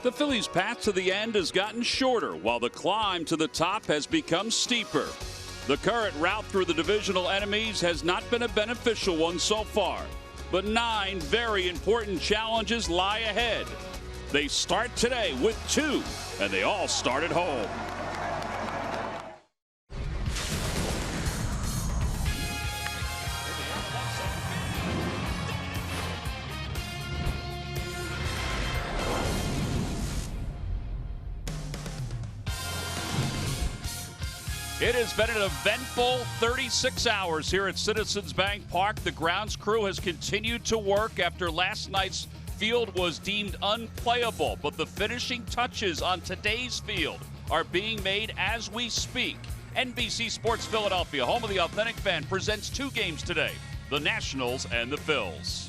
The Phillies' path to the end has gotten shorter, while the climb to the top has become steeper. The current route through the divisional enemies has not been a beneficial one so far, but 9 very important challenges lie ahead. They start today with 2, and they all start at home. It has been an eventful 36 hours here at Citizens Bank Park. The grounds crew has continued to work after last night's field was deemed unplayable, but the finishing touches on today's field are being made as we speak. NBC Sports Philadelphia, home of the Authentic Fan, presents 2 games today, the Nationals and the Phils.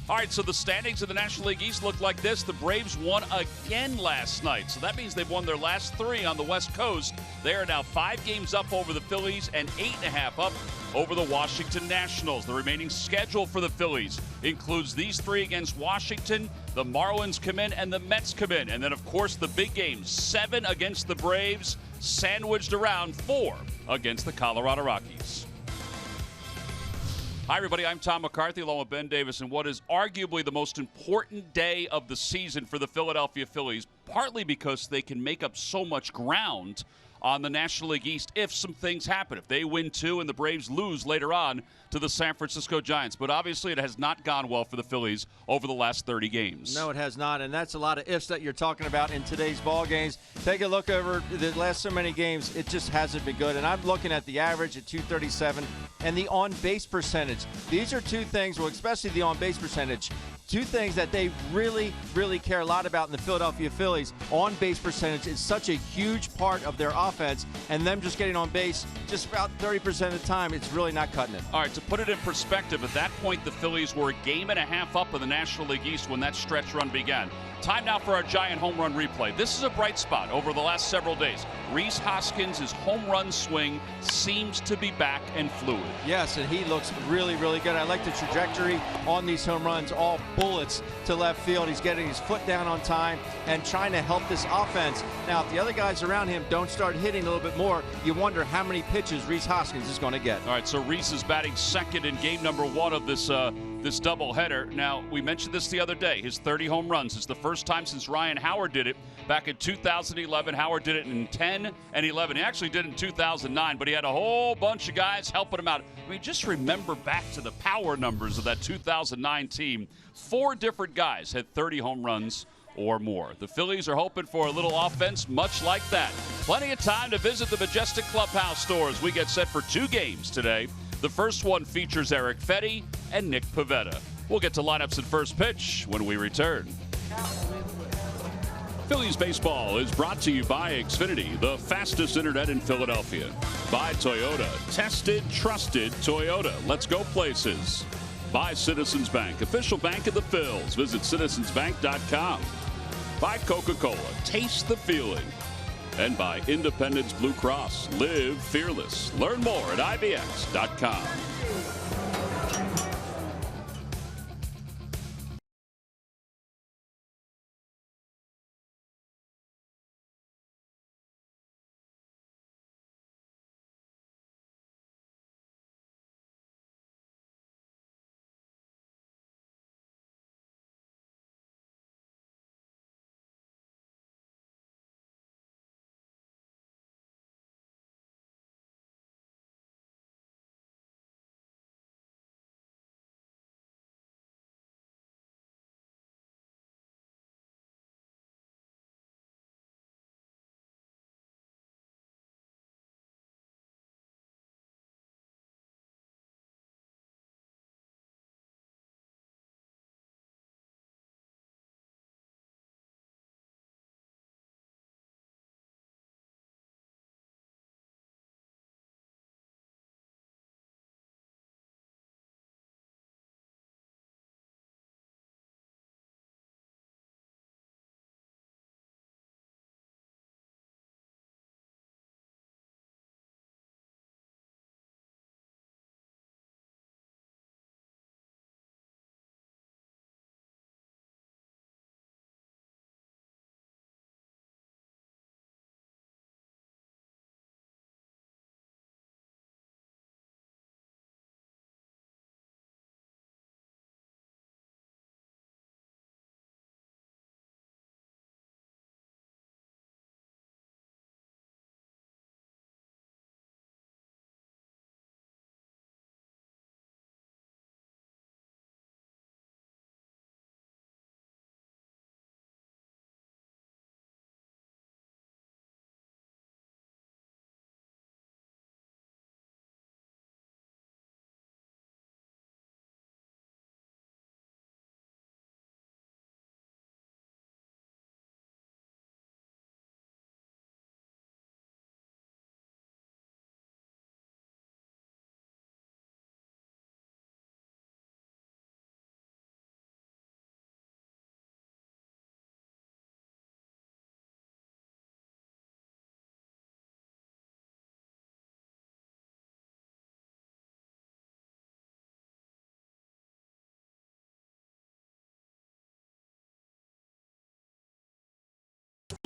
All right, so the standings of the National League East look like this. The Braves won again last night, so that means they've won their last 3 on the West Coast. They are now 5 games up over the Phillies and 8.5 up over the Washington Nationals. The remaining schedule for the Phillies includes these 3 against Washington. The Marlins come in and the Mets come in. And then, of course, the big games, 7 against the Braves, sandwiched around 4 against the Colorado Rockies. Hi, everybody. I'm Tom McCarthy along with Ben Davis, and what is arguably the most important day of the season for the Philadelphia Phillies, partly because they can make up so much ground on the National League East if some things happen. If they win 2 and the Braves lose later on to the San Francisco Giants. But obviously it has not gone well for the Phillies over the last 30 games. No, it has not, and that's a lot of ifs that you're talking about in today's ball games. Take a look over the last so many games. It just hasn't been good, and I'm looking at the average at 237 and the on-base percentage. These are 2 things, well, especially the on-base percentage, 2 things that they really, really care a lot about in the Philadelphia Phillies. On-base percentage is such a huge part of their offense, and them just getting on base just about 30% of the time, it's really not cutting it. All right, to put it in perspective, at that point, the Phillies were a game and a half up in the National League East when that stretch run began. Time now for our Giant home run replay. This is a bright spot over the last several days. Rhys Hoskins' home run swing seems to be back and fluid. Yes, and he looks really, really good. I like the trajectory on these home runs, all bullets to left field. He's getting his foot down on time and trying to help this offense. Now, if the other guys around him don't start hitting a little bit more, you wonder how many pitches Rhys Hoskins is going to get. All right, so Rhys is batting second in game number 1 of this doubleheader. Now, we mentioned this the other day. His 30 home runs is the first time since Ryan Howard did it back in 2011. Howard did it in 10 and 11. He actually did it in 2009, but he had a whole bunch of guys helping him out. I mean, just remember back to the power numbers of that 2009 team. 4 different guys had 30 home runs or more. The Phillies are hoping for a little offense much like that. Plenty of time to visit the Majestic Clubhouse stores. We get set for 2 games today. The first one features Eric Fetty and Nick Pivetta. We'll get to lineups and first pitch when we return. Phillies baseball is brought to you by Xfinity, the fastest internet in Philadelphia. By Toyota, tested, trusted Toyota. Let's go places. By Citizens Bank, official bank of the Phils. Visit citizensbank.com. By Coca-Cola, taste the feeling. And by Independence Blue Cross, live fearless. Learn more at ibx.com.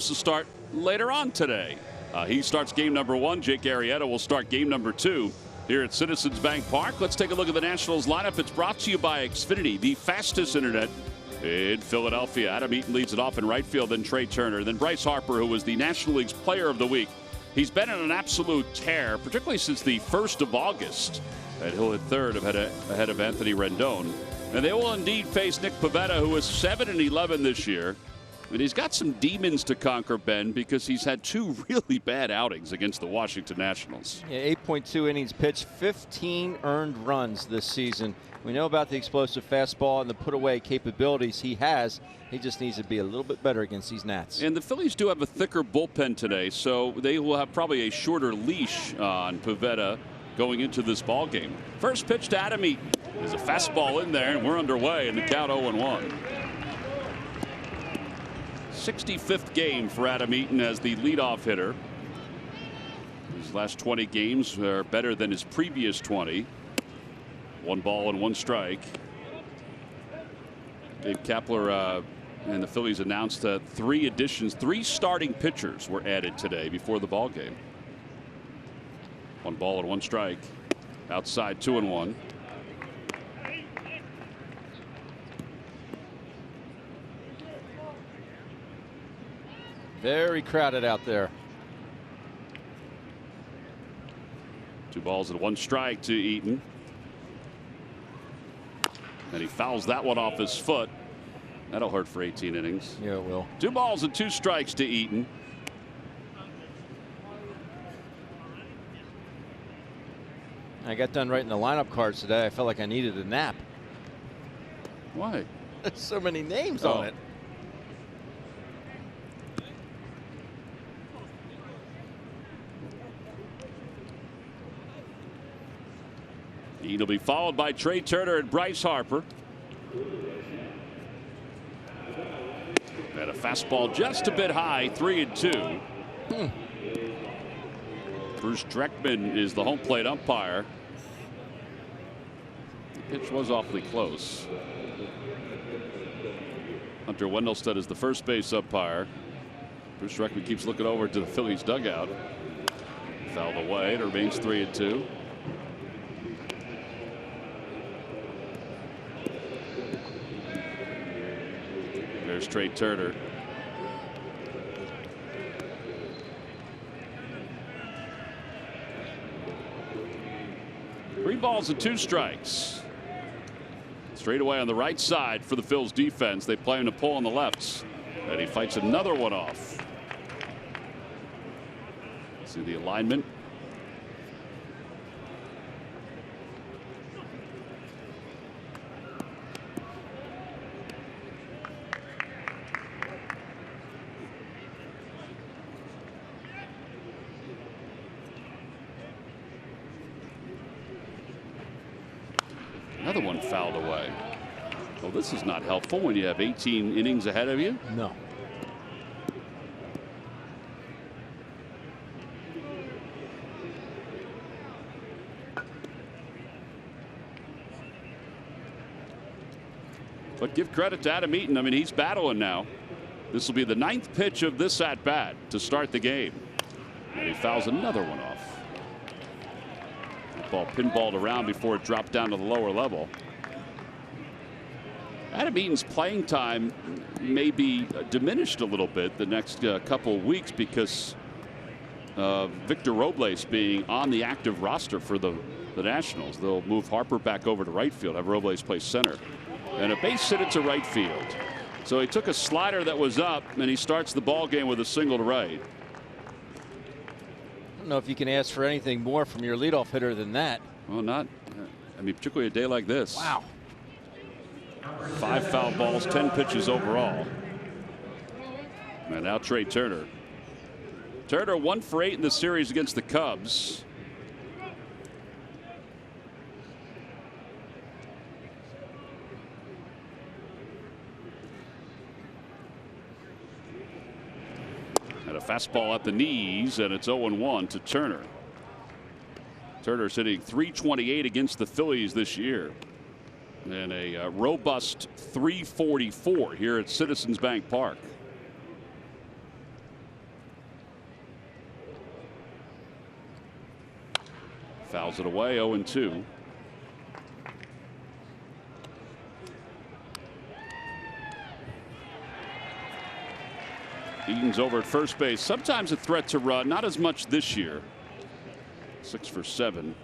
to start later on today. He starts game number 1. Jake Arrieta will start game number 2 here at Citizens Bank Park. Let's take a look at the Nationals lineup. It's brought to you by Xfinity, the fastest internet in Philadelphia. Adam Eaton leads it off in right field, then Trey Turner, then Bryce Harper, who was the National League's Player of the Week. He's been in an absolute tear, particularly since the 1st of August. And he'll hit third ahead of Anthony Rendon. And they will indeed face Nick Pivetta, who is 7-11 this year. And he's got some demons to conquer, Ben, because he's had 2 really bad outings against the Washington Nationals. Yeah, 8.2 innings pitched, 15 earned runs this season. We know about the explosive fastball and the put-away capabilities he has. He just needs to be a little bit better against these Nats. And the Phillies do have a thicker bullpen today, so they will have probably a shorter leash on Pivetta going into this ball game. First pitch to Adam Eaton. There's a fastball in there, and we're underway in the count 0-1. 65th game for Adam Eaton as the leadoff hitter. His last 20 games are better than his previous 20. 1 ball and 1 strike. Dave Kapler and the Phillies announced that 3 additions, 3 starting pitchers were added today before the ball game. 1 ball and 1 strike. Outside 2-1. Very crowded out there. 2 balls and 1 strike to Eaton. And he fouls that one off his foot. That'll hurt for 18 innings. Yeah, it will. 2 balls and 2 strikes to Eaton. I got done writing the lineup cards today. I felt like I needed a nap. Why? There's so many names on it. Eaton will be followed by Trey Turner and Bryce Harper. And a fastball just a bit high, 3-2. Bruce Dreckman is the home plate umpire. The pitch was awfully close. Hunter Wendelstedt is the first base umpire. Bruce Dreckman keeps looking over to the Phillies dugout. Fouled away. It remains 3-2. There's Trey Turner. Three balls and 2 strikes. Straight away on the right side for the Phil's defense. They play him to pull on the lefts. And he fights another one off. See the alignment. Another one fouled away. Well, this is not helpful when you have 18 innings ahead of you. No. But give credit to Adam Eaton. I mean, he's battling now. This will be the 9th pitch of this at bat to start the game. And he fouls another one off. Ball pinballed around before it dropped down to the lower level. Adam Eaton's playing time may be diminished a little bit the next couple of weeks because of Victor Robles being on the active roster for the Nationals. They'll move Harper back over to right field, have Robles play center, and a base hit to right field. So he took a slider that was up and he starts the ball game with a single to right. I don't know if you can ask for anything more from your leadoff hitter than that. Well, not. I mean, particularly a day like this. Wow. 5 foul balls, 10 pitches overall. And now Trey Turner. Turner 1 for 8 in the series against the Cubs. And a fastball at the knees, and it's 0-1 to Turner. Turner's hitting .328 against the Phillies this year. And a robust .344 here at Citizens Bank Park. Fouls it away. 0-2. Eaton's over at first base. Sometimes a threat to run. Not as much this year. 6 for 7.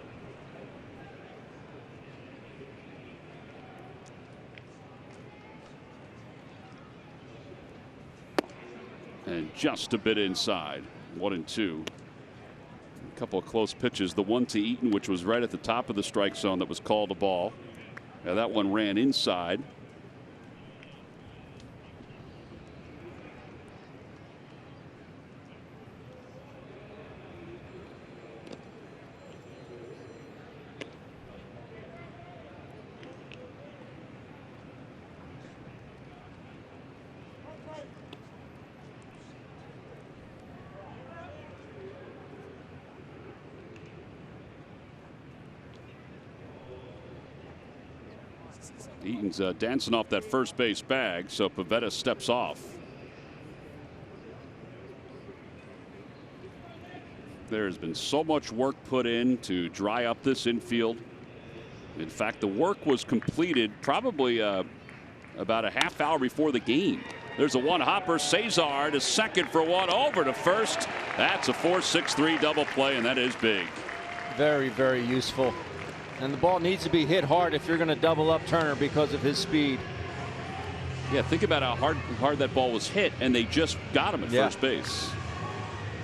And just a bit inside. 1-2. A couple of close pitches. The one to Eaton, which was right at the top of the strike zone, that was called a ball. Now that one ran inside. Eaton's dancing off that first base bag, so Pivetta steps off. There's been so much work put in to dry up this infield. In fact, the work was completed probably about a half hour before the game. There's a one hopper. Cesar to second for one, over to first. That's a 4-6-3 double play, and that is big. Very, very useful. And the ball needs to be hit hard if you're going to double up Turner because of his speed. Yeah, think about how hard that ball was hit, and they just got him at first base.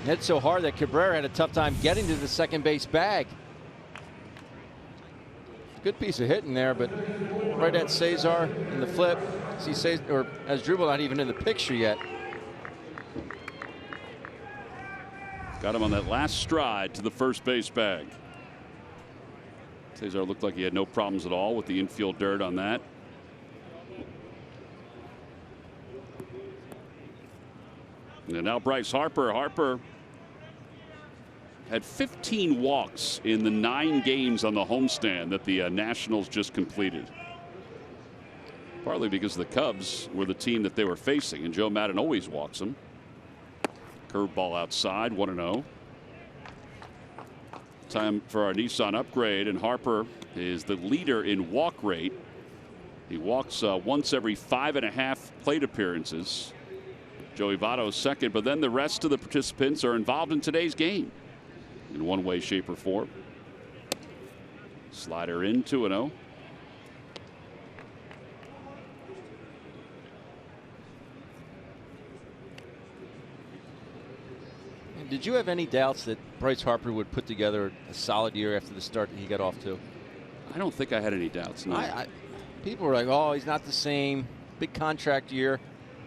Hit so hard that Cabrera had a tough time getting to the second base bag. Good piece of hitting there, but right at Cesar in the flip. See Cesar, or Asdrubal not even in the picture yet. Got him on that last stride to the first base bag. Cesar looked like he had no problems at all with the infield dirt on that. And now Bryce Harper. Harper had 15 walks in the 9 games on the homestand that the Nationals just completed. Partly because the Cubs were the team that they were facing, and Joe Maddon always walks them. Curveball outside, 1-0. Time for our Nissan upgrade, and Harper is the leader in walk rate. He walks once every 5.5 plate appearances. Joey Votto's second, but then the rest of the participants are involved in today's game in one way, shape, or form. Slider in, 2-0. Did you have any doubts that Bryce Harper would put together a solid year after the start that he got off to? I don't think I had any doubts. No. People were like, oh, he's not the same. Big contract year.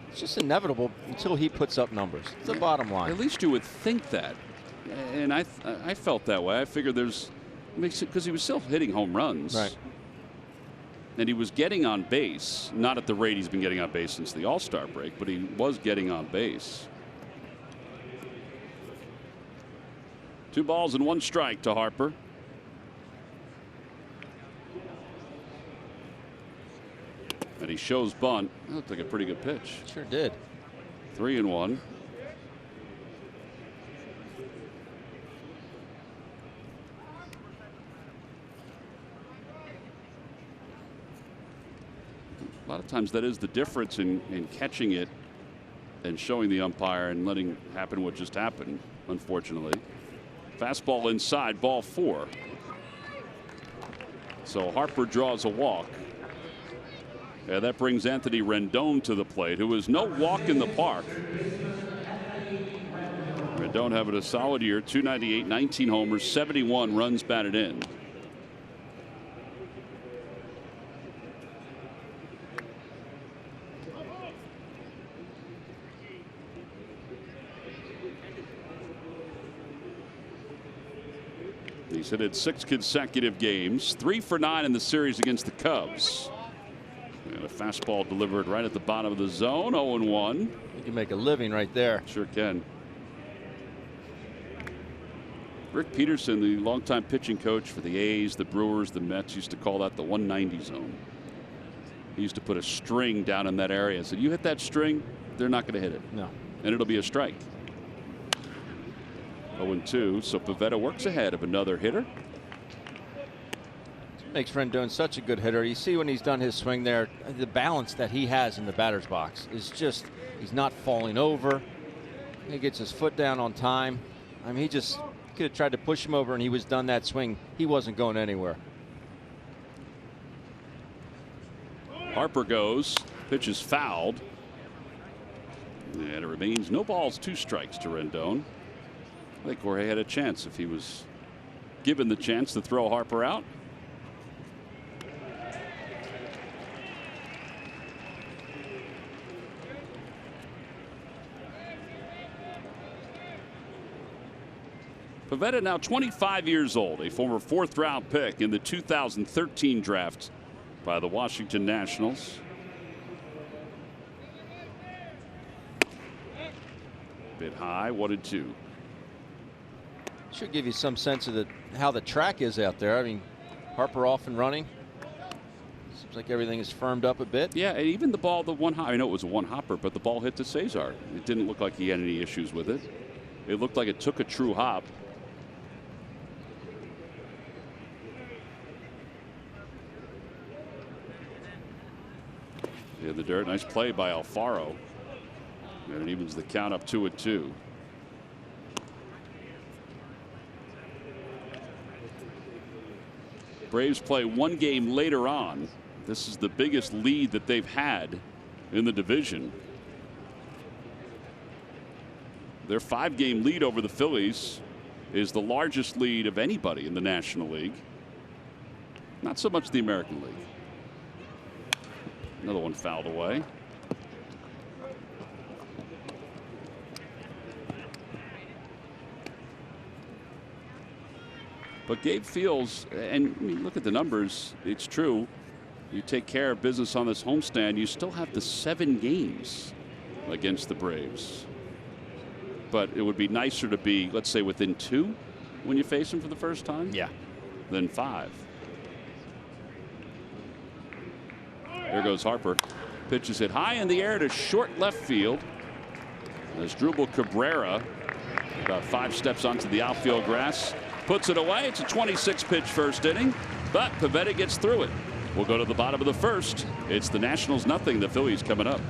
It's just inevitable until he puts up numbers. It's the bottom line. At least you would think that. And I felt that way. I figured because he was still hitting home runs. Right. And he was getting on base. Not at the rate he's been getting on base since the All-Star break, but he was getting on base. 2 balls and 1 strike to Harper. And he shows bunt. That looked like a pretty good pitch. Sure did. 3-1. A lot of times that is the difference in catching it and showing the umpire and letting happen what just happened, unfortunately. Fastball inside, ball 4. So Harper draws a walk. Yeah, that brings Anthony Rendon to the plate, who is no walk in the park. Rendon having a solid year, 298, 19 homers, 71 runs batted in. He's hit 6 consecutive games, 3 for 9 in the series against the Cubs. And a fastball delivered right at the bottom of the zone. 0-1. You can make a living right there. Sure can. Rick Peterson, the longtime pitching coach for the A's, the Brewers, the Mets, used to call that the 190 zone. He used to put a string down in that area. So you hit that string, they're not going to hit it. No. And it'll be a strike. 0-2. So Pivetta works ahead of another hitter. makes Rendon such a good hitter. You see when he's done his swing there, the balance that he has in the batter's box is just, he's not falling over. He gets his foot down on time. I mean, he just could have tried to push him over and he was done that swing. He wasn't going anywhere. Harper goes, pitch is fouled. And it remains no balls, 2 strikes to Rendon. I think Jorge had a chance if he was given the chance to throw Harper out. Pivetta now 25 years old, a former 4th round pick in the 2013 draft by the Washington Nationals. Bit high, 1-2. Should give you some sense of how the track is out there. I mean, Harper off and running. Seems like everything is firmed up a bit. Yeah, and even the ball, the one hop, I know it was a one hopper, but the ball hit to Cesar. It didn't look like he had any issues with it. It looked like it took a true hop. In the dirt, nice play by Alfaro. And it evens the count up 2-2. Braves play 1 game later on. This is the biggest lead that they've had in the division. Their 5-game lead over the Phillies is the largest lead of anybody in the National League. Not so much the American League. Another one fouled away. But Gabe feels, and I mean, look at the numbers, it's true. You take care of business on this homestand, you still have the 7 games against the Braves. But it would be nicer to be, let's say, within 2 when you face them for the first time. Yeah. Than 5. There goes Harper. Pitch is hit high in the air to short left field. As Drupal Cabrera, about 5 steps onto the outfield grass, puts it away. It's a 26-pitch first inning, but Pivetta gets through it. We'll go to the bottom of the first. It's the Nationals 0, the Phillies coming up.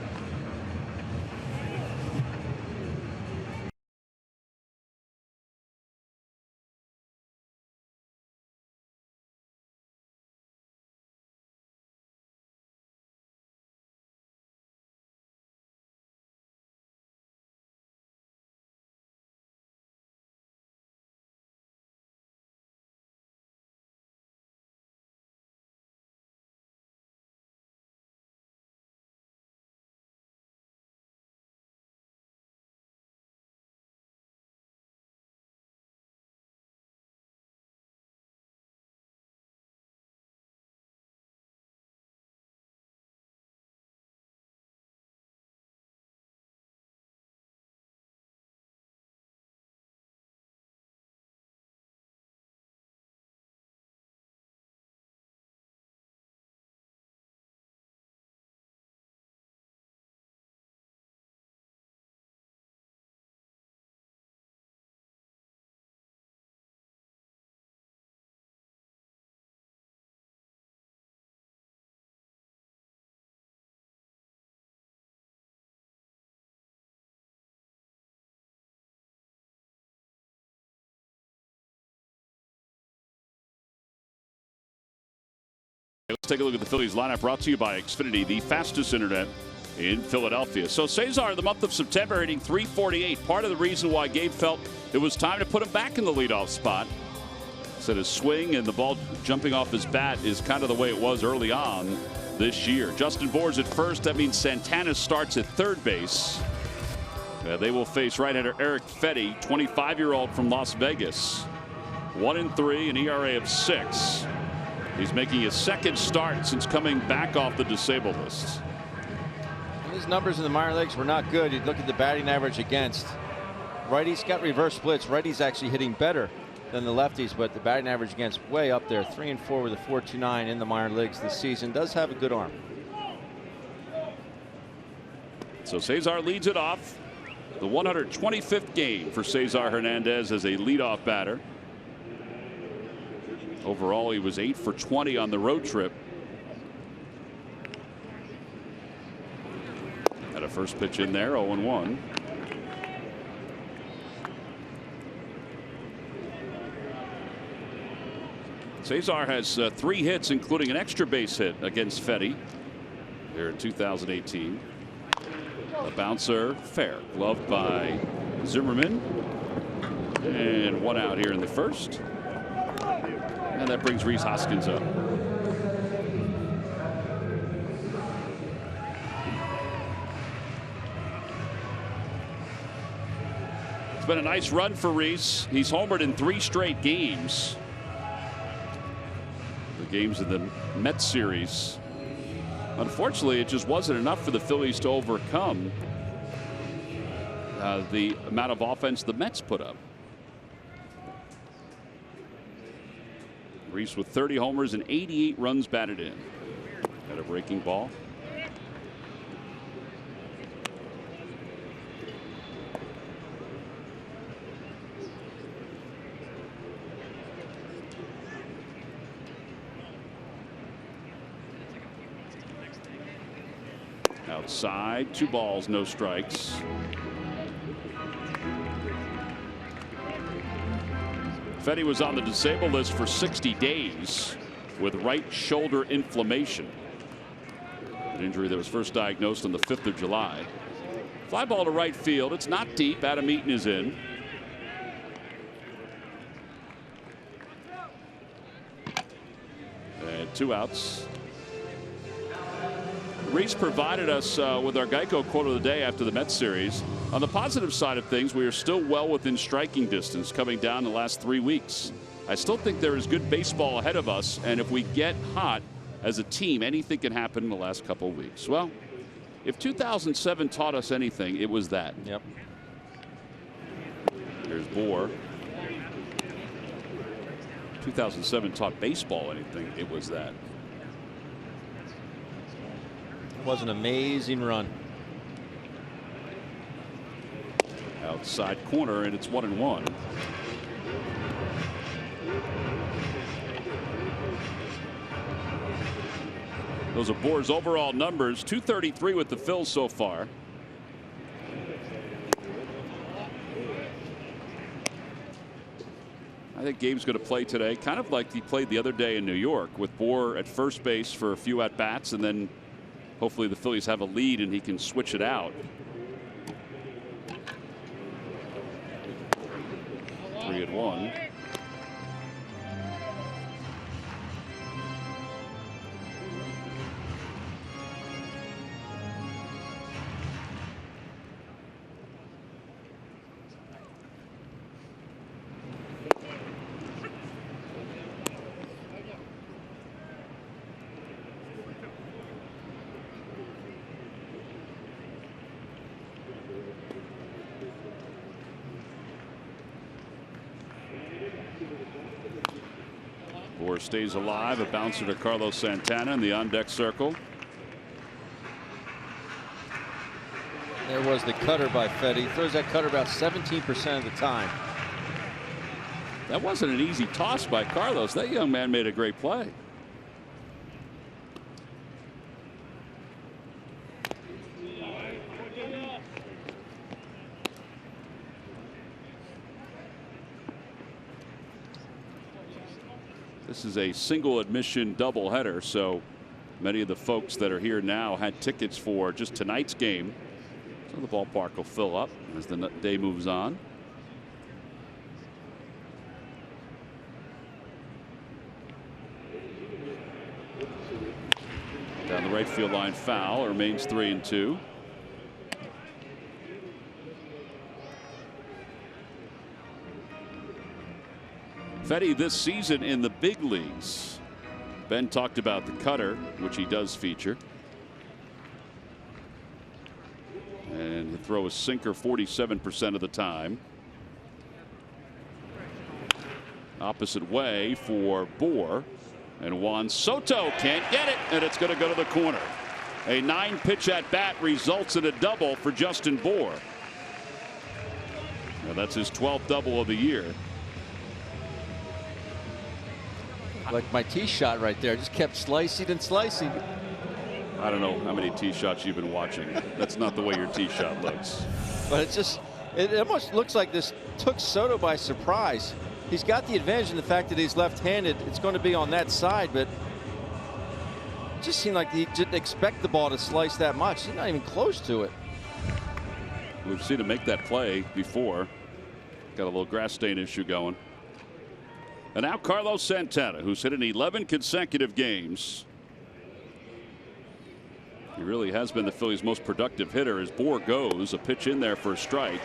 Let's take a look at the Phillies lineup, brought to you by Xfinity, the fastest internet in Philadelphia. So Cesar, the month of September, hitting .348. Part of the reason why Gabe felt it was time to put him back in the leadoff spot. Said his swing and the ball jumping off his bat is kind of the way it was early on this year. Justin Bour's at first. That means Santana starts at third base. They will face right-hander Eric Fetty, 25-year-old from Las Vegas. 1-3, an ERA of 6. He's making his 2nd start since coming back off the disabled list. His numbers in the minor leagues were not good. You'd look at the batting average against. Righties got reverse splits. Righties actually hitting better than the lefties, but the batting average against way up there. 3-4 with a .429 in the minor leagues this season. Does have a good arm. So Cesar leads it off. The 125th game for Cesar Hernandez as a leadoff batter. Overall, he was 8 for 20 on the road trip. Had a first pitch in there, 0-1. Cesar has 3 hits, including an extra base hit against Fetty here in 2018. A bouncer, fair, gloved by Zimmerman. And 1 out here in the first. And that brings Rhys Hoskins up. It's been a nice run for Rhys. He's homered in 3 straight games. The games in the Mets series. Unfortunately, it just wasn't enough for the Phillies to overcome the amount of offense the Mets put up. Rhys with 30 homers and 88 runs batted in. Got a breaking ball. Outside, 2 balls, no strikes. Fetty was on the disabled list for 60 days with right shoulder inflammation. An injury that was first diagnosed on the 5th of July. Fly ball to right field. It's not deep. Adam Eaton is in. And 2 outs. Rhys provided us with our Geico quote of the day after the Mets series. On the positive side of things, we are still well within striking distance coming down the last 3 weeks. I still think there is good baseball ahead of us, and if we get hot as a team, anything can happen in the last couple of weeks. Well, if 2007 taught us anything, it was that. Yep. There's Bohr. 2007 taught baseball anything, it was that. It was an amazing run. Outside corner, and it's 1-1. Those are Bohr's overall numbers. 233 with the Phils so far. I think Gabe's going to play today, kind of like he played the other day in New York, with Bohr at first base for a few at bats, and then hopefully the Phillies have a lead and he can switch it out. 3-1. Bohr stays alive. A bouncer to Carlos Santana in the on-deck circle. There was the cutter by Fetty. He throws that cutter about 17% of the time. That wasn't an easy toss by Carlos. That young man made a great play. This is a single admission doubleheader, so many of the folks that are here now had tickets for just tonight's game. So the ballpark will fill up as the day moves on. Down the right field line, foul. It remains 3-2. Fetty this season in the big leagues. Ben talked about the cutter, which he does feature. And he'll throw a sinker 47% of the time. Opposite way for Bohr. And Juan Soto can't get it, and it's going to go to the corner. A 9-pitch at bat results in a double for Justin Bohr. Now that's his 12th double of the year. Like my tee shot right there, just kept slicing and slicing. I don't know how many tee shots you've been watching. That's not the way your tee shot looks. But it's just, it almost looks like this took Soto by surprise. He's got the advantage in the fact that he's left-handed. It's going to be on that side, but it just seemed like he didn't expect the ball to slice that much. He's not even close to it. We've seen him make that play before. Got a little grass stain issue going. And now Carlos Santana, who's hit in 11 consecutive games. He really has been the Phillies' most productive hitter as Bour goes. A pitch in there for a strike.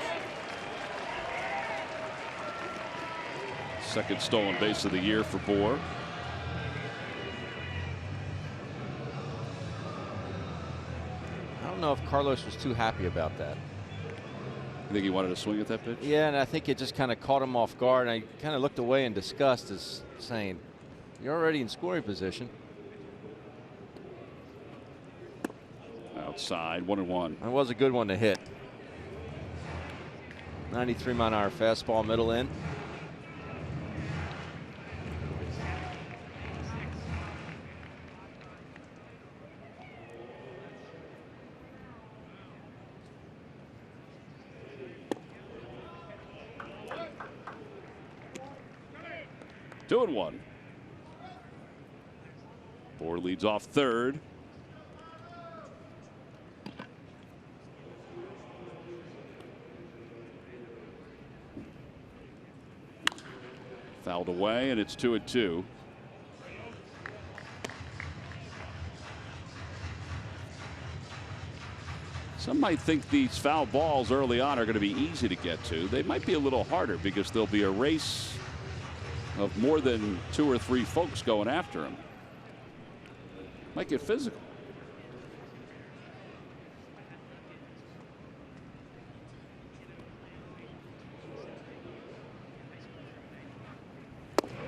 Second stolen base of the year for Bour. I don't know if Carlos was too happy about that. You think he wanted to swing at that pitch? Yeah, and I think it just kind of caught him off guard. And I kind of looked away in disgust, as saying, "You're already in scoring position." Outside, 1-1. That was a good one to hit. 93-mile-an-hour fastball, middle in. Two and one. Bour leads off third. Fouled away, and it's 2-2. Some might think these foul balls early on are going to be easy to get to. They might be a little harder because there'll be a race of more than 2 or 3 folks going after him. Might get physical.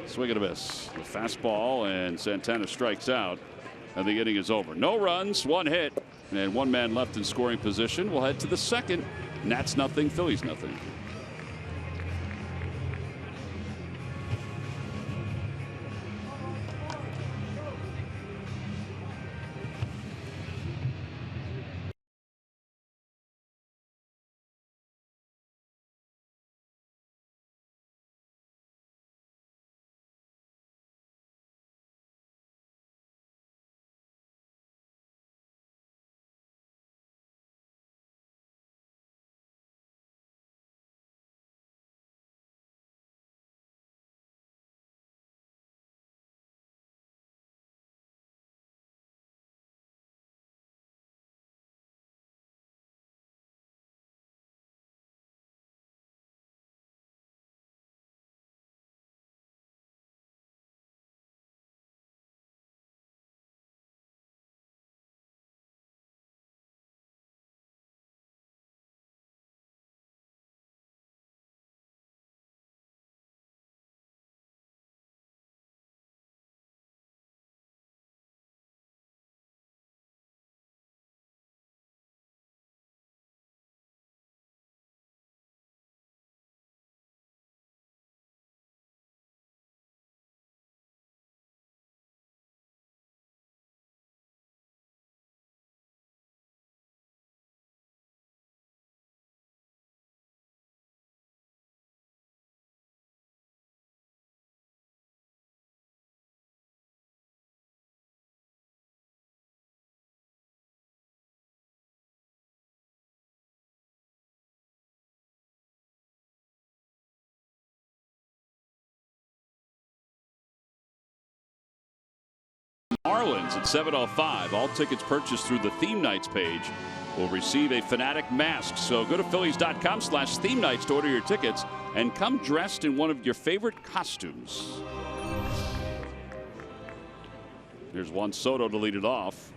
Swing and a miss. The fastball, and Santana strikes out, and the inning is over. No runs, 1 hit, and 1 man left in scoring position. We'll head to the second. Nats nothing, Phillies nothing. Marlins at 7:05. All tickets purchased through the Theme Nights page will receive a Fanatic mask. So go to Phillies.com/theme nights to order your tickets and come dressed in one of your favorite costumes. Here's Juan Soto to lead it off.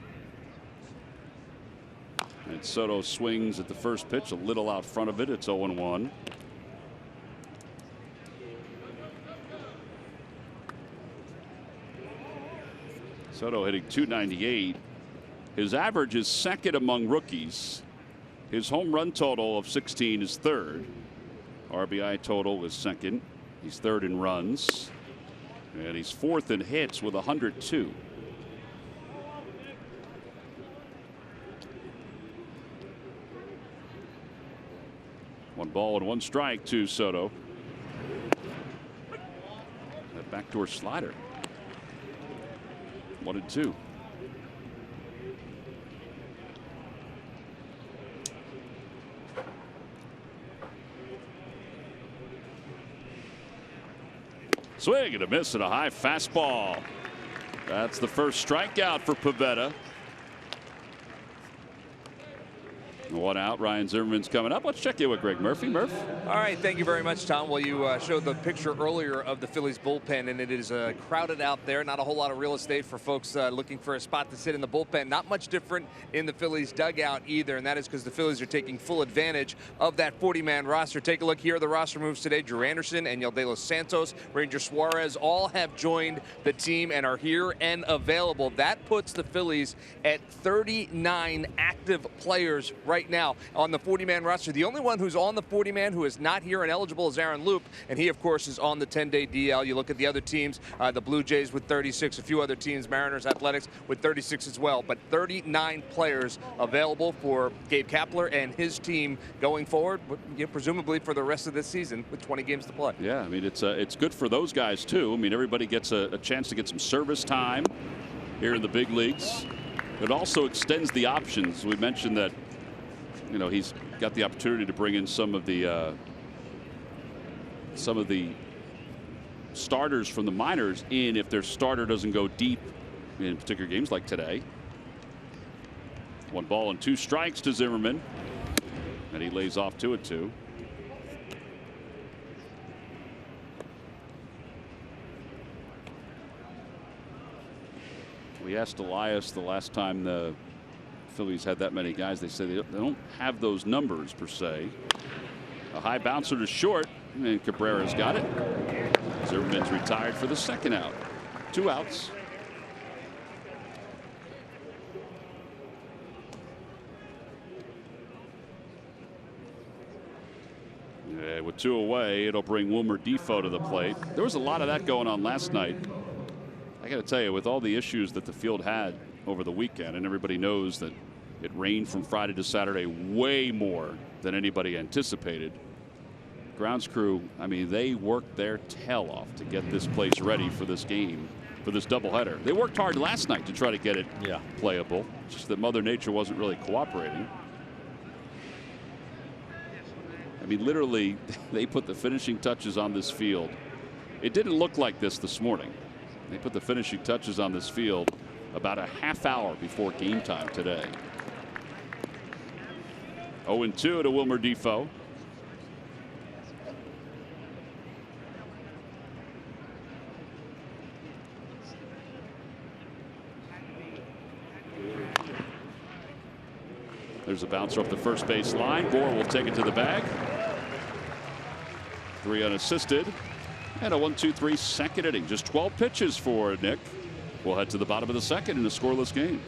And Soto swings at the first pitch, a little out front of it. It's 0-1. Soto hitting .298. His average is second among rookies. His home run total of 16 is third. RBI total is second. He's third in runs. And he's fourth in hits with 102. One ball and one strike to Soto. That backdoor slider. 1-2. Swing and a miss and a high fastball. That's the first strikeout for Pivetta. One out. Ryan Zimmerman's coming up. Let's check in with Greg Murphy. Murph. All right. Thank you very much, Tom. Well, you showed the picture earlier of the Phillies bullpen, and it is crowded out there. Not a whole lot of real estate for folks looking for a spot to sit in the bullpen. Not much different in the Phillies dugout either, and that is because the Phillies are taking full advantage of that 40-man roster. Take a look here. The roster moves today. Drew Anderson and Yeldelos Santos, Ranger Suarez all have joined the team and are here and available. That puts the Phillies at 39 active players right now on the 40-man roster. The only one who's on the 40-man who is not here and eligible is Aaron Loop, and he, of course, is on the 10-day DL. You look at the other teams, the Blue Jays with 36, a few other teams, Mariners, Athletics with 36 as well, but 39 players available for Gabe Kapler and his team going forward, presumably for the rest of this season with 20 games to play. Yeah, I mean, it's good for those guys, too. I mean, everybody gets a chance to get some service time here in the big leagues. It also extends the options. We mentioned that, you know, he's got the opportunity to bring in some of the starters from the minors in if their starter doesn't go deep in particular games like today. 1 ball and 2 strikes to Zimmerman, and he lays off 2-2. We asked Elias the last time the Phillies had that many guys. They say they don't have those numbers per se. A high bouncer to short, and Cabrera's got it. Zimmerman's retired for the second out. 2 outs. Yeah, with 2 away, it'll bring Wilmer Defoe to the plate. There was a lot of that going on last night. I got to tell you, with all the issues that the field had over the weekend, and everybody knows that it rained from Friday to Saturday way more than anybody anticipated. Grounds crew, I mean, they worked their tail off to get this place ready for this game, for this doubleheader. They worked hard last night to try to get it playable, just that Mother Nature wasn't really cooperating. I mean, literally, they put the finishing touches on this field. It didn't look like this morning. They put the finishing touches on this field about a half hour before game time today. 0-2 to Wilmer Defoe. There's a bouncer up the first base line. Gore will take it to the bag. 3 unassisted. And a 1-2-3 second inning. Just 12 pitches for Nick. We'll head to the bottom of the second in a scoreless game.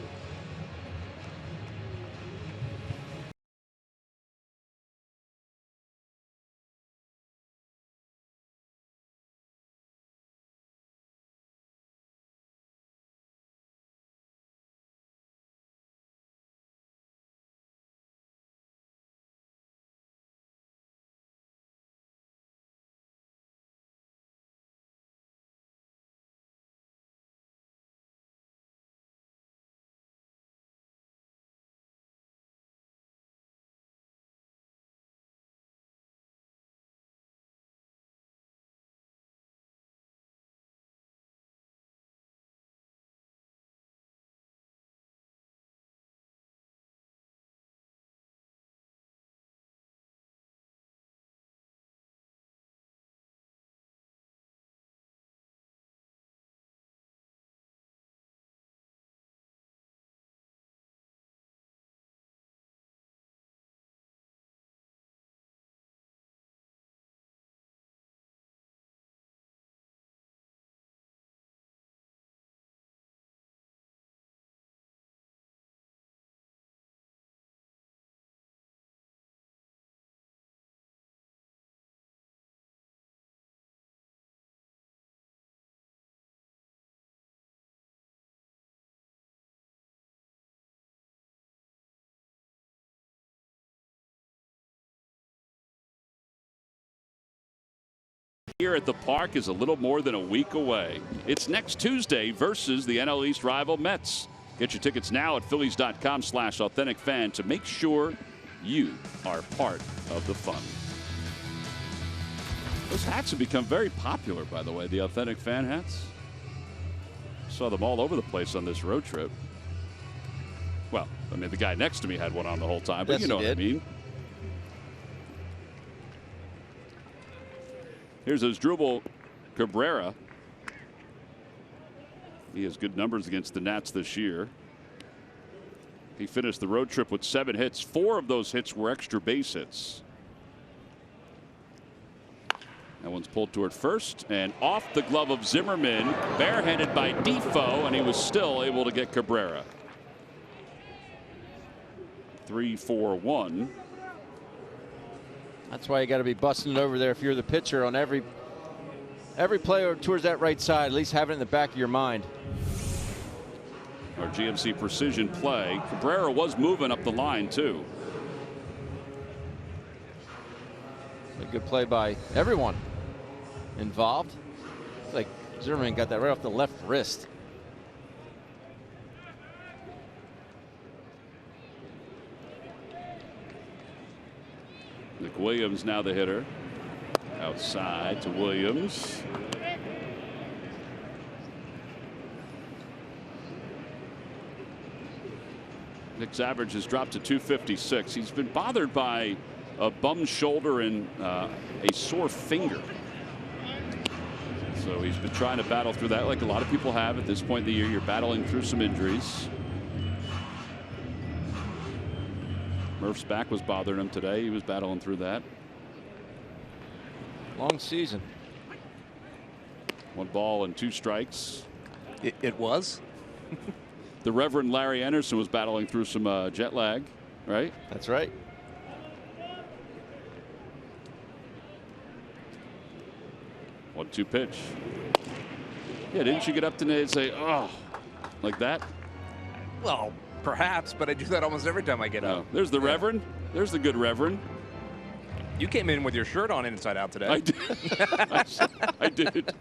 here at the park is a little more than a week away. It's next Tuesday versus the NL East rival Mets. Get your tickets now at Phillies.com/authentic-fan to make sure you are part of the fun. Those hats have become very popular, by the way, the Authentic Fan hats. Saw them all over the place on this road trip. Well, I mean, the guy next to me had one on the whole time, but yes, you know what I mean. Here's Asdrubal Cabrera. He has good numbers against the Nats this year. He finished the road trip with 7 hits. 4 of those hits were extra base hits. That one's pulled toward first and off the glove of Zimmerman, barehanded by Defoe, and he was still able to get Cabrera. 3-4-1. That's why you got to be busting it over there if you're the pitcher on every player towards that right side. At least have it in the back of your mind. Our GMC precision play. Cabrera was moving up the line too. A good play by everyone involved. It's like Zimmerman got that right off the left wrist. Nick Williams now the hitter. Outside to Williams. Nick's average has dropped to 256. He's been bothered by a bum shoulder and a sore finger. So he's been trying to battle through that like a lot of people have at this point in the year. You're battling through some injuries. Murph's back was bothering him today. He was battling through that. Long season. 1 ball and 2 strikes. It was. The Reverend Larry Anderson was battling through some jet lag, right? That's right. One-two pitch. Yeah, didn't you get up today and say, oh, like that? Well, perhaps, but I do that almost every time I get up. There's the Reverend. There's the good Reverend. You came in with your shirt on inside out today. I did. I did.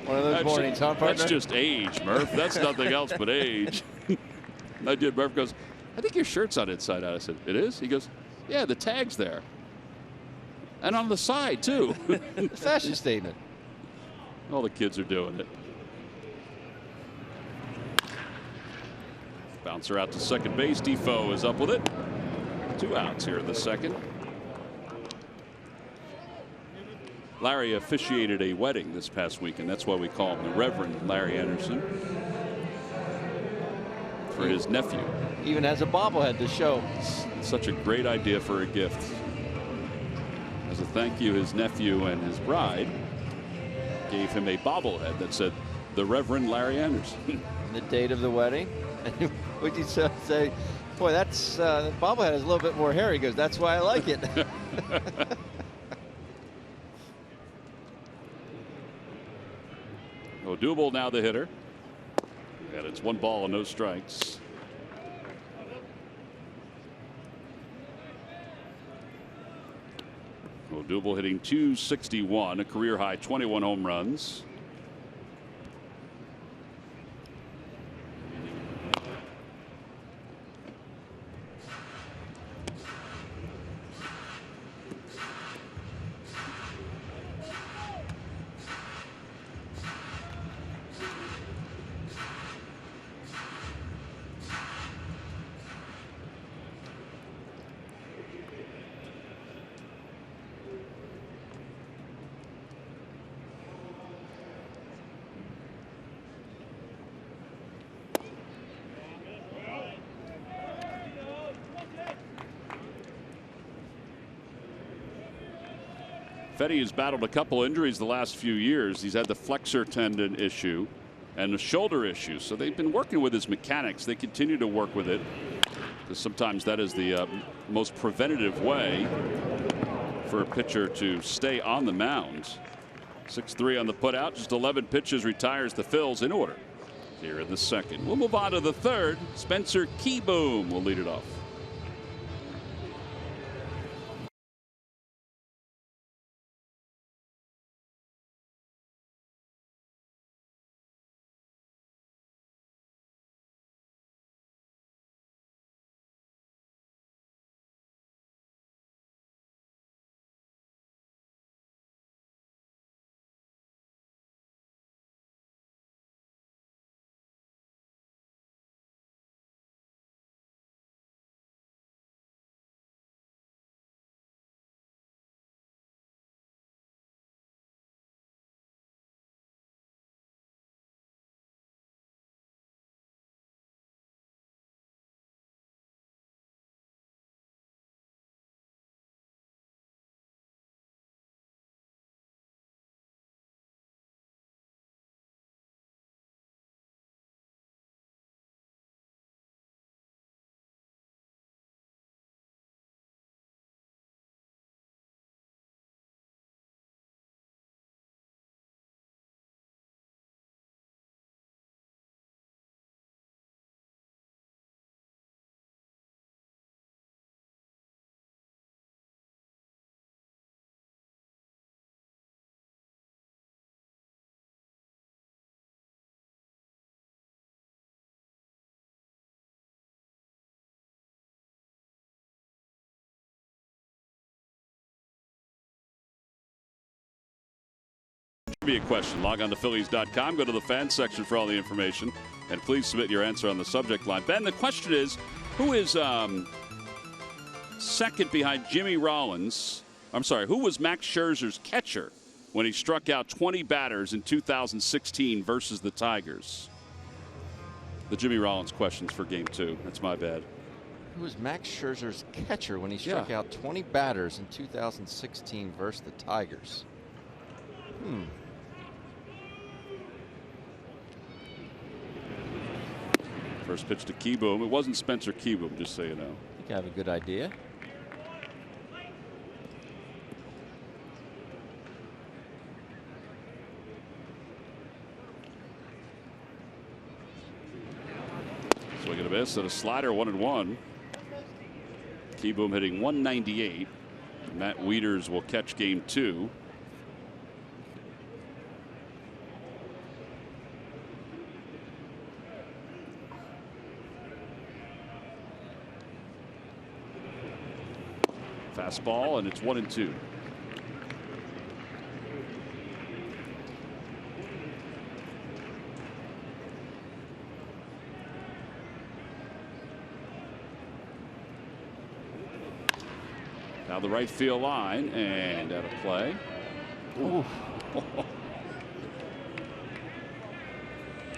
One of those mornings, huh, partner? That's just age, Murph. That's nothing else but age. I did. Murph goes, I think your shirt's on inside out. I said, it is? He goes, yeah, the tag's there. And on the side, too. Fashion statement. All the kids are doing it. Bouncer out to second base. Defoe is up with it. 2 outs here in the second. Larry officiated a wedding this past weekend. That's why we call him the Reverend Larry Anderson. For his nephew. Even has a bobblehead to show. Such a great idea for a gift. As a thank you, his nephew and his bride gave him a bobblehead that said, the Reverend Larry Anderson. The date of the wedding. Would you say, boy, that's the bobblehead has a little bit more hair. He goes, that's why I like it. Odubel now the hitter. And it's 1 ball and no strikes. Odubel hitting .261, a career high 21 home runs. Fetty has battled a couple injuries the last few years. He's had the flexor tendon issue and the shoulder issue. So they've been working with his mechanics. They continue to work with it because sometimes that is the most preventative way for a pitcher to stay on the mound. 6-3 on the putout. Just 11 pitches, retires the Phils in order here in the second. We'll move on to the third. Spencer Keyboom will lead it off. Trivia question. Log on to Phillies.com. Go to the fan section for all the information. And please submit your answer on the subject line. Ben, the question is, who is second behind Jimmy Rollins? I'm sorry, who was Max Scherzer's catcher when he struck out 20 batters in 2016 versus the Tigers? The Jimmy Rollins questions for Game 2. That's my bad. Who was Max Scherzer's catcher when he struck out 20 batters in 2016 versus the Tigers? First pitch to Keyboom. It wasn't Spencer Keyboom, just so you know. I think I have a good idea. Swing and a miss and a slider, 1-1. Keyboom hitting 198. Matt Wieters will catch Game 2. Fastball, and it's 1-2. Now the right field line and out of play.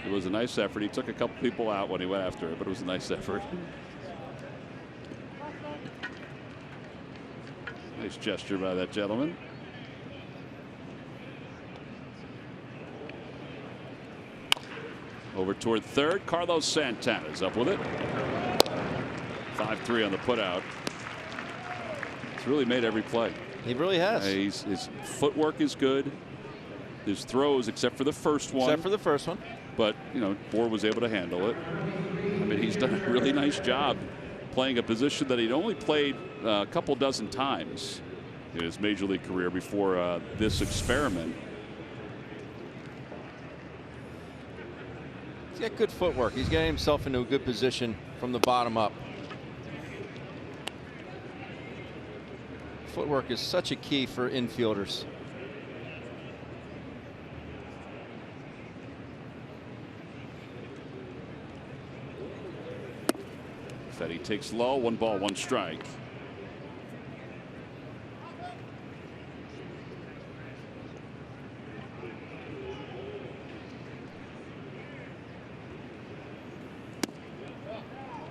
It was a nice effort. He took a couple people out when he went after it, but it was a nice effort. Nice gesture by that gentleman. Over toward third. Carlos Santana is up with it. 5-3 on the putout. He's really made every play. He really has. His footwork is good. His throws, except for the first one. Except for the first one. But, you know, Bohr was able to handle it. I mean, he's done a really nice job playing a position that he'd only played a couple dozen times in his major league career before this experiment. He's got good footwork. He's getting himself into a good position from the bottom up. Footwork is such a key for infielders. Fetty takes low. 1 ball, 1 strike.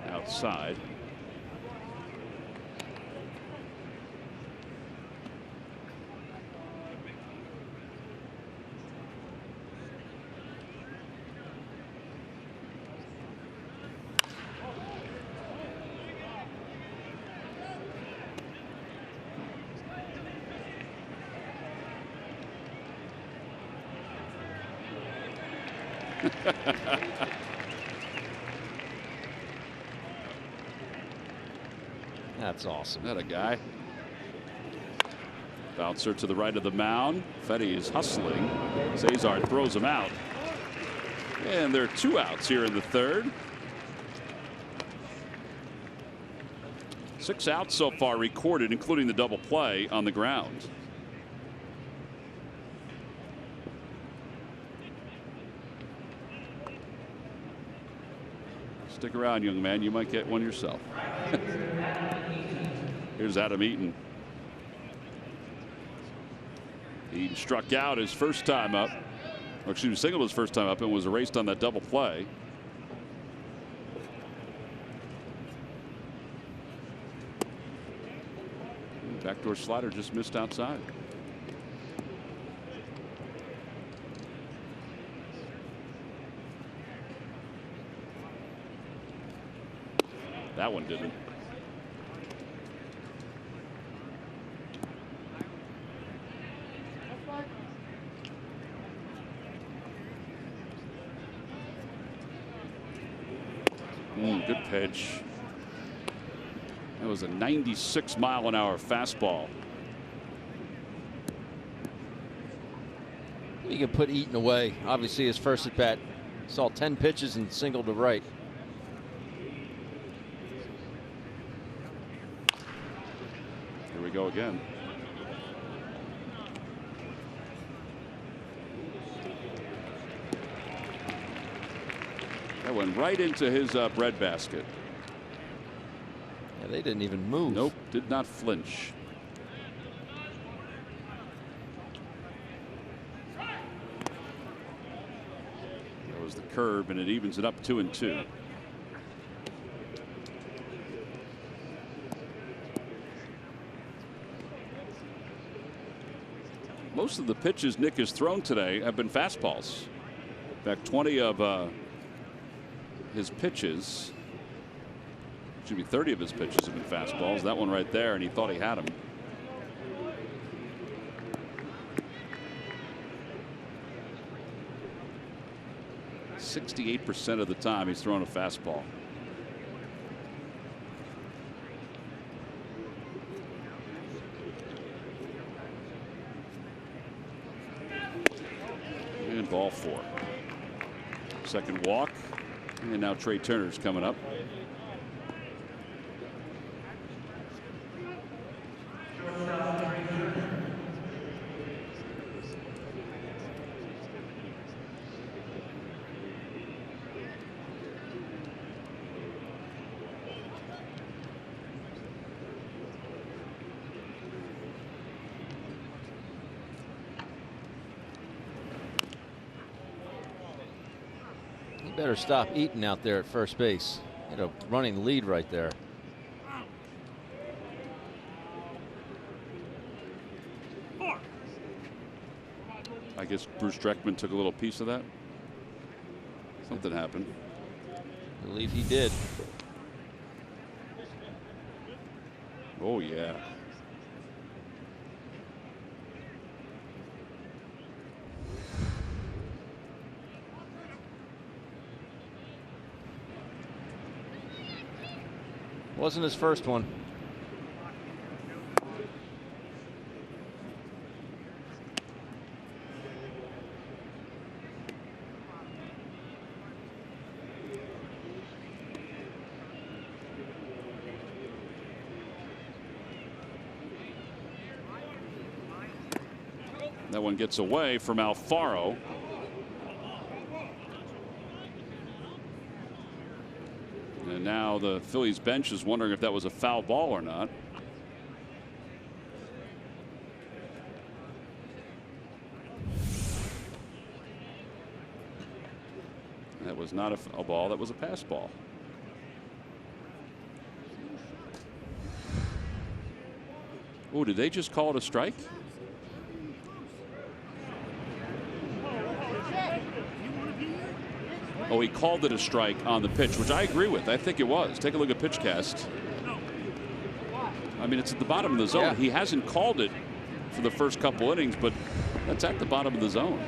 Outside. That's awesome. That a guy. Bouncer to the right of the mound. Fetty is hustling. Cesar throws him out. And there are 2 outs here in the third. 6 outs so far recorded, including the double play on the ground. Stick around, young man. You might get one yourself. Here's Adam Eaton. He struck out his first time up. Or excuse me, singled his first time up and was erased on that double play. Backdoor slider just missed outside. That one didn't. Good pitch. That was a 96-mile-an-hour fastball. You can put Eaton away. Obviously, his first at bat saw 10 pitches and singled to right. Here we go again. That went right into his breadbasket. Yeah, they didn't even move. Nope, did not flinch. That was the curve, and it evens it up 2-2. Most of the pitches Nick has thrown today have been fastballs. In fact, 20 of his pitches, should be 30 of his pitches have been fastballs. That one right there, and he thought he had him. %68% of the time he's throwing a fastball. And ball 4. Second walk, and now Trey Turner's coming up. Better stop eating out there at first base. Had a running lead right there. I guess Bruce Dreckman took a little piece of that. Something happened. I believe he did. Oh, yeah. Wasn't his first one. That one gets away from Alfaro. And now the Phillies bench is wondering if that was a foul ball or not. That was not a foul ball. That was a pass ball. Oh, did they just call it a strike? Oh, he called it a strike on the pitch, which I agree with. I think it was. Take a look at pitch cast. I mean, it's at the bottom of the zone. Yeah. He hasn't called it for the first couple innings, but that's at the bottom of the zone.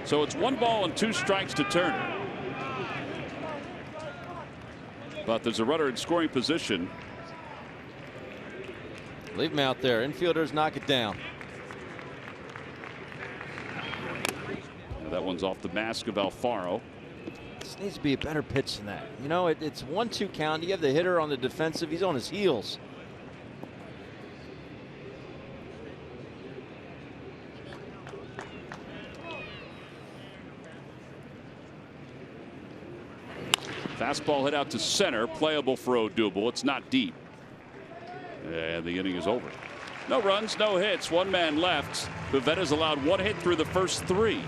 So it's 1 ball and 2 strikes to Turner. But there's a runner in scoring position. Leave him out there. Infielders knock it down. That one's off the mask of Alfaro. This needs to be a better pitch than that. You know, it's 1-2 count. You have the hitter on the defensive. He's on his heels. Fastball hit out to center, playable for Odubel. It's not deep. And the inning is over. No runs, no hits, 1 man left. Pavetta's allowed 1 hit through the first 3.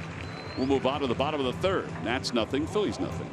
We'll move on to the bottom of the 3rd. Nats nothing, Phillies nothing.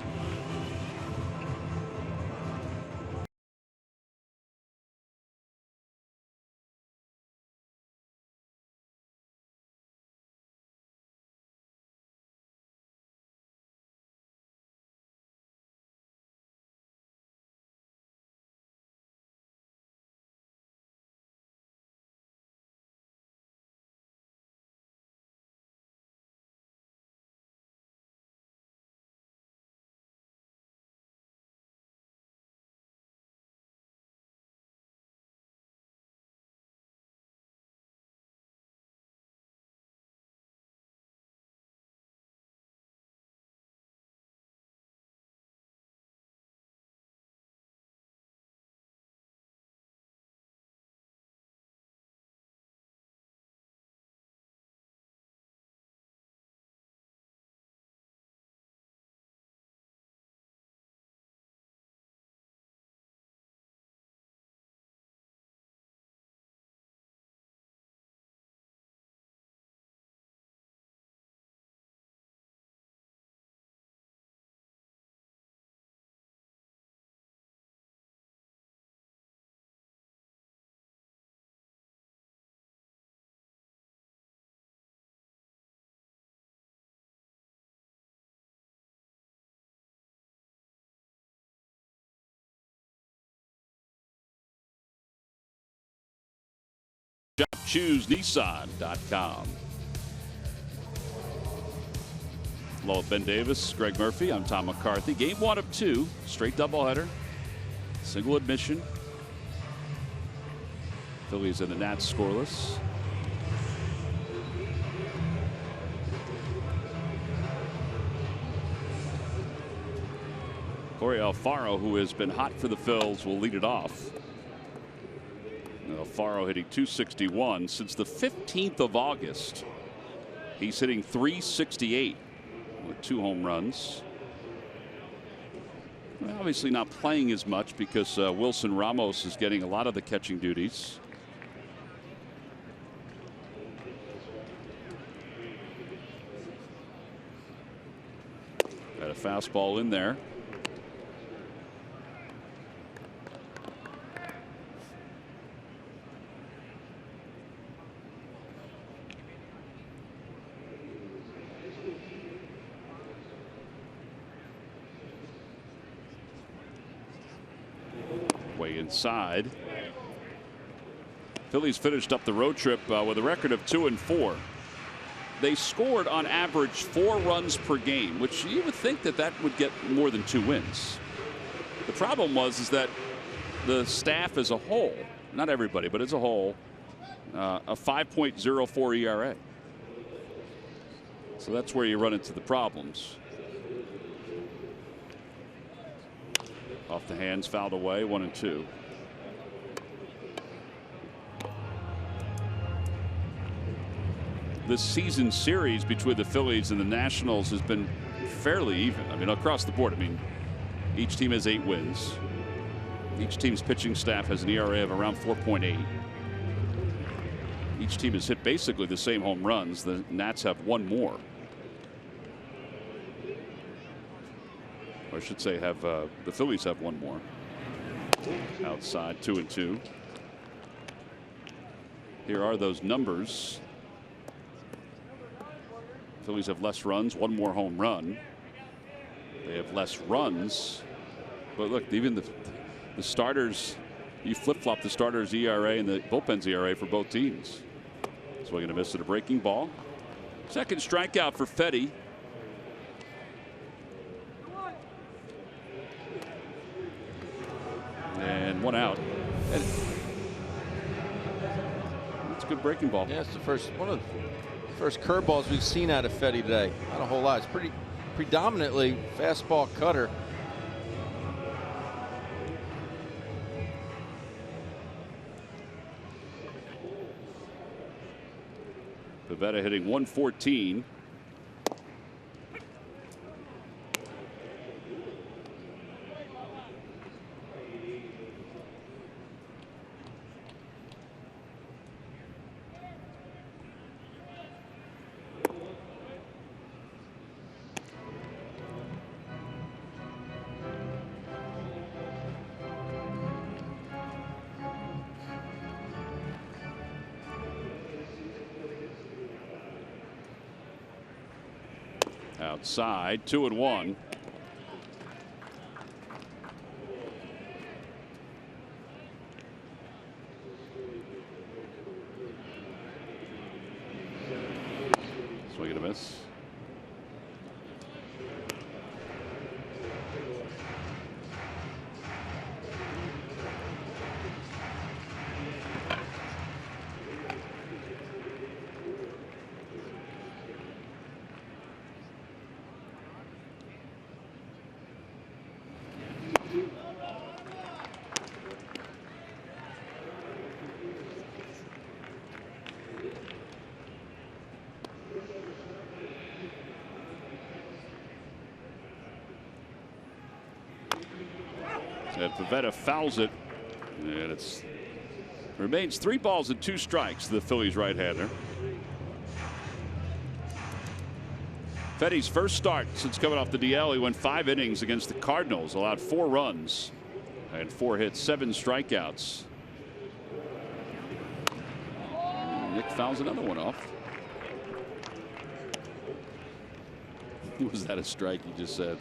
ChooseNissan.com. Hello, Ben Davis, Greg Murphy. I'm Tom McCarthy. Game 1 of 2, straight doubleheader, single admission. Phillies and the Nats scoreless. Corey Alfaro, who has been hot for the Phils, will lead it off. Alfaro hitting .261 since the 15th of August. He's hitting .368 with 2 home runs. Obviously not playing as much because Wilson Ramos is getting a lot of the catching duties. Got a fastball in there. Way inside. Phillies finished up the road trip with a record of 2-4. They scored on average 4 runs per game, which you would think that would get more than 2 wins. The problem is that the staff as a whole, not everybody, but as a whole, a 5.04 ERA. So that's where you run into the problems. Off the hands, fouled away, 1-2. This season series between the Phillies and the Nationals has been fairly even. I mean, across the board. I mean, each team has 8 wins. Each team's pitching staff has an ERA of around 4.8. Each team has hit basically the same home runs. The Nats have 1 more. Or I should say, the Phillies have 1 more. Outside, 2-2. Here are those numbers. Phillies have less runs, 1 more home run. They have less runs, but look, even the starters, you flip-flop the starters' ERA and the bullpen's ERA for both teams. Swinging a miss at a breaking ball. Second strikeout for Fetty. And 1 out. That's a good breaking ball. Yeah, it's one of the first curveballs we've seen out of Fetty today. Not a whole lot. It's predominantly fastball cutter. Pivetta hitting .114. Outside, 2-1. Swing and a miss. And Pivetta fouls it, and it remains 3 balls and 2 strikes. The Phillies right-hander. Fetty's first start since coming off the DL. He went 5 innings against the Cardinals, allowed 4 runs and 4 hits, 7 strikeouts. Nick fouls another one off. Was that a strike? You just said.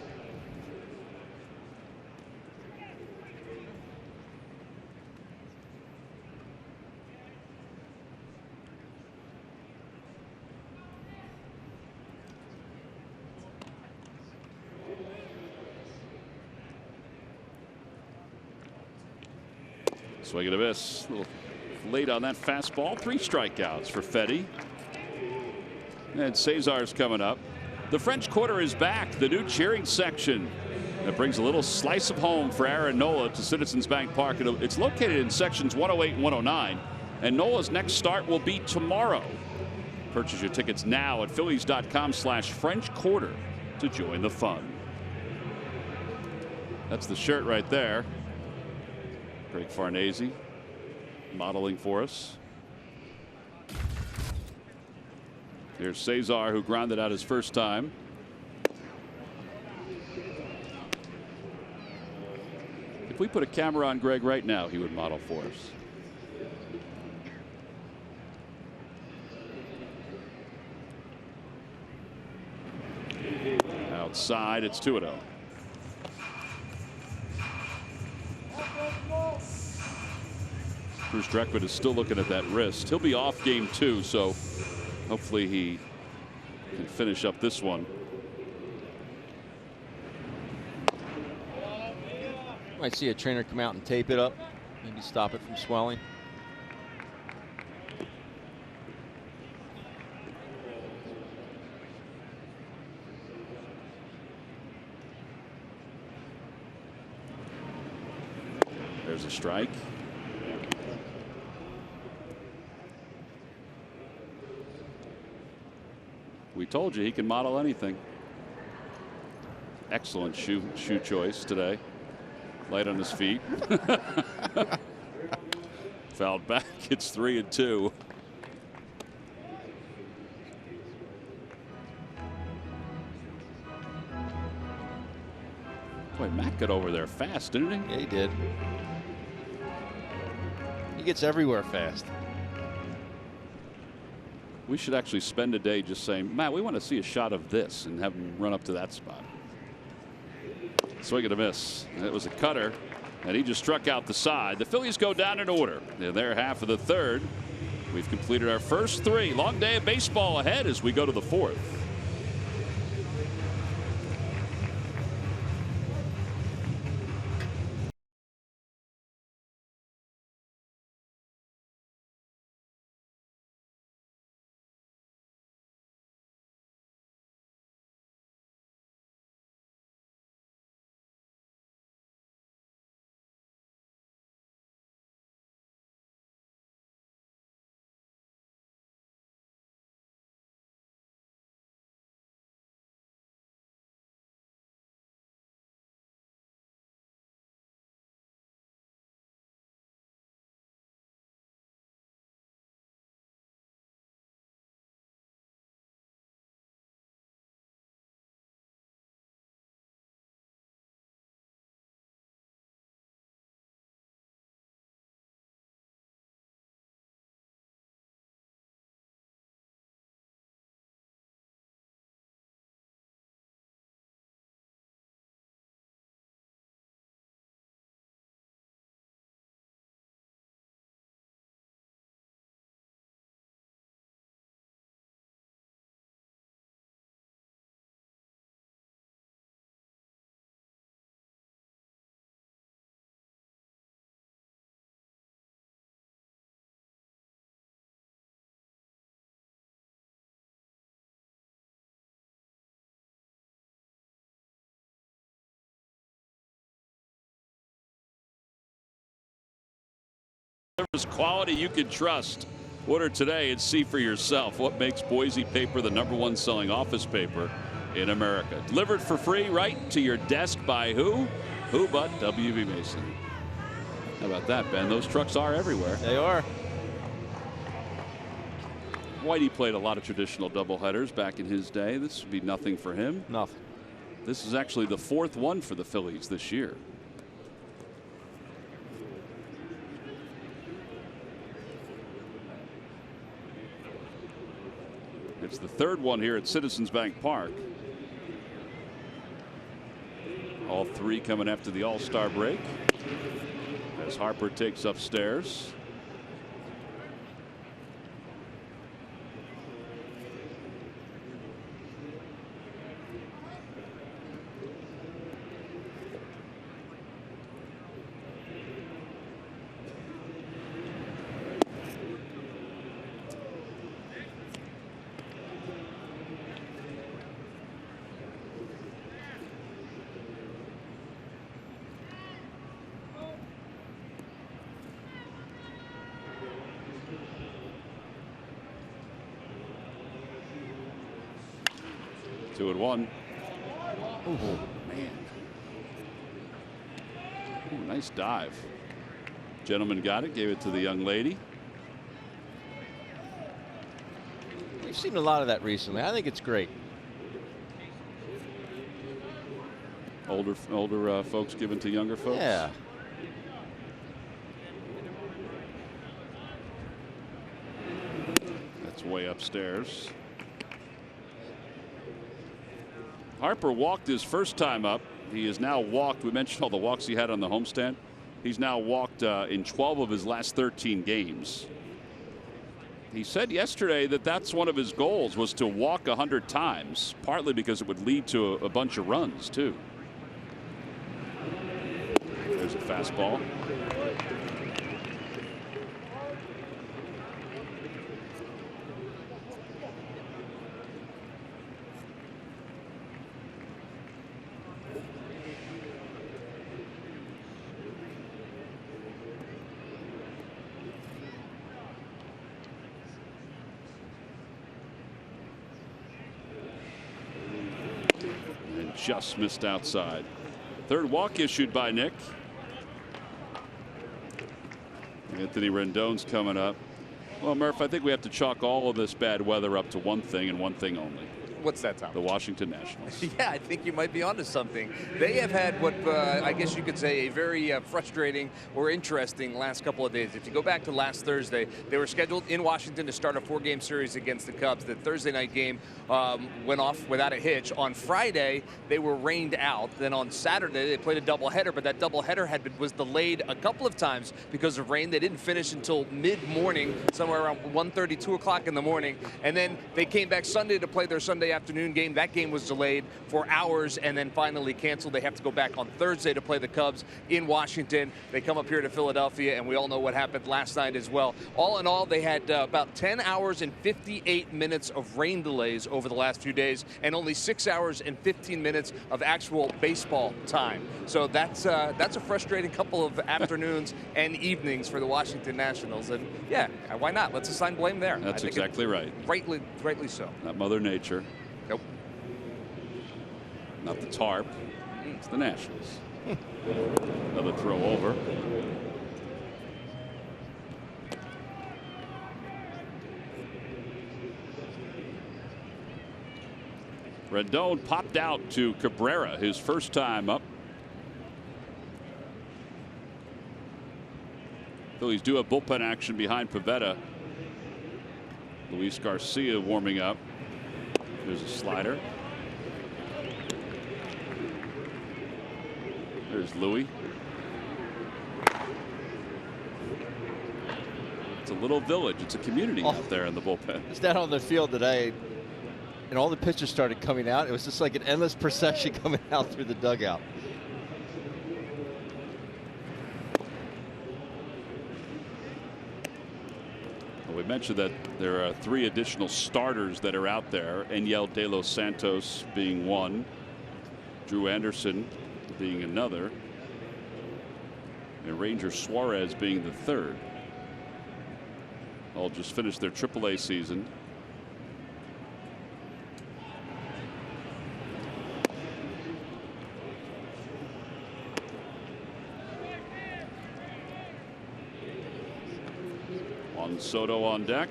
Swing and a miss. A little late on that fastball. 3 strikeouts for Fetty. And Cesar's coming up. The French Quarter is back. The new cheering section that brings a little slice of home for Aaron Nola to Citizens Bank Park. It's located in sections 108 and 109. And Nola's next start will be tomorrow. Purchase your tickets now at Phillies.com/French Quarter to join the fun. That's the shirt right there. Greg Farnese modeling for us. Here's Cesar, who grounded out his first time. If we put a camera on Greg right now, he would model for us. Outside, it's 2-0. Bruce Dreckman is still looking at that wrist. He'll be off game 2, so hopefully he can finish up this one. Might see a trainer come out and tape it up, maybe stop it from swelling. There's a strike. We told you he can model anything. Excellent shoe choice today. Light on his feet. Fouled back. It's 3-2. Boy, Matt got over there fast, didn't he? Yeah, he did. He gets everywhere fast. We should actually spend a day just saying, Matt, we want to see a shot of this, and have him run up to that spot. Swing and a miss. It was a cutter, and he just struck out the side. The Phillies go down in order. They're there half of the third. We've completed our first 3. Long day of baseball ahead as we go to the 4th. There's quality you can trust. Order today and see for yourself what makes Boise paper the #1 selling office paper in America. Delivered for free right to your desk by who? Who but W.B. Mason. How about that, Ben? Those trucks are everywhere. They are. Whitey played a lot of traditional doubleheaders back in his day. This would be nothing for him. Nothing. This is actually the 4th one for the Phillies this year. It's the 3rd one here at Citizens Bank Park. All 3 coming after the All-Star break as Harper takes upstairs. 2-1. Oh, man. Ooh, nice dive. Gentleman got it, gave it to the young lady. We've seen a lot of that recently. I think it's great. Older folks giving to younger folks. Yeah. That's way upstairs. Harper walked his first time up. He has now walked. We mentioned all the walks he had on the homestand. He's now walked in 12 of his last 13 games. He said yesterday that that's one of his goals, was to walk 100 times, partly because it would lead to a bunch of runs too. There's a fastball. And just missed outside. Third walk issued by Nick. Anthony Rendon's coming up. Well, Murph, I think we have to chalk all of this bad weather up to one thing and one thing only. What's that, Tom? The Washington Nationals. Yeah, I think you might be onto something. They have had what I guess you could say a very frustrating or interesting last couple of days. If you go back to last Thursday, they were scheduled in Washington to start a 4-game series against the Cubs. The Thursday night game went off without a hitch. On Friday, they were rained out. Then on Saturday, they played a doubleheader, but that doubleheader was delayed a couple of times because of rain. They didn't finish until mid-morning, somewhere around 1:30, 2 o'clock in the morning. And then they came back Sunday to play their Sunday afternoon game. That game was delayed for hours and then finally canceled. They have to go back on Thursday to play the Cubs in Washington. They come up here to Philadelphia, and we all know what happened last night as well. All in all, they had about 10 hours and 58 minutes of rain delays over the last few days, and only 6 hours and 15 minutes of actual baseball time. So that's a frustrating couple of afternoons and evenings for the Washington Nationals. And yeah, why not? Let's assign blame there. That's exactly right. Rightly so. Not Mother Nature. Nope. Not the tarp. It's the Nationals. Another throw over. Rendon popped out to Cabrera his first time up. Phillies do have bullpen action behind Pivetta. Luis Garcia warming up. There's a slider. There's Louis. It's a little village. It's a community out there in the bullpen. It's down on the field today, and all the pitchers started coming out. It was just like an endless procession coming out through the dugout. We mentioned that there are 3 additional starters that are out there. Enyel De Los Santos being one, Drew Anderson being another, and Ranger Suarez being the third. All just finished their AAA season. Juan Soto on deck.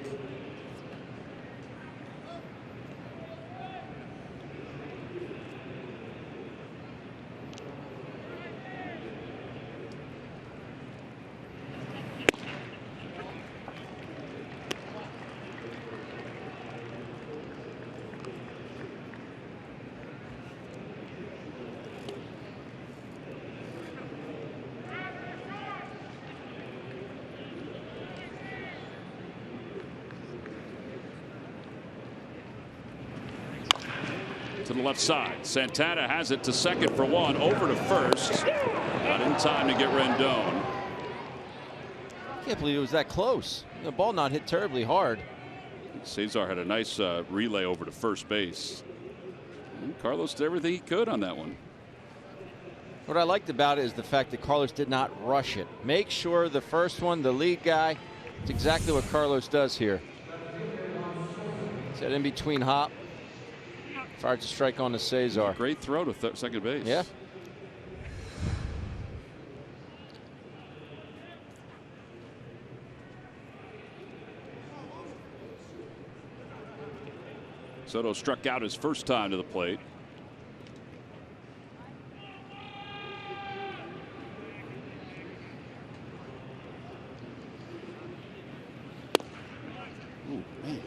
To the left side. Santana has it to second for one. Over to first. Not in time to get Rendon. I can't believe it was that close. The ball not hit terribly hard. Cesar had a nice relay over to first base. And Carlos did everything he could on that one. What I liked about it is the fact that Carlos did not rush it. Make sure the first one, the lead guy, it's exactly what Carlos does here. It's that in between hop. Fired to strike on to Cesar. Great throw to second base. Yeah. Soto struck out his first time to the plate. Ooh, man.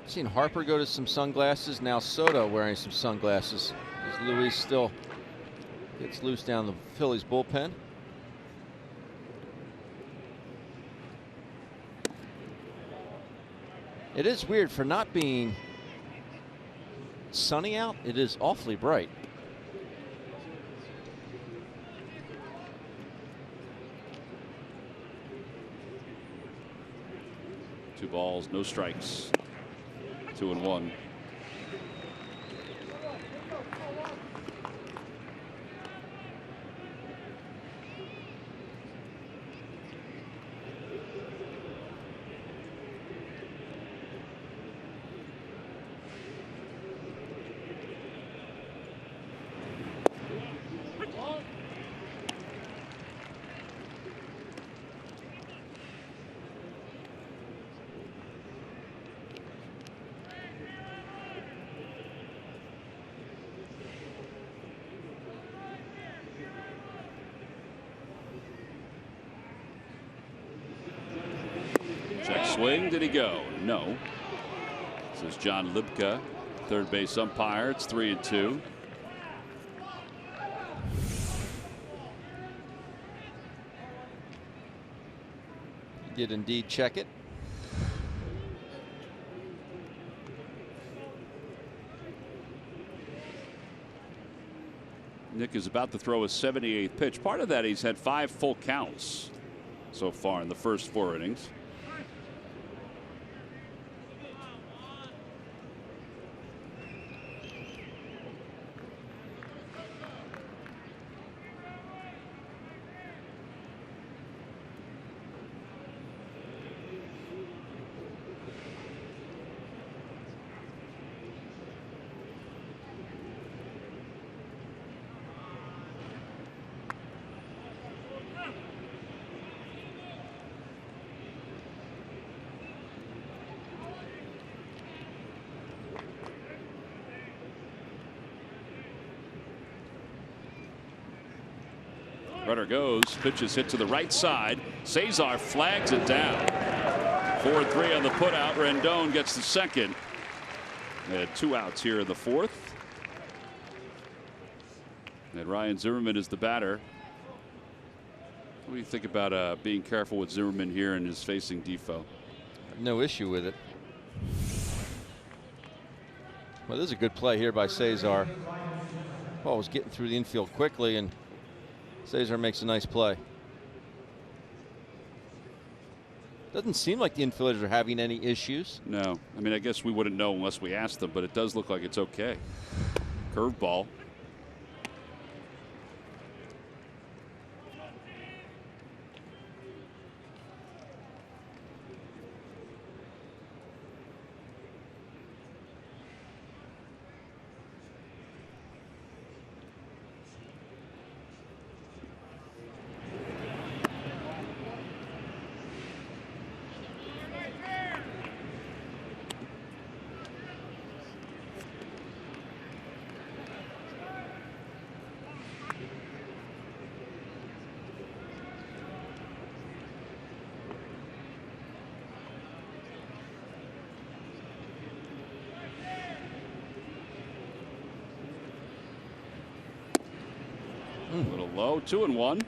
Seen Harper go to some sunglasses. Now Soto wearing some sunglasses as Luis still gets loose down the Phillies bullpen. It is weird for not being sunny out. It is awfully bright. Two balls, no strikes. 2-1. Check swing. Did he go? No. This is John Libka, third base umpire. It's 3-2. He did indeed check it. Nick is about to throw his 78th pitch. Part of that, he's had 5 full counts so far in the first 4 innings. Runner goes. Pitch is hit to the right side. Cesar flags it down. 4-3 on the putout. Rendon gets the second. They had 2 outs here in the 4th. And Ryan Zimmerman is the batter. What do you think about being careful with Zimmerman here and his facing Defoe? No issue with it. Well, this is a good play here by Cesar. Ball was getting through the infield quickly, and Cesar makes a nice play. Doesn't seem like the infielders are having any issues. No. I mean, I guess we wouldn't know unless we asked them, but it does look like it's okay. Curveball. A little low. 2-1.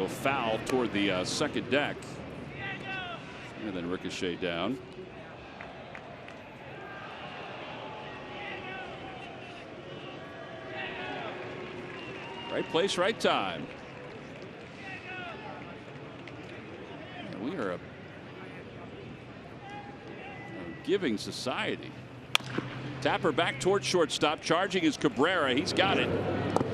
a foul toward the second deck. And then ricochet down. Right place, right time. We are a giving society. Tapper back towards shortstop. Charging is Cabrera. He's got it.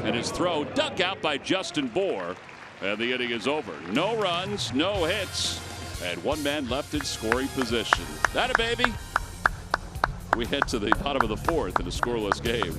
And his throw dug out by Justin Bohr. And the inning is over. No runs, no hits, and one man left in scoring position. That a baby. We head to the bottom of the fourth in a scoreless game.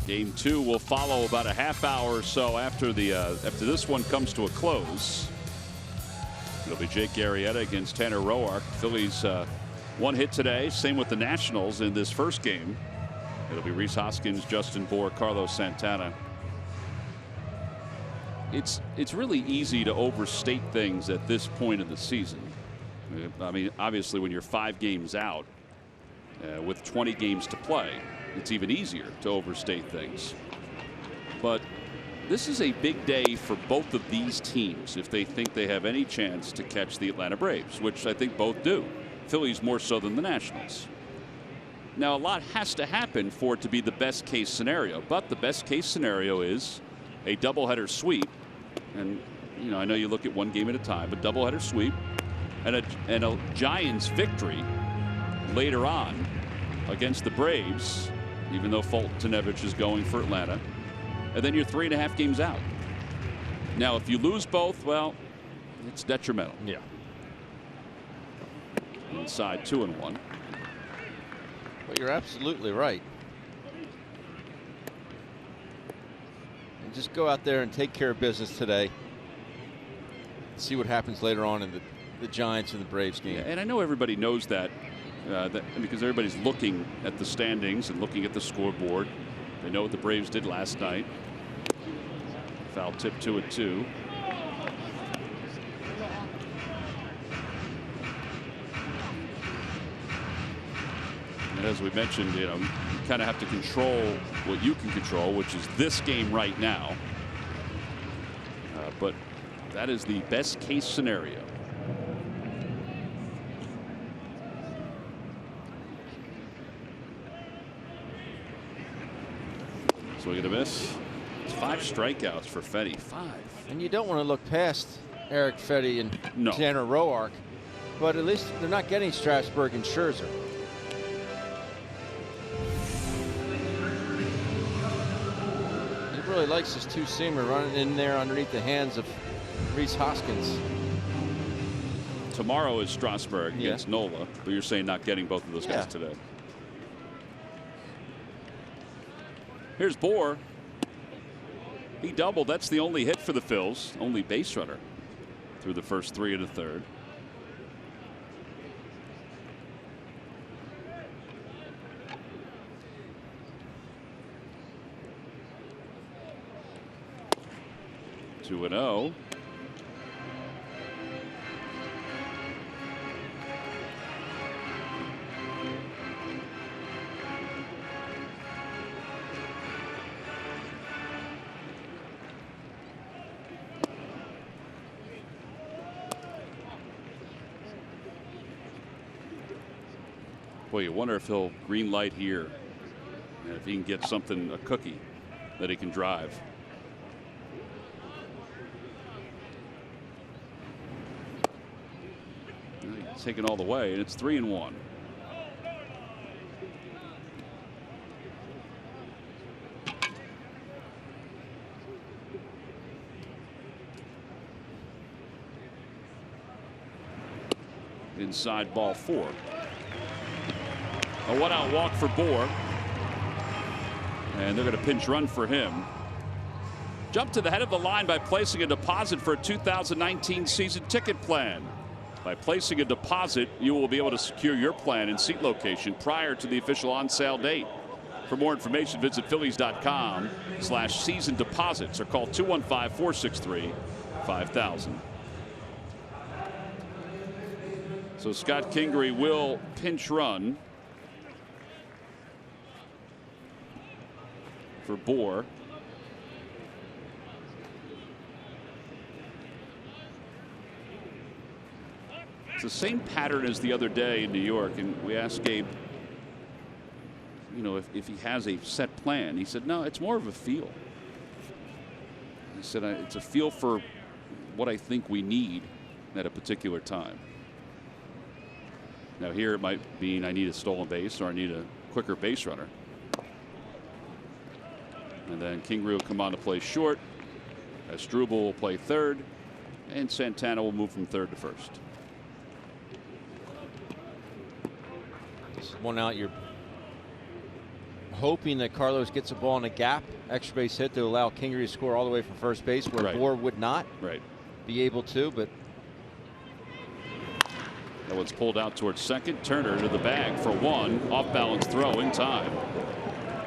Game two will follow about a half hour or so after this one comes to a close. It'll be Jake Arrieta against Tanner Roark. Phillies one hit today. Same with the Nationals in this first game. It'll be Rhys Hoskins, Justin Bohr, Carlos Santana. It's really easy to overstate things at this point in the season. I mean, obviously, when you're 5 games out with 20 games to play, it's even easier to overstate things. But this is a big day for both of these teams if they think they have any chance to catch the Atlanta Braves, which I think both do. Phillies more so than the Nationals. Now, a lot has to happen for it to be the best case scenario, but the best case scenario is a doubleheader sweep. And, you know, I know you look at one game at a time, but doubleheader sweep and a Giants victory later on against the Braves, even though Fultonevich is going for Atlanta. And then you're 3.5 games out. Now, if you lose both, well, it's detrimental. Yeah. Inside 2-1. But you're absolutely right. And just go out there and take care of business today. See what happens later on in the Giants and the Braves game. Yeah, and I know everybody knows that. Because everybody's looking at the standings and looking at the scoreboard. They know what the Braves did last night. Foul tip 2-2. And as we mentioned, you know, you kind of have to control what you can control, which is this game right now. But that is the best case scenario. Swing and a miss. It's 5 strikeouts for Fetty. 5. And you don't want to look past Eric Fetty and Tanner Roark, but at least they're not getting Strasburg and Scherzer. He really likes his two-seamer running in there underneath the hands of Rhys Hoskins. Tomorrow is Strasburg against Nola, but you're saying not getting both of those guys today. Here's Bohr. He doubled. That's the only hit for the Phils, only base runner through the first 3 and a third. Two and 0. Boy, you wonder if he'll green light here, and if he can get something, a cookie that he can drive. He's taken all the way, and it's 3 and 1. Inside ball 4. A 1-out walk for Bohr, and they're going to pinch run for him. Jump to the head of the line by placing a deposit for a 2019 season ticket plan. By placing a deposit, you will be able to secure your plan and seat location prior to the official on-sale date. For more information, visit Phillies.com/season deposits or call 215-463-5000. So Scott Kingery will pinch run for Bohr. It's the same pattern as the other day in New York, and we asked Gabe, you know, if he has a set plan. He said, no, it's more of a feel. He said, it's a feel for what I think we need at a particular time. Now here it might mean I need a stolen base or I need a quicker base runner. And then Kingery will come on to play short, as Struble will play third, and Santana will move from third to first. One out, you're hoping that Carlos gets a ball in a gap, extra base hit to allow Kingery to score all the way from first base, where Bohr would not be able to. But that one's pulled out towards second. Turner to the bag for 1, off balance throw in time.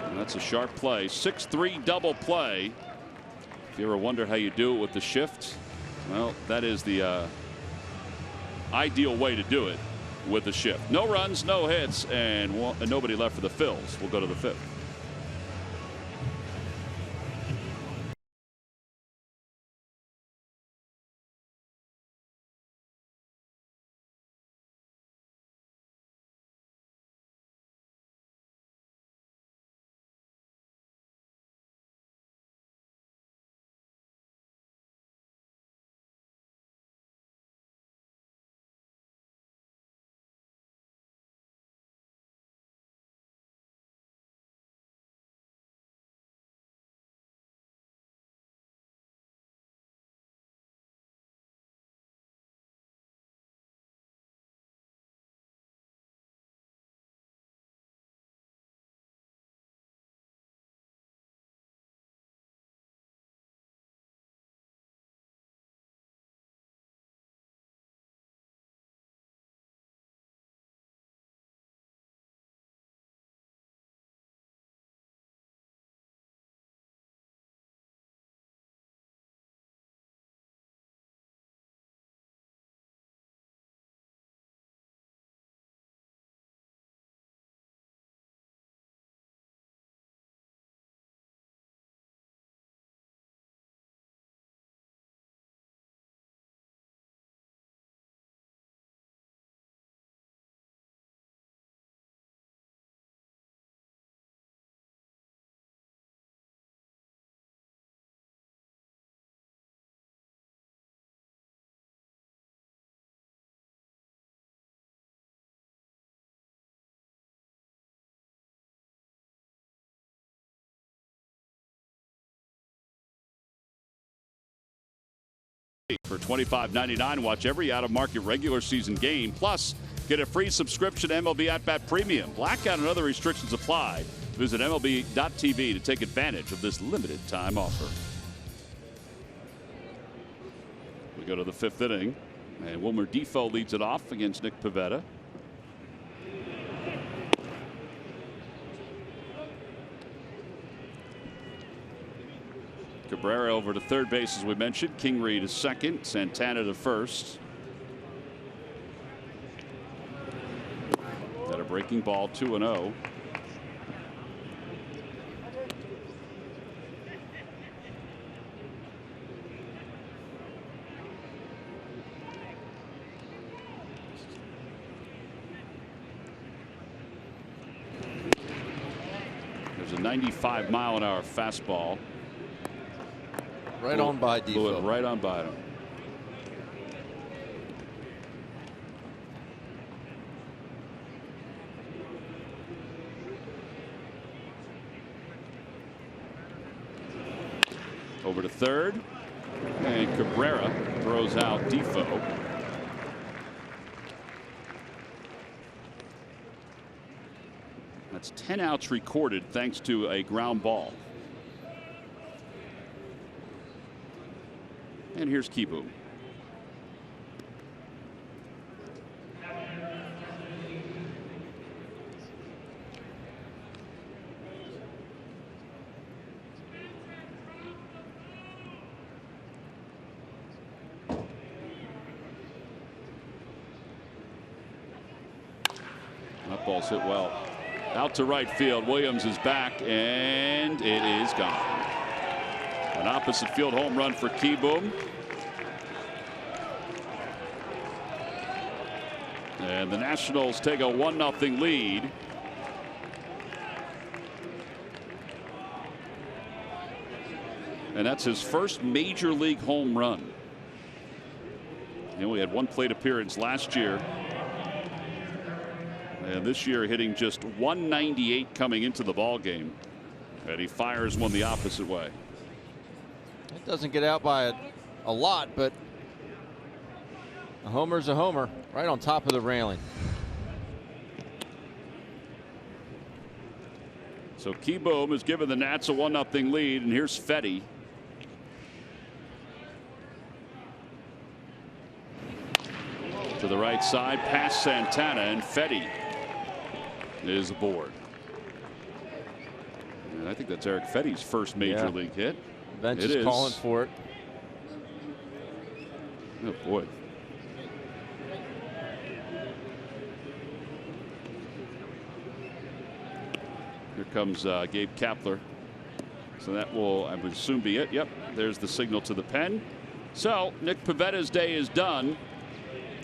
And that's a sharp play. 6-3 double play. If you ever wonder how you do it with the shift, well, that is the ideal way to do it with the shift. No runs, no hits, and nobody left for the Phils. We'll go to the 5th. For $25.99, watch every out-of-market regular season game. Plus, get a free subscription to MLB At Bat Premium. Blackout and other restrictions apply. Visit MLB.tv to take advantage of this limited time offer. We go to the 5th inning, and Wilmer Defoe leads it off against Nick Pivetta. Cabrera over to third base, as we mentioned. Kingery to second. Santana to first. Got a breaking ball, 2-0. There's a 95-mile-an-hour fastball. Right on by Defoe. Right on by him. Over to third. And Cabrera throws out Defoe. That's 10 outs recorded thanks to a ground ball. And here's Kieboom. That ball's hit well. Out to right field. Williams is back, and it is gone. An opposite field home run for Kieboom. And the Nationals take a 1-0 lead. And that's his first major league home run. He only had one plate appearance last year. And this year hitting just 198 coming into the ball game. And he fires one the opposite way. It doesn't get out by a lot, but a homer's a homer. Right on top of the railing. So Kieboom has given the Nats a 1-0 lead, and here's Fetty. To the right side, past Santana, and Fetty is aboard. And I think that's Eric Fetty's first major league hit. Bench is calling for it. Oh boy. Here comes Gabe Kapler. So that will, I would assume, be it. Yep, there's the signal to the pen. So Nick Pivetta's day is done.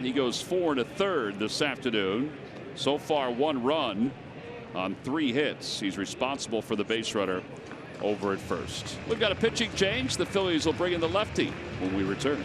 He goes 4 1/3 this afternoon. So far, 1 run on 3 hits. He's responsible for the base runner over at first. We've got a pitching change. The Phillies will bring in the lefty when we return.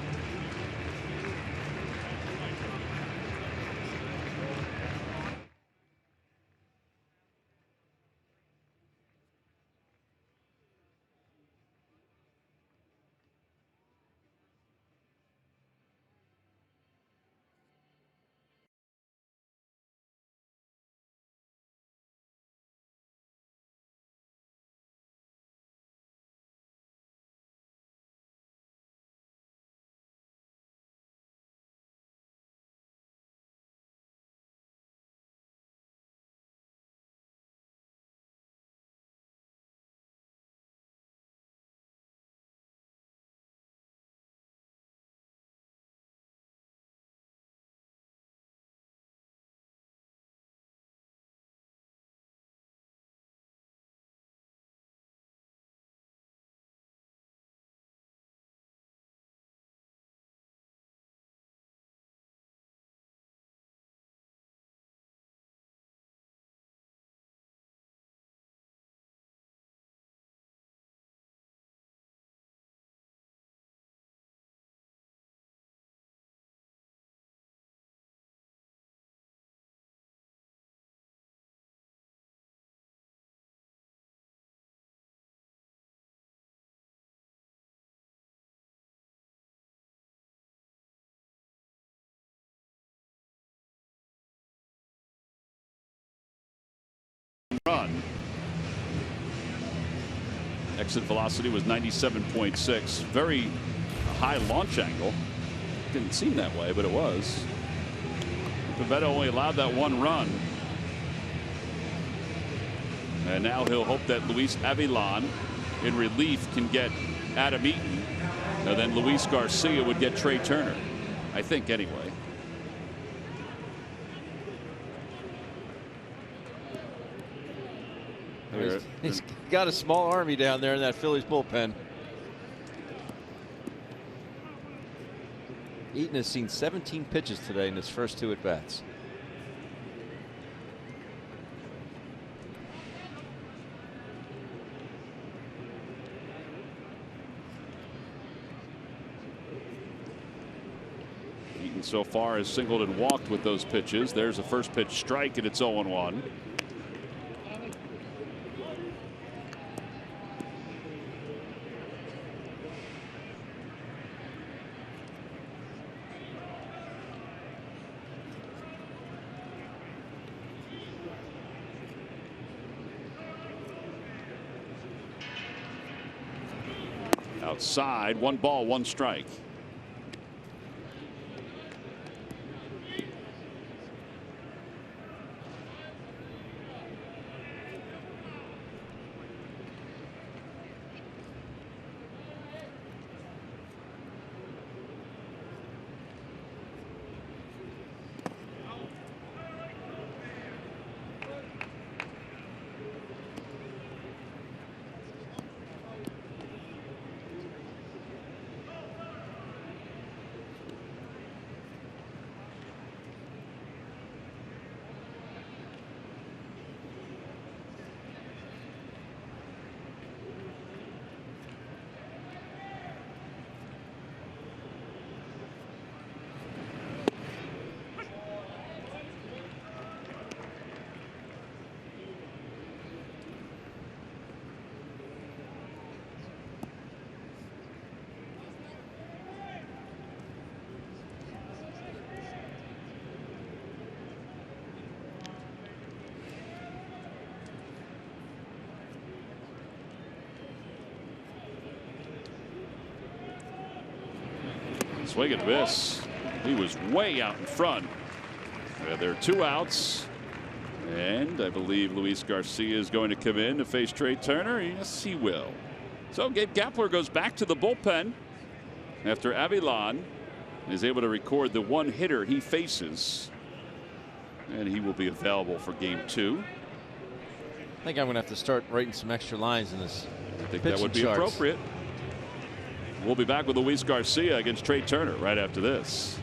Run. Exit velocity was 97.6. Very high launch angle. Didn't seem that way, but it was. Pivetta only allowed that 1 run. And now he'll hope that Luis Avilan in relief can get Adam Eaton. And then Luis Garcia would get Trey Turner. I think anyway. He's got a small army down there in that Phillies bullpen. Eaton has seen 17 pitches today in his first 2 at-bats. Eaton so far has singled and walked with those pitches. There's a first pitch strike, and it's 0-1. Outside, 1 ball, 1 strike. Swing and miss. He was way out in front. There are 2 outs. And I believe Luis Garcia is going to come in to face Trey Turner. Yes, he will. So Gabe Kapler goes back to the bullpen after Avilan is able to record the 1 hitter he faces. And he will be available for game 2. I think I'm going to have to start writing some extra lines in this. I think that would be appropriate. We'll be back with Luis Garcia against Trey Turner right after this.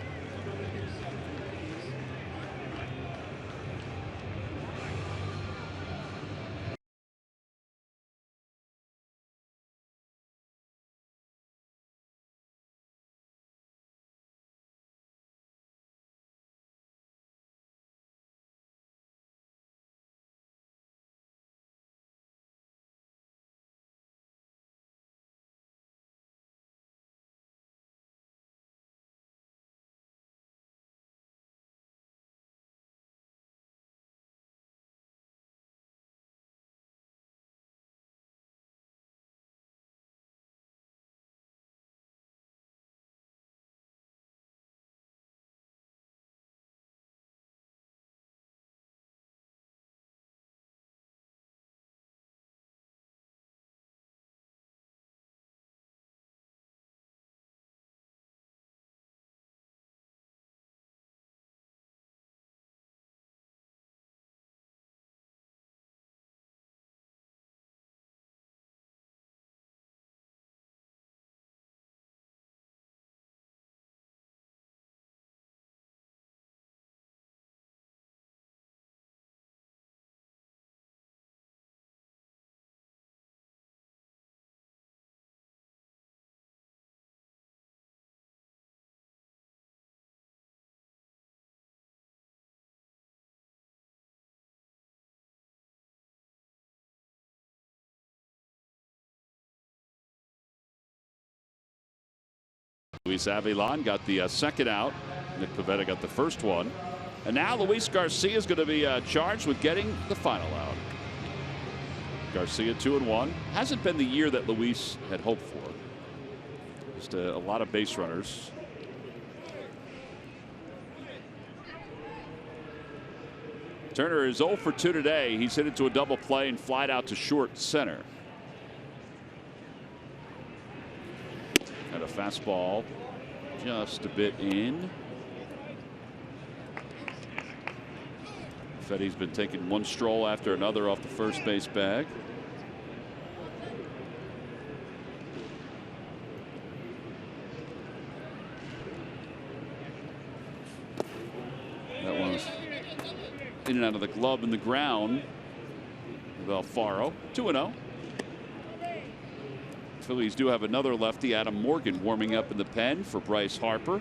Luis Avilan got the 2nd out. Nick Pivetta got the first one. And now Luis Garcia is going to be charged with getting the final out. Garcia 2-1. Hasn't been the year that Luis had hoped for. Just a lot of base runners. Turner is 0 for 2 today. He's hit into a double play and flied out to short center. And a fastball just a bit in. Fetty's been taking one stroll after another off the first base bag. That one was in and out of the glove and the ground with Alfaro. 2-0. Phillies do have another lefty, Adam Morgan, warming up in the pen for Bryce Harper.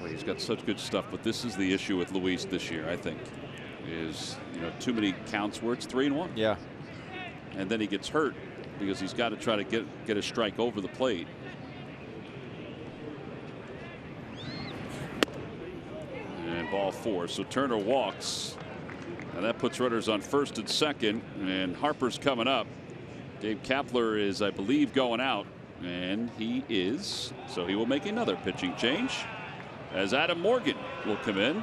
He's got such good stuff, but this is the issue with Luis this year, I think, is, you know, too many counts where it's 3-1. Yeah. And then he gets hurt because he's got to try to get a strike over the plate. And ball 4. So Turner walks, and that puts runners on first and second, and Harper's coming up. Dave Kapler is, I believe, going out, and he is. So he will make another pitching change, as Adam Morgan will come in.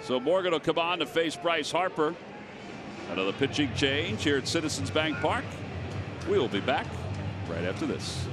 So Morgan will come on to face Bryce Harper. Another pitching change here at Citizens Bank Park. We will be back right after this.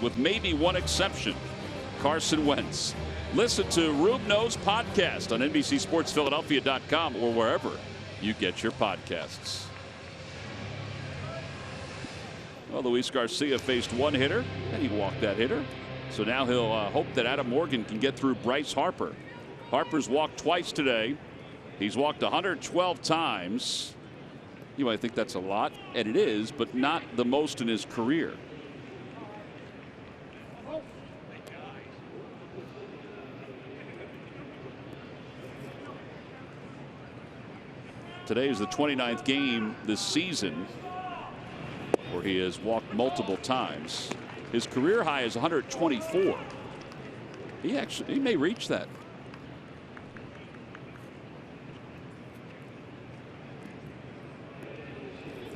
With maybe one exception, Carson Wentz. Listen to Rube Knows podcast on NBCSportsPhiladelphia.com or wherever you get your podcasts. Well, Luis Garcia faced one hitter and he walked that hitter. So now he'll hope that Adam Morgan can get through Bryce Harper. Harper's walked twice today. He's walked 112 times. You might think that's a lot, and it is, but not the most in his career. Today is the 29th game this season where he has walked multiple times. His career high is 124. He may reach that.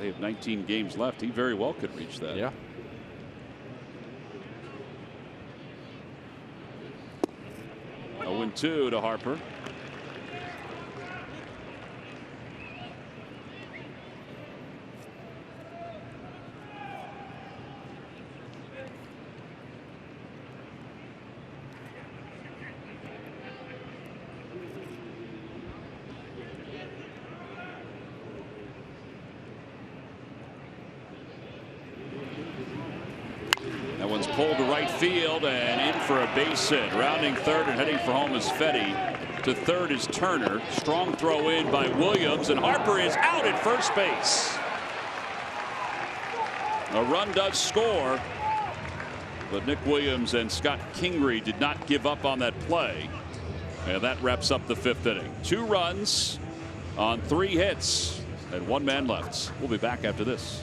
They have 19 games left. He very well could reach that. Yeah. A 0-2 to Harper. one's pulled to right field and in for a base hit. Rounding third and heading for home is Fetty. To third is Turner. Strong throw in by Williams, and Harper is out at first base. A run does score, but Nick Williams and Scott Kingery did not give up on that play. And that wraps up the 5th inning. 2 runs on 3 hits and 1 man left. We'll be back after this.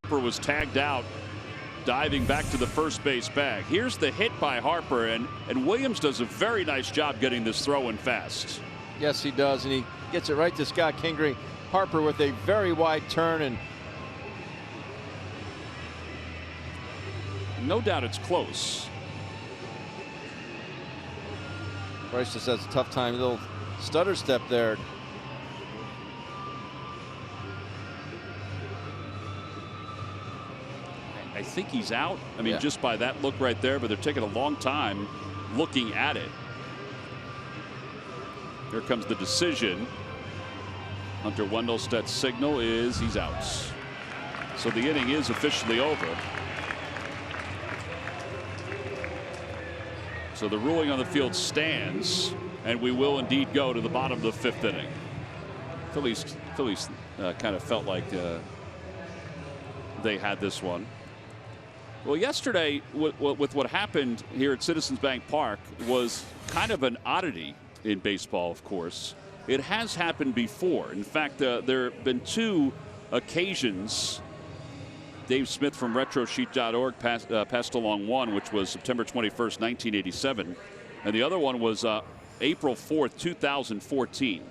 Harper was tagged out, diving back to the first base bag. Here's the hit by Harper, and Williams does a very nice job getting this throw in fast. Yes, he does, and he gets it right to Scott Kingery. Harper with a very wide turn, and no doubt it's close. Bryce just has a tough time, a little stutter step there. I think he's out. I mean, yeah, just by that look right there, but they're taking a long time looking at it. Here comes the decision. Hunter Wendelstedt's signal is he's out. So the inning is officially over. So the ruling on the field stands, and we will indeed go to the bottom of the 5th inning. Phillies kind of felt like they had this one. Well, yesterday, with what happened here at Citizens Bank Park was kind of an oddity in baseball, of course. It has happened before. In fact, there have been 2 occasions. Dave Smith from RetroSheet.org passed along one, which was September 21st, 1987. And the other one was April 4th, 2014.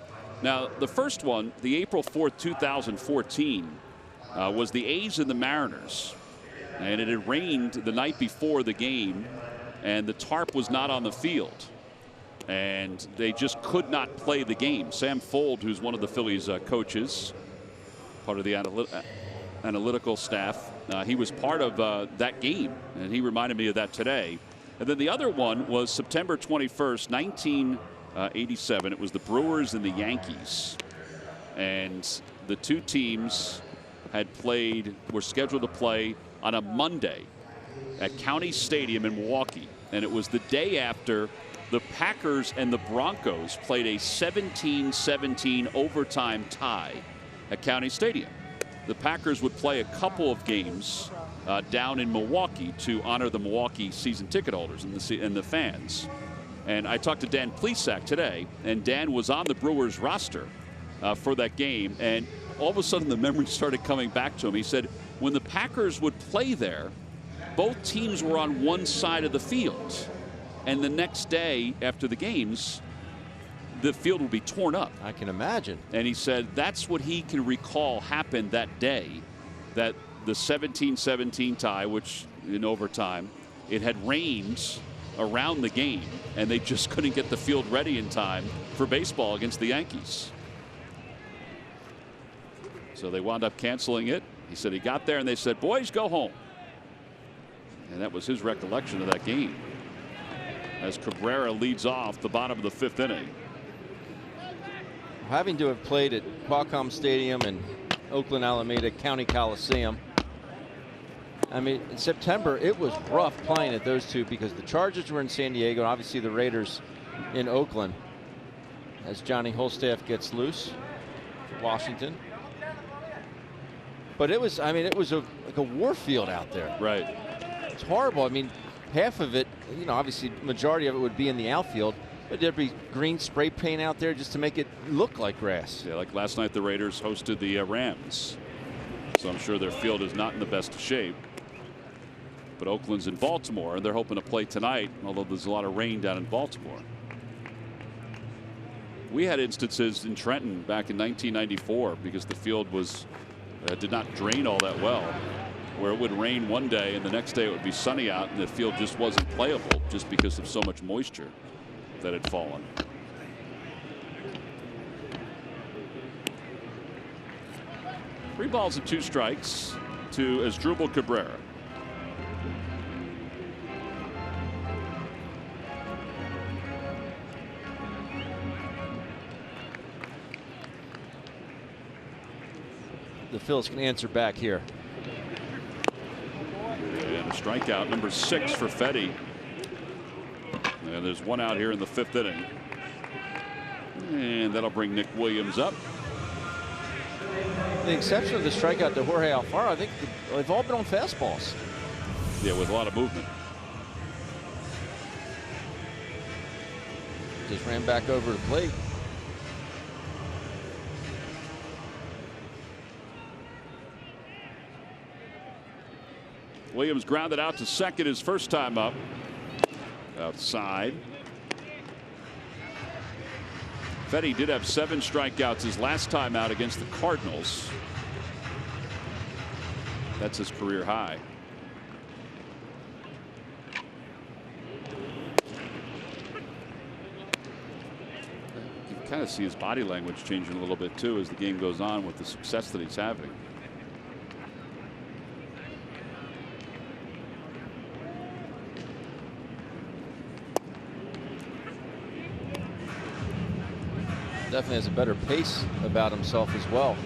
Now, the first one, the April 4th, 2014, was the A's and the Mariners. And it had rained the night before the game, and the tarp was not on the field. And they just could not play the game. Sam Fold, who's one of the Phillies coaches, part of the analytical staff, he was part of that game, and he reminded me of that today. And then the other one was September 21st, 1987. It was the Brewers and the Yankees. And the 2 teams were scheduled to play on a Monday at County Stadium in Milwaukee. And it was the day after the Packers and the Broncos played a 17-17 overtime tie at County Stadium. The Packers would play a couple of games down in Milwaukee to honor the Milwaukee season ticket holders and the fans. And I talked to Dan Plesac today, and Dan was on the Brewers roster for that game. And all of a sudden, the memories started coming back to him. He said, when the Packers would play there, both teams were on one side of the field. And the next day after the games, the field would be torn up. I can imagine. And he said that's what he can recall happened that day, that the 17-17 tie, which in overtime, it had rained around the game, and they just couldn't get the field ready in time for baseball against the Yankees. So they wound up canceling it. He said he got there and they said, boys, go home. And that was his recollection of that game, as Cabrera leads off the bottom of the 5th inning. Having to have played at Qualcomm Stadium and Oakland Alameda County Coliseum, I mean, in September it was rough playing at those two because the Chargers were in San Diego and obviously the Raiders in Oakland, as Johnny Holstaff gets loose for Washington. But it was, I mean, it was like a war field out there. Right. It's horrible. I mean, half of it, you know, obviously majority of it would be in the outfield, but there'd be green spray paint out there just to make it look like grass. Yeah, like last night the Raiders hosted the Rams. So I'm sure their field is not in the best shape. But Oakland's in Baltimore, and they're hoping to play tonight, although there's a lot of rain down in Baltimore. We had instances in Trenton back in 1994 because the field was did not drain all that well, where it would rain one day and the next day it would be sunny out and the field just wasn't playable just because of so much moisture that had fallen. Three balls and 2 strikes to Asdrubal Cabrera. The Phillies can answer back here. And a strikeout, number 6 for Fetty. And there's one out here in the 5th inning. And that'll bring Nick Williams up. The exception of the strikeout to Jorge Alfaro, I think they've all been on fastballs. Yeah, with a lot of movement. Just ran back over the plate. Williams grounded out to second his first time up. Outside. Fetty did have 7 strikeouts his last time out against the Cardinals. That's his career high. You can kind of see his body language changing a little bit too as the game goes on with the success that he's having. Definitely has a better pace about himself as well.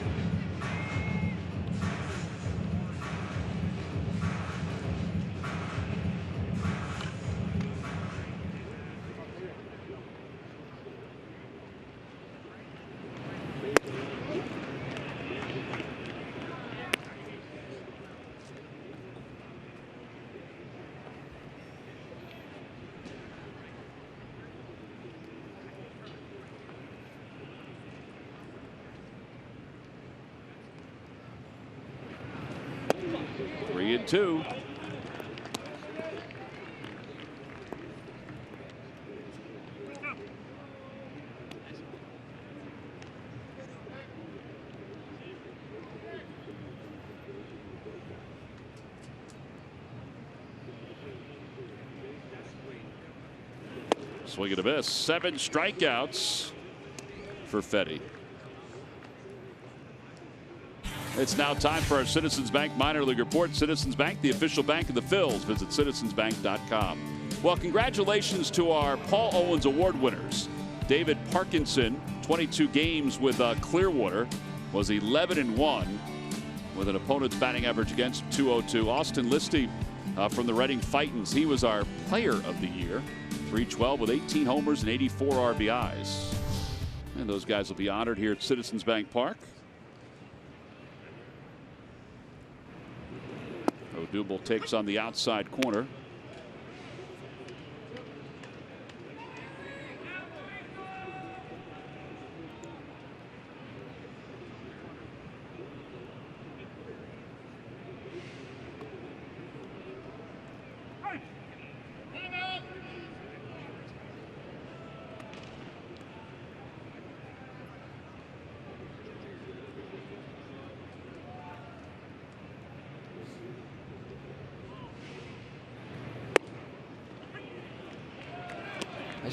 Three and two. Swing and a miss. 7 strikeouts for Fetty. It's now time for our Citizens Bank Minor League Report. Citizens Bank, the official bank of the Phils. Visit citizensbank.com. Well, congratulations to our Paul Owens Award winners. David Parkinson, 22 games with Clearwater, was 11-1 with an opponent's batting average against 202. Austin Listy from the Reading Fightins, he was our player of the year. 312 with 18 homers and 84 RBIs. And those guys will be honored here at Citizens Bank Park. Odubel takes on the outside corner.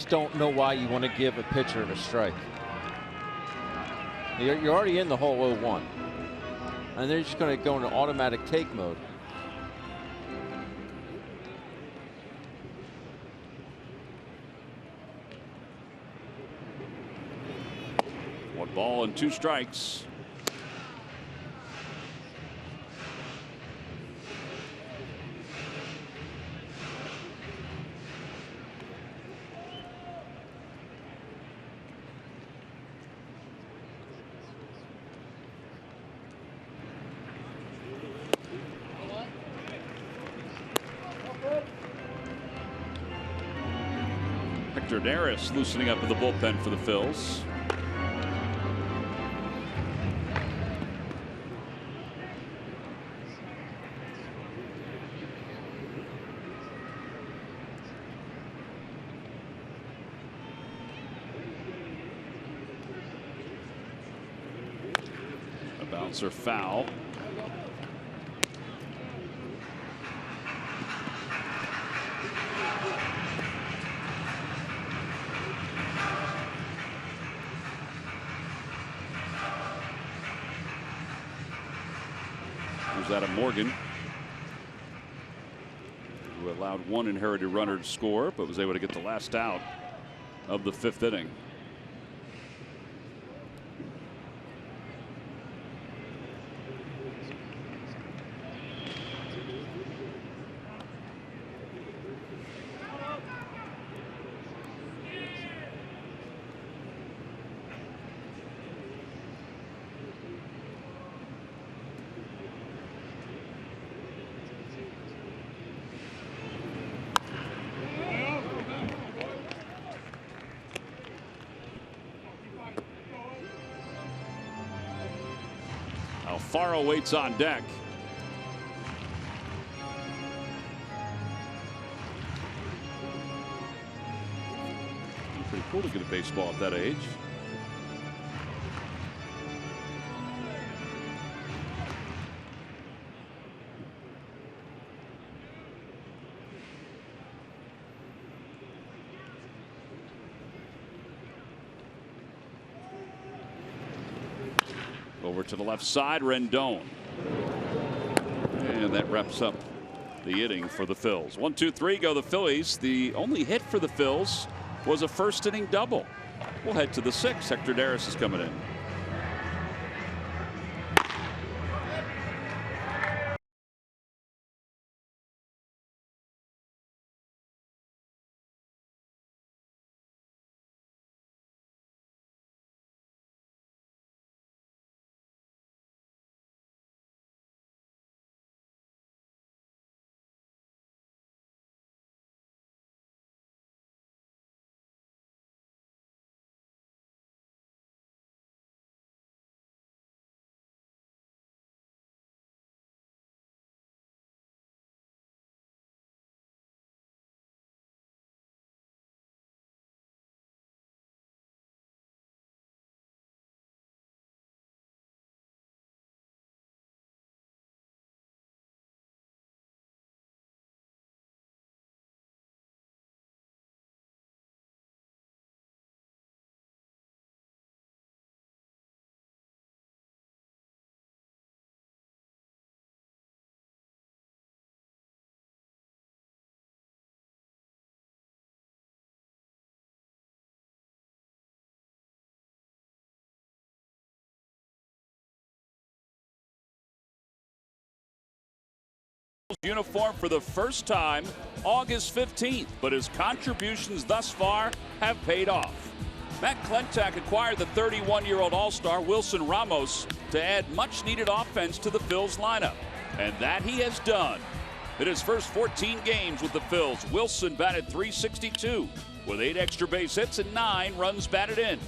just don't know why you want to give a pitcher a strike. You're already in the whole 0-1. And they're just going to go into automatic take mode. One ball and 2 strikes. Hector Neris loosening up in the bullpen for the Phils. A bouncer foul. Adam Morgan, who allowed 1 inherited runner to score, but was able to get the last out of the 5th inning. Alfaro waits on deck. Pretty cool to get a baseball at that age. Over to the left side, Rendon. And that wraps up the inning for the Phils. 1, 2, 3 go the Phillies. The only hit for the Phils was a first inning double. We'll head to the 6th. Hector Neris is coming in. Uniform for the first time August 15th, but his contributions thus far have paid off. Matt Klentak acquired the 31-year-old All-Star Wilson Ramos to add much-needed offense to the Phils lineup, and that he has done. In his first 14 games with the Phils, Wilson batted .362 with 8 extra base hits and 9 runs batted in.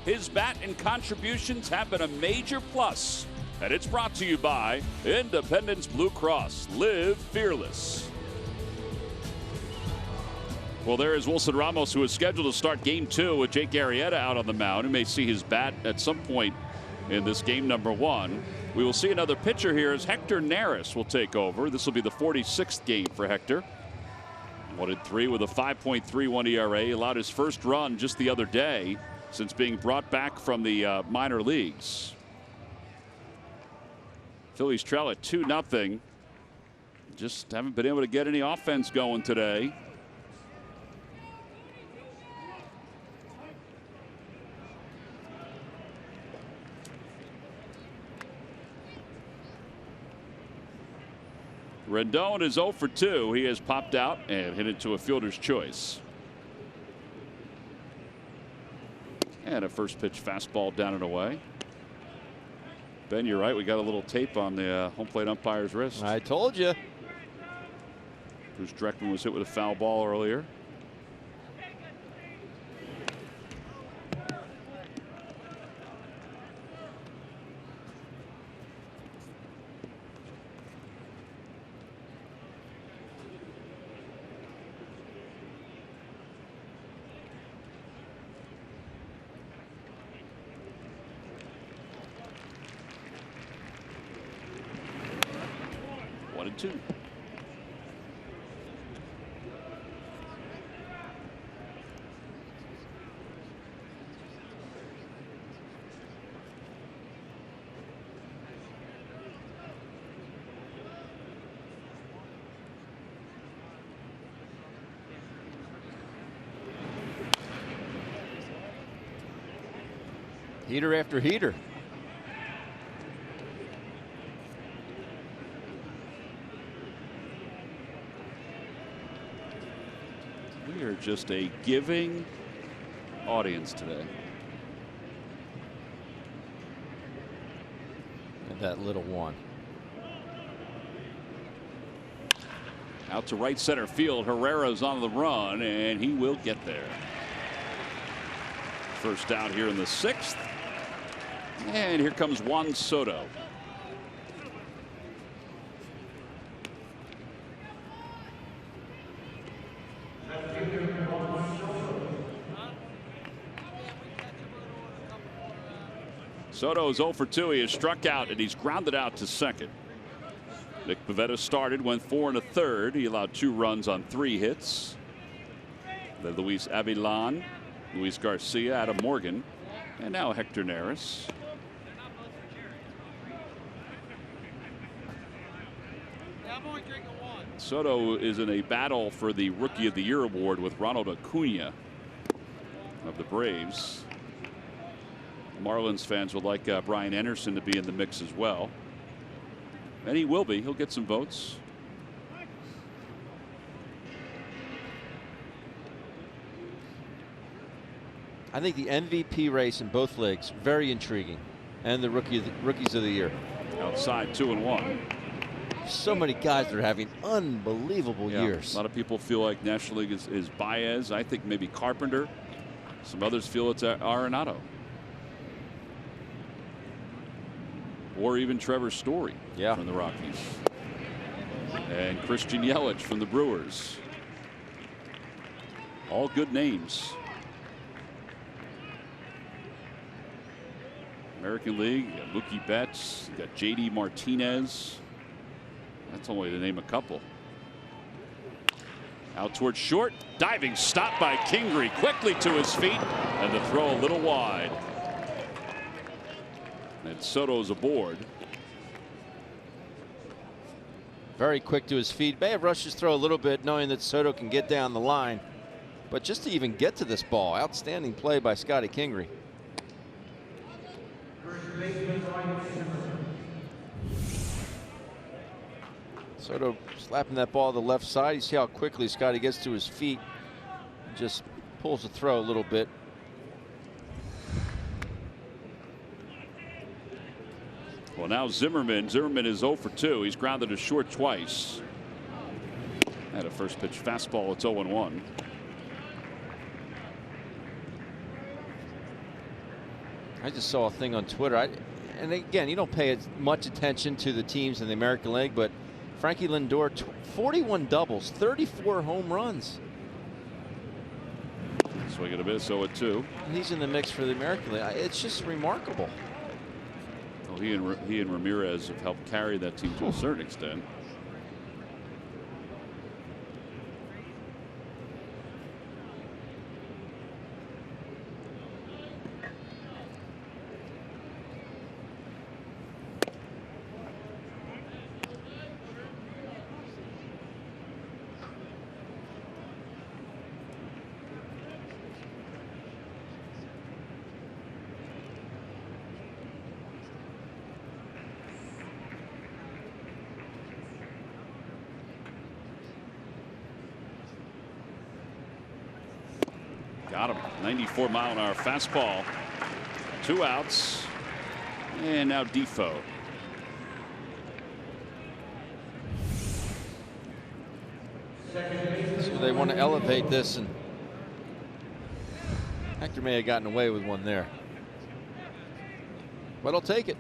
His bat and contributions have been a major plus. And it's brought to you by Independence Blue Cross. Live fearless. Well, there is Wilson Ramos, who is scheduled to start game 2 with Jake Arrieta out on the mound. We may see his bat at some point in this game number 1. We will see another pitcher here as Hector Neris will take over. This will be the 46th game for Hector. 1-3 with a 5.31 ERA. He allowed his first run just the other day since being brought back from the minor leagues. Phillies trail at 2-0. Just haven't been able to get any offense going today. Rendon is 0 for 2. He has popped out and hit it to a fielder's choice. And a first pitch fastball down and away. Ben, you're right. We got a little tape on the home plate umpire's wrist. I told you. Bruce Dreckman was hit with a foul ball earlier. One and two. Heater after heater. We are just a giving audience today. And that little one. Out to right center field. Herrera's on the run, and he will get there. First out here in the 6th. And here comes Juan Soto. Soto is 0 for 2. He is struck out and he's grounded out to second. Nick Pivetta started, went 4 1/3. He allowed 2 runs on 3 hits. Then Luis Avilan, Luis Garcia, Adam Morgan, and now Hector Neris. Soto is in a battle for the Rookie of the Year award with Ronald Acuna of the Braves. Marlins fans would like Brian Anderson to be in the mix as well. And he will be. He'll get some votes. I think the MVP race in both leagues very intriguing, and the rookies of the year. Outside 2-1. So many guys that are having unbelievable years. A lot of people feel like National League is Baez. I think maybe Carpenter. Some others feel it's Arenado. Or even Trevor Story from the Rockies. And Christian Yelich from the Brewers. All good names. American League, you got Mookie Betts, you got J.D. Martinez. That's only to name a couple. Out towards short. Diving stop by Kingery. Quickly to his feet. And the throw a little wide. And Soto's aboard. Very quick to his feet. May have rushed his throw a little bit, knowing that Soto can get down the line. But just to even get to this ball, outstanding play by Scotty Kingery. Soto slapping that ball to the left side. You see how quickly Scotty gets to his feet. Just pulls the throw a little bit. Well, now Zimmerman. Zimmerman is 0 for 2. He's grounded to short twice. Had a first pitch fastball. It's 0-1. I just saw a thing on Twitter. And again, you don't pay as much attention to the teams in the American League, but Frankie Lindor, 41 doubles, 34 home runs. Swing and a miss, 0-2. And he's in the mix for the American League. It's just remarkable. Well, he and Ramirez have helped carry that team to a certain extent. Got him. 94-mile-an-hour fastball. 2 outs. And now Defoe. So they want to elevate this, and Hector may have gotten away with one there. But I'll take it.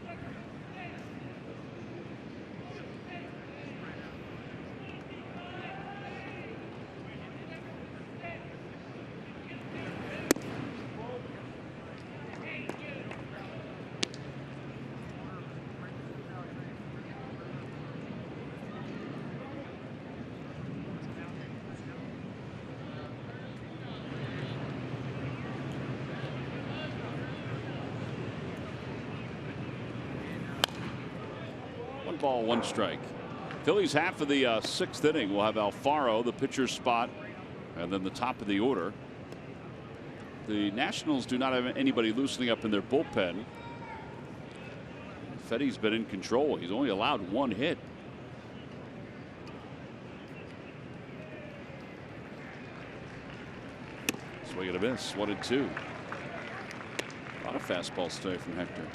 Ball, 1 strike. Phillies half of the 6th inning will have Alfaro, the pitcher's spot, and then the top of the order. The Nationals do not have anybody loosening up in their bullpen. Fetty's been in control. He's only allowed 1 hit. Swing and a miss. 1-2. A lot of fastballs today from Hector.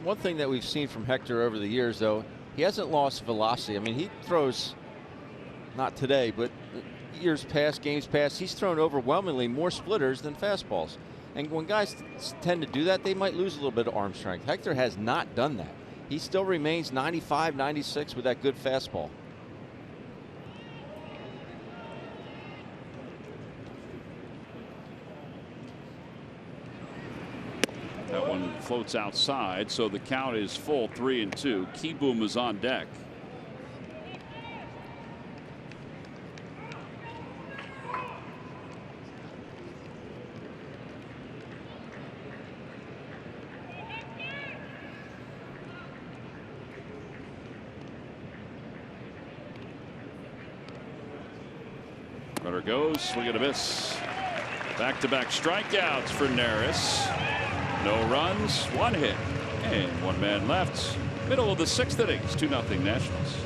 One thing that we've seen from Hector over the years, though, he hasn't lost velocity. I mean, he throws, not today, but years past, games past, he's thrown overwhelmingly more splitters than fastballs. And when guys tend to do that, they might lose a little bit of arm strength. Hector has not done that. He still remains 95, 96 with that good fastball. That one floats outside, so the count is full, 3-2. Keyboom is on deck. Runner goes, swing and a miss. Back-to-back strikeouts for Neris. No runs, 1 hit, and 1 man left. Middle of the 6th inning, 2-0 Nationals.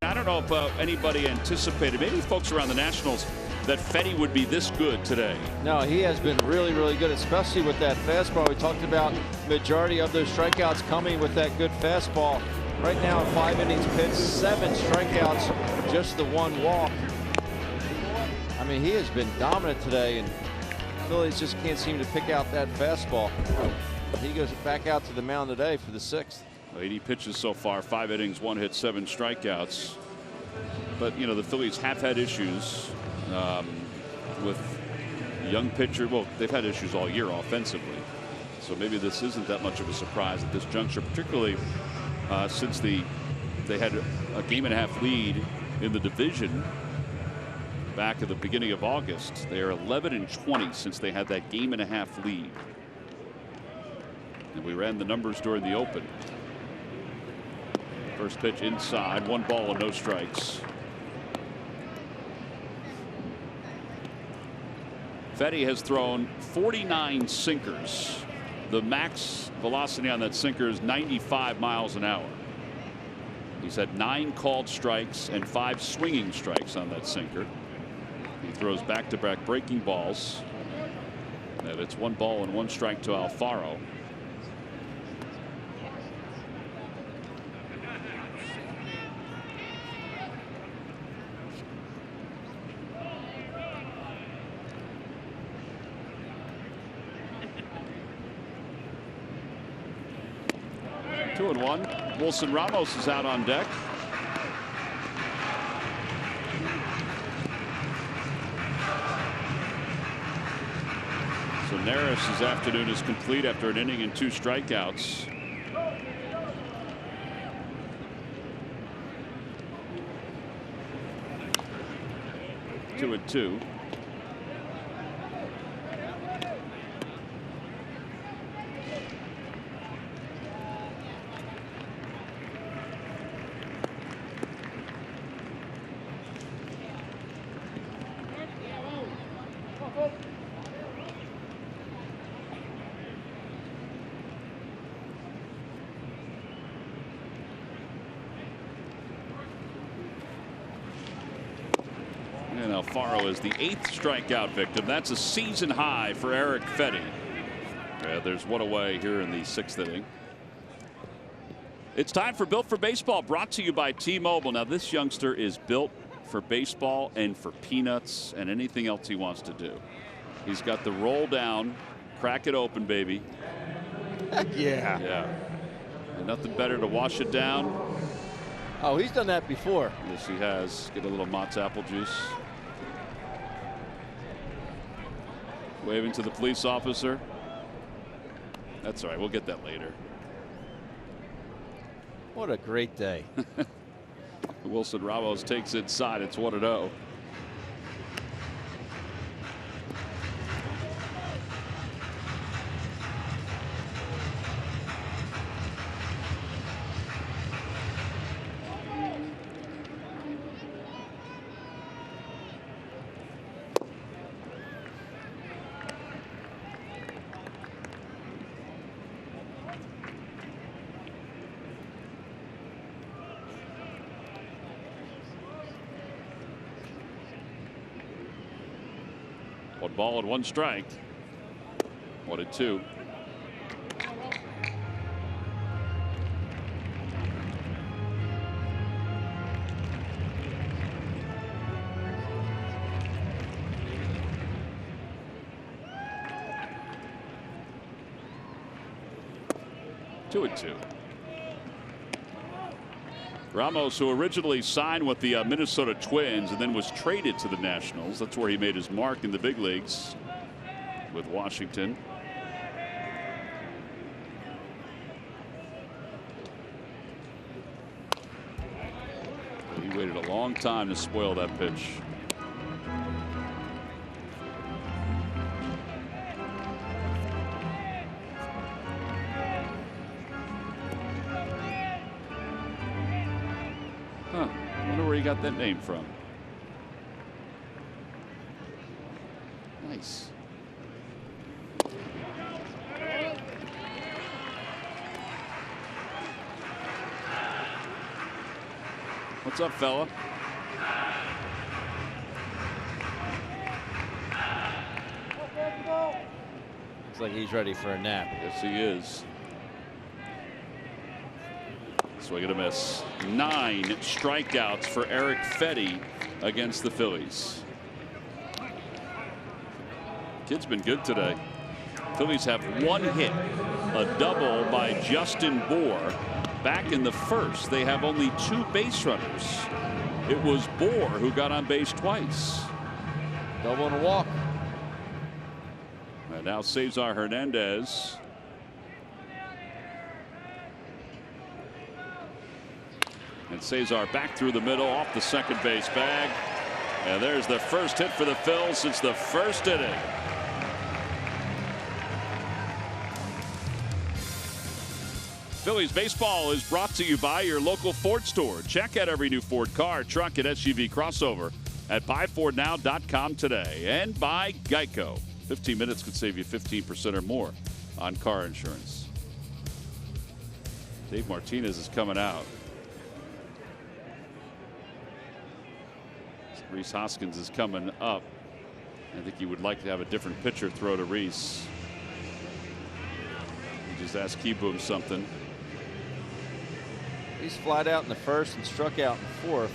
I don't know if anybody anticipated, maybe folks around the Nationals, that Fetty would be this good today. No, he has been really, really good, especially with that fastball. We talked about majority of those strikeouts coming with that good fastball. Right now, 5 innings pitched, 7 strikeouts, just the 1 walk. I mean, he has been dominant today, and Phillies just can't seem to pick out that fastball. He goes back out to the mound today for the 6th. 80 pitches so far, 5 innings, 1 hit, 7 strikeouts. But, you know, the Phillies have had issues with young pitcher. Well, they've had issues all year offensively. So maybe this isn't that much of a surprise at this juncture, particularly since they had a game-and-a-half lead in the division back at the beginning of August. They are 11-20 since they had that game-and-a-half lead. And we ran the numbers during the open. First pitch inside, 1 ball and no strikes. Fetty has thrown 49 sinkers. The max velocity on that sinker is 95 miles an hour. He's had 9 called strikes and 5 swinging strikes on that sinker. He throws back-to-back breaking balls. And it's 1 ball and 1 strike to Alfaro. Two and one. Wilson Ramos is out on deck. So Neris's afternoon is complete after an inning and 2 strikeouts. Two and two. Alfaro is the 8th strikeout victim. That's a season high for Eric Fetty. There's one away here in the 6th inning. It's time for Built for Baseball, brought to you by T-Mobile. Now, this youngster is built for baseball and for peanuts and anything else he wants to do. He's got the roll down, crack it open, baby. Heck yeah. Yeah. And nothing better to wash it down. Oh, he's done that before. Yes, he has. Get a little Mott's apple juice. Waving to the police officer. That's all right. We'll get that later. What a great day. Wilson Ramos takes inside. It's 1-0. One ball and 1 strike. 1-2. Two and 2. Ramos, who originally signed with the Minnesota Twins and then was traded to the Nationals. That's where he made his mark in the big leagues with Washington. He waited a long time to spoil that pitch. Where he got that name from. Nice. What's up, fella? Looks like he's ready for a nap. Yes, he is. Swing and a miss. 9 strikeouts for Eric Fetty against the Phillies. Kid's been good today. Phillies have 1 hit, a double by Justin Bour. Back in the first, they have only 2 base runners. It was Bour who got on base twice. Double and a walk. And now Cesar Hernandez And Cesar back through the middle off the second base bag. And there's the first hit for the Phils since the first inning. Phillies baseball is brought to you by your local Ford store. Check out every new Ford car, truck, and SUV crossover at buyfordnow.com today. And by Geico. 15 minutes could save you 15% or more on car insurance. Dave Martinez is coming out. Rhys Hoskins is coming up. I think he would like to have a different pitcher throw to Rhys. He just asked Keyboom something. He's flied out in the first and struck out in the fourth.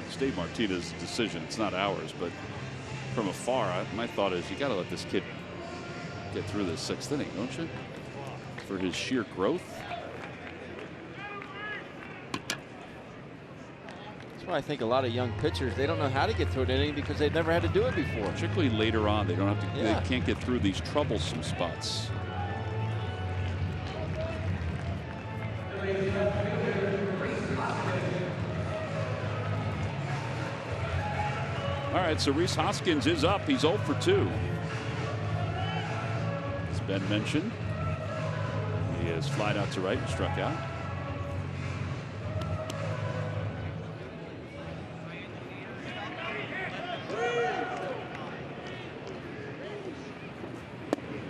It's Dave Martinez's decision. It's not ours, but from afar, my thought is you got to let this kid get through this sixth inning, don't you? For his sheer growth. That's why I think a lot of young pitchers, they don't know how to get through an inning because they've never had to do it before. Particularly later on, they don't have to. They can't get through these troublesome spots. All right, so Rhys Hoskins is up. He's 0 for 2. As Ben mentioned, he has flied out to right and struck out.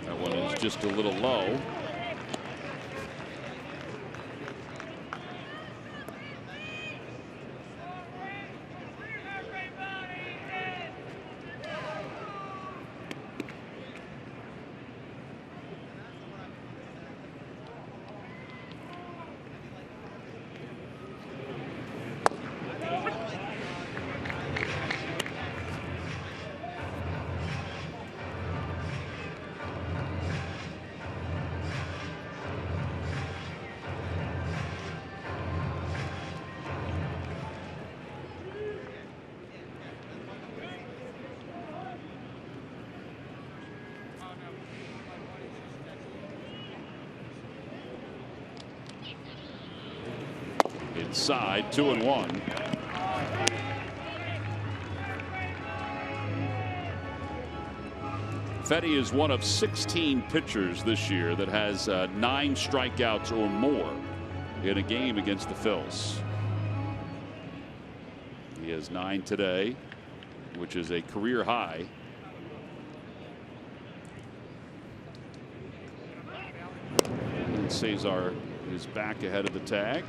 That one is just a little low. Inside, 2-1. Fetty is one of 16 pitchers this year that has 9 strikeouts or more in a game against the Phils. He has 9 today, which is a career high. And Cesar is back ahead of the tag.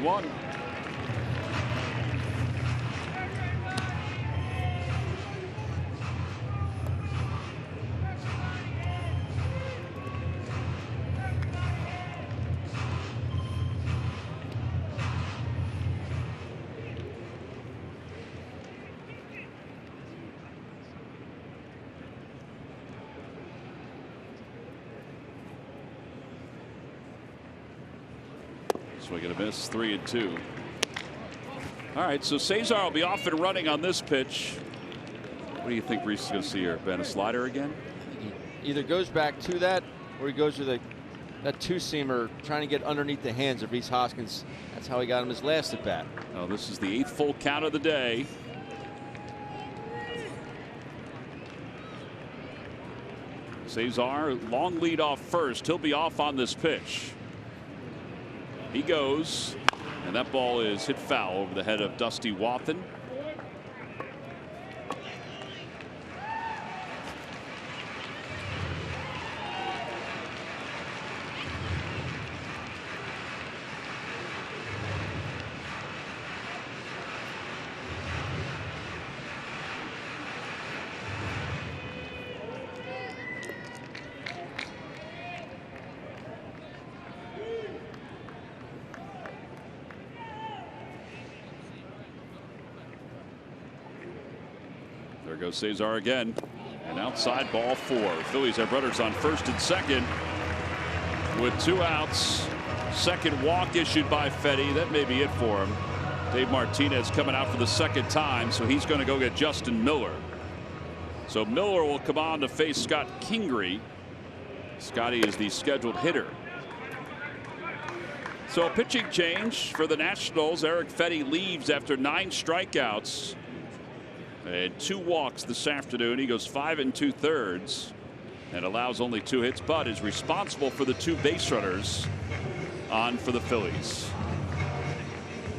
One. Swing and a miss, 3-2. All right, so Cesar will be off and running on this pitch. What do you think Rhys is going to see here, Ben? A slider again? He either goes back to that or he goes with that two-seamer trying to get underneath the hands of Rhys Hoskins. That's how he got him his last at bat. Oh, this is the 8th full count of the day. Cesar, long lead off first. He'll be off on this pitch. He goes, and that ball is hit foul over the head of Dusty Wathan. There goes Cesar again. And outside, ball 4. Phillies have runners on first and second with 2 outs. Second walk issued by Fetty. That may be it for him. Dave Martinez coming out for the second time, so he's going to go get Justin Miller. So Miller will come on to face Scott Kingery. Scotty is the scheduled hitter. So a pitching change for the Nationals. Eric Fetty leaves after 9 strikeouts and 2 walks this afternoon. He goes 5 2/3 and allows only 2 hits, but is responsible for the 2 base runners on for the Phillies.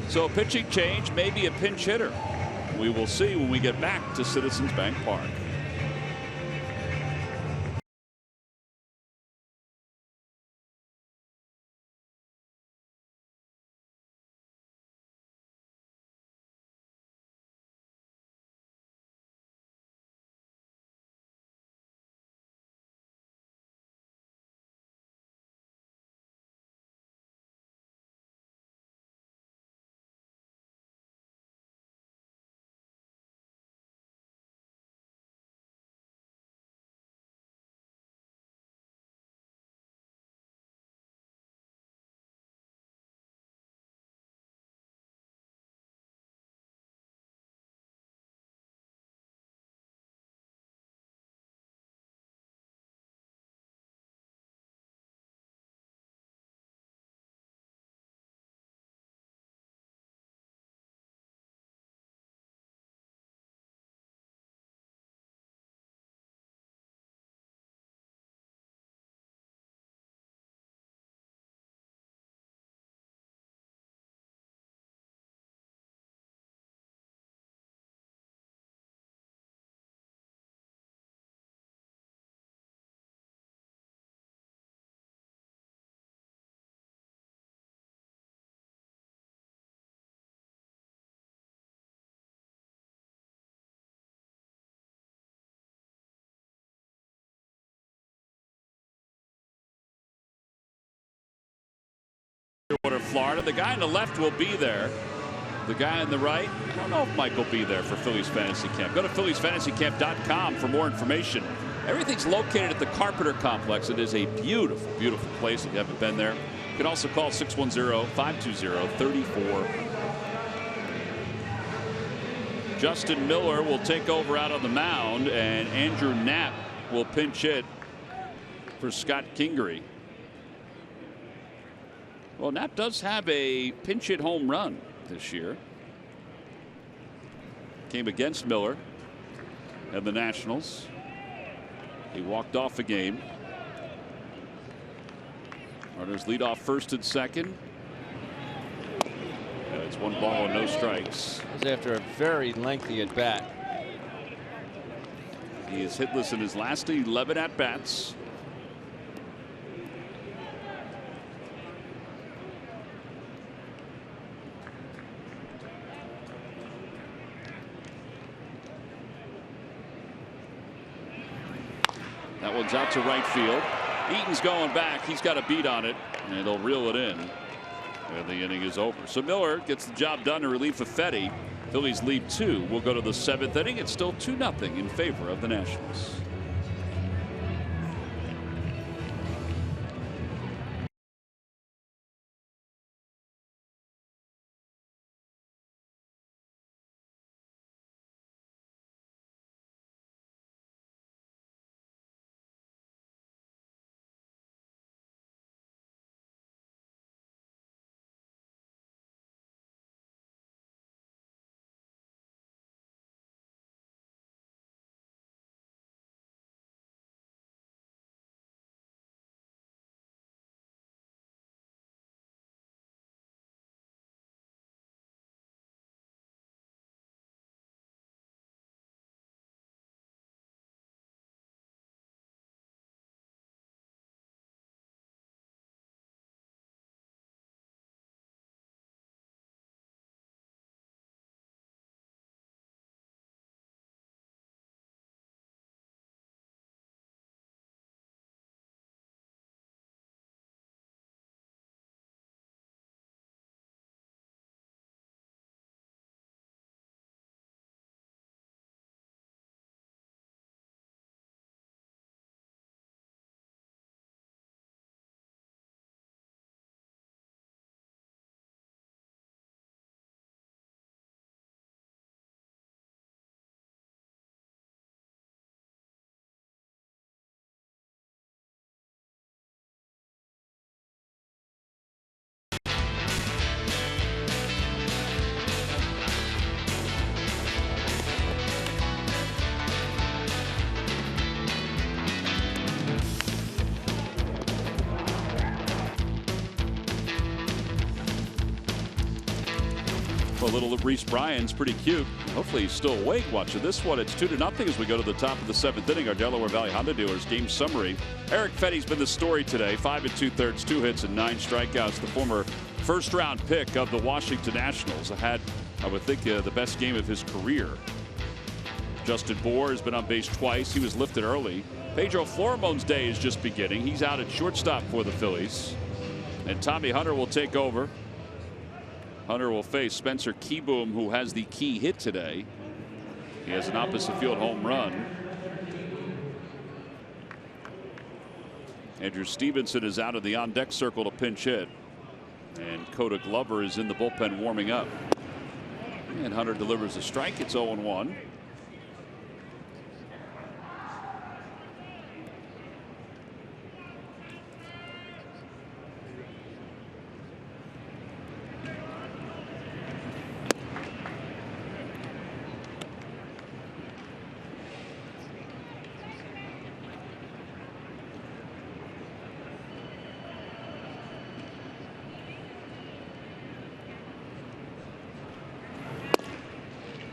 So a pitching change, maybe a pinch hitter. We will see when we get back to Citizens Bank Park. Florida. The guy on the left will be there. The guy on the right, I don't know if Mike will be there for Phillies Fantasy Camp. Go to PhilliesFantasyCamp.com for more information. Everything's located at the Carpenter Complex. It is a beautiful, beautiful place if you haven't been there. You can also call 610-520-34. Justin Miller will take over out on the mound, and Andrew Knapp will pinch hit for Scott Kingery. Well, Knapp does have a pinch hit home run this year. Came against Miller and the Nationals. He walked off a game. Runners lead off first and second. It's 1 ball and no strikes. It was after a very lengthy at bat. He is hitless in his last 11 at bats. That one's out to right field. Eaton's going back. He's got a beat on it, and they'll reel it in. And the inning is over. So Miller gets the job done in relief of Fetty. Phillies lead 2. We'll go to the 7th inning. It's still 2-0 in favor of the Nationals. Well, little Reese Bryant's pretty cute. Hopefully he's still awake watching this one. It's 2-0 as we go to the top of the 7th inning. Our Delaware Valley Honda dealers game summary. Eric Fetty's been the story today. 5 2/3, 2 hits and 9 strikeouts. The former first-round pick of the Washington Nationals had, I would think, the best game of his career. Justin Bohr has been on base twice. He was lifted early. Pedro Flormone's day is just beginning. He's out at shortstop for the Phillies. And Tommy Hunter will take over. Hunter will face Spencer Kieboom, who has the key hit today. He has an opposite field home run. Andrew Stevenson is out of the on-deck circle to pinch hit. And Coda Glover is in the bullpen warming up. And Hunter delivers a strike. It's 0-1.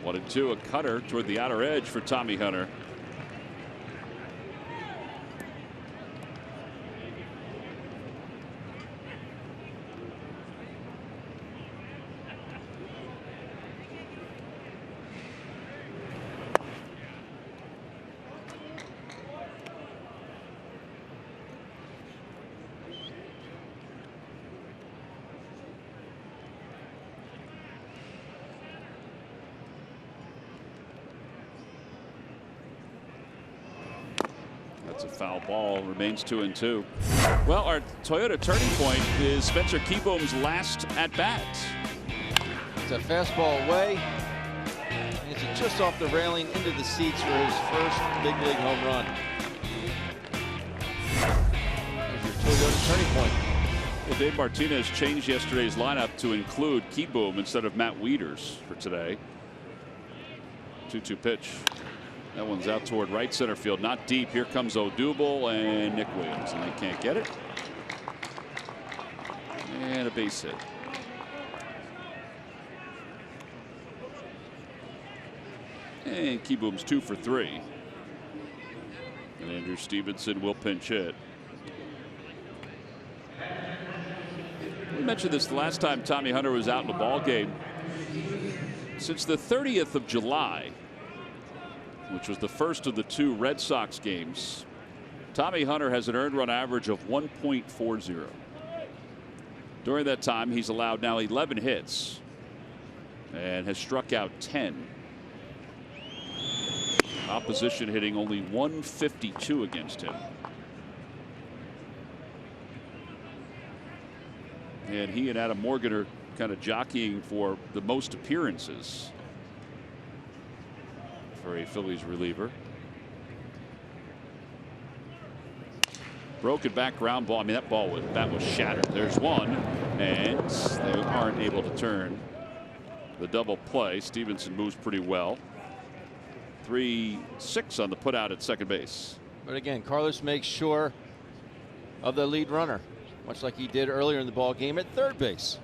One and two, a cutter toward the outer edge for Tommy Hunter. That's a foul ball. Remains 2-2. Well, our Toyota turning point is Spencer Kieboom's last at bat. It's a fastball away. And it's just off the railing into the seats for his first big league home run. There's your Toyota turning point. Well, Dave Martinez changed yesterday's lineup to include Kieboom instead of Matt Wieters for today. 2-2 pitch. That one's out toward right center field, not deep. Here comes Odubel and Nick Williams, and they can't get it. And a base hit. And Kieboom's 2 for 3. And Andrew Stevenson will pinch hit. We mentioned this the last time Tommy Hunter was out in a ball game. Since the 30th of July, which was the first of the 2 Red Sox games, Tommy Hunter has an earned run average of 1.40. During that time, he's allowed now 11 hits and has struck out 10. Opposition hitting only 152 against him. And he and Adam Morgan are kind of jockeying for the most appearances for a Phillies reliever. Broken back ground ball. I mean, that was shattered. There's one, and they aren't able to turn the double play. Stevenson moves pretty well. 3-6 on the put out at second base. But again, Carlos makes sure of the lead runner, much like he did earlier in the ball game at third base.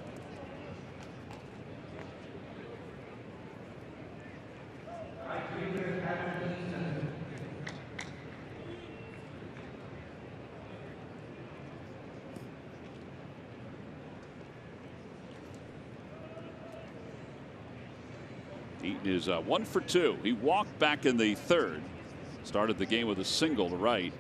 Eaton is 1 for 2. He walked back in the third. Started the game with a single to right.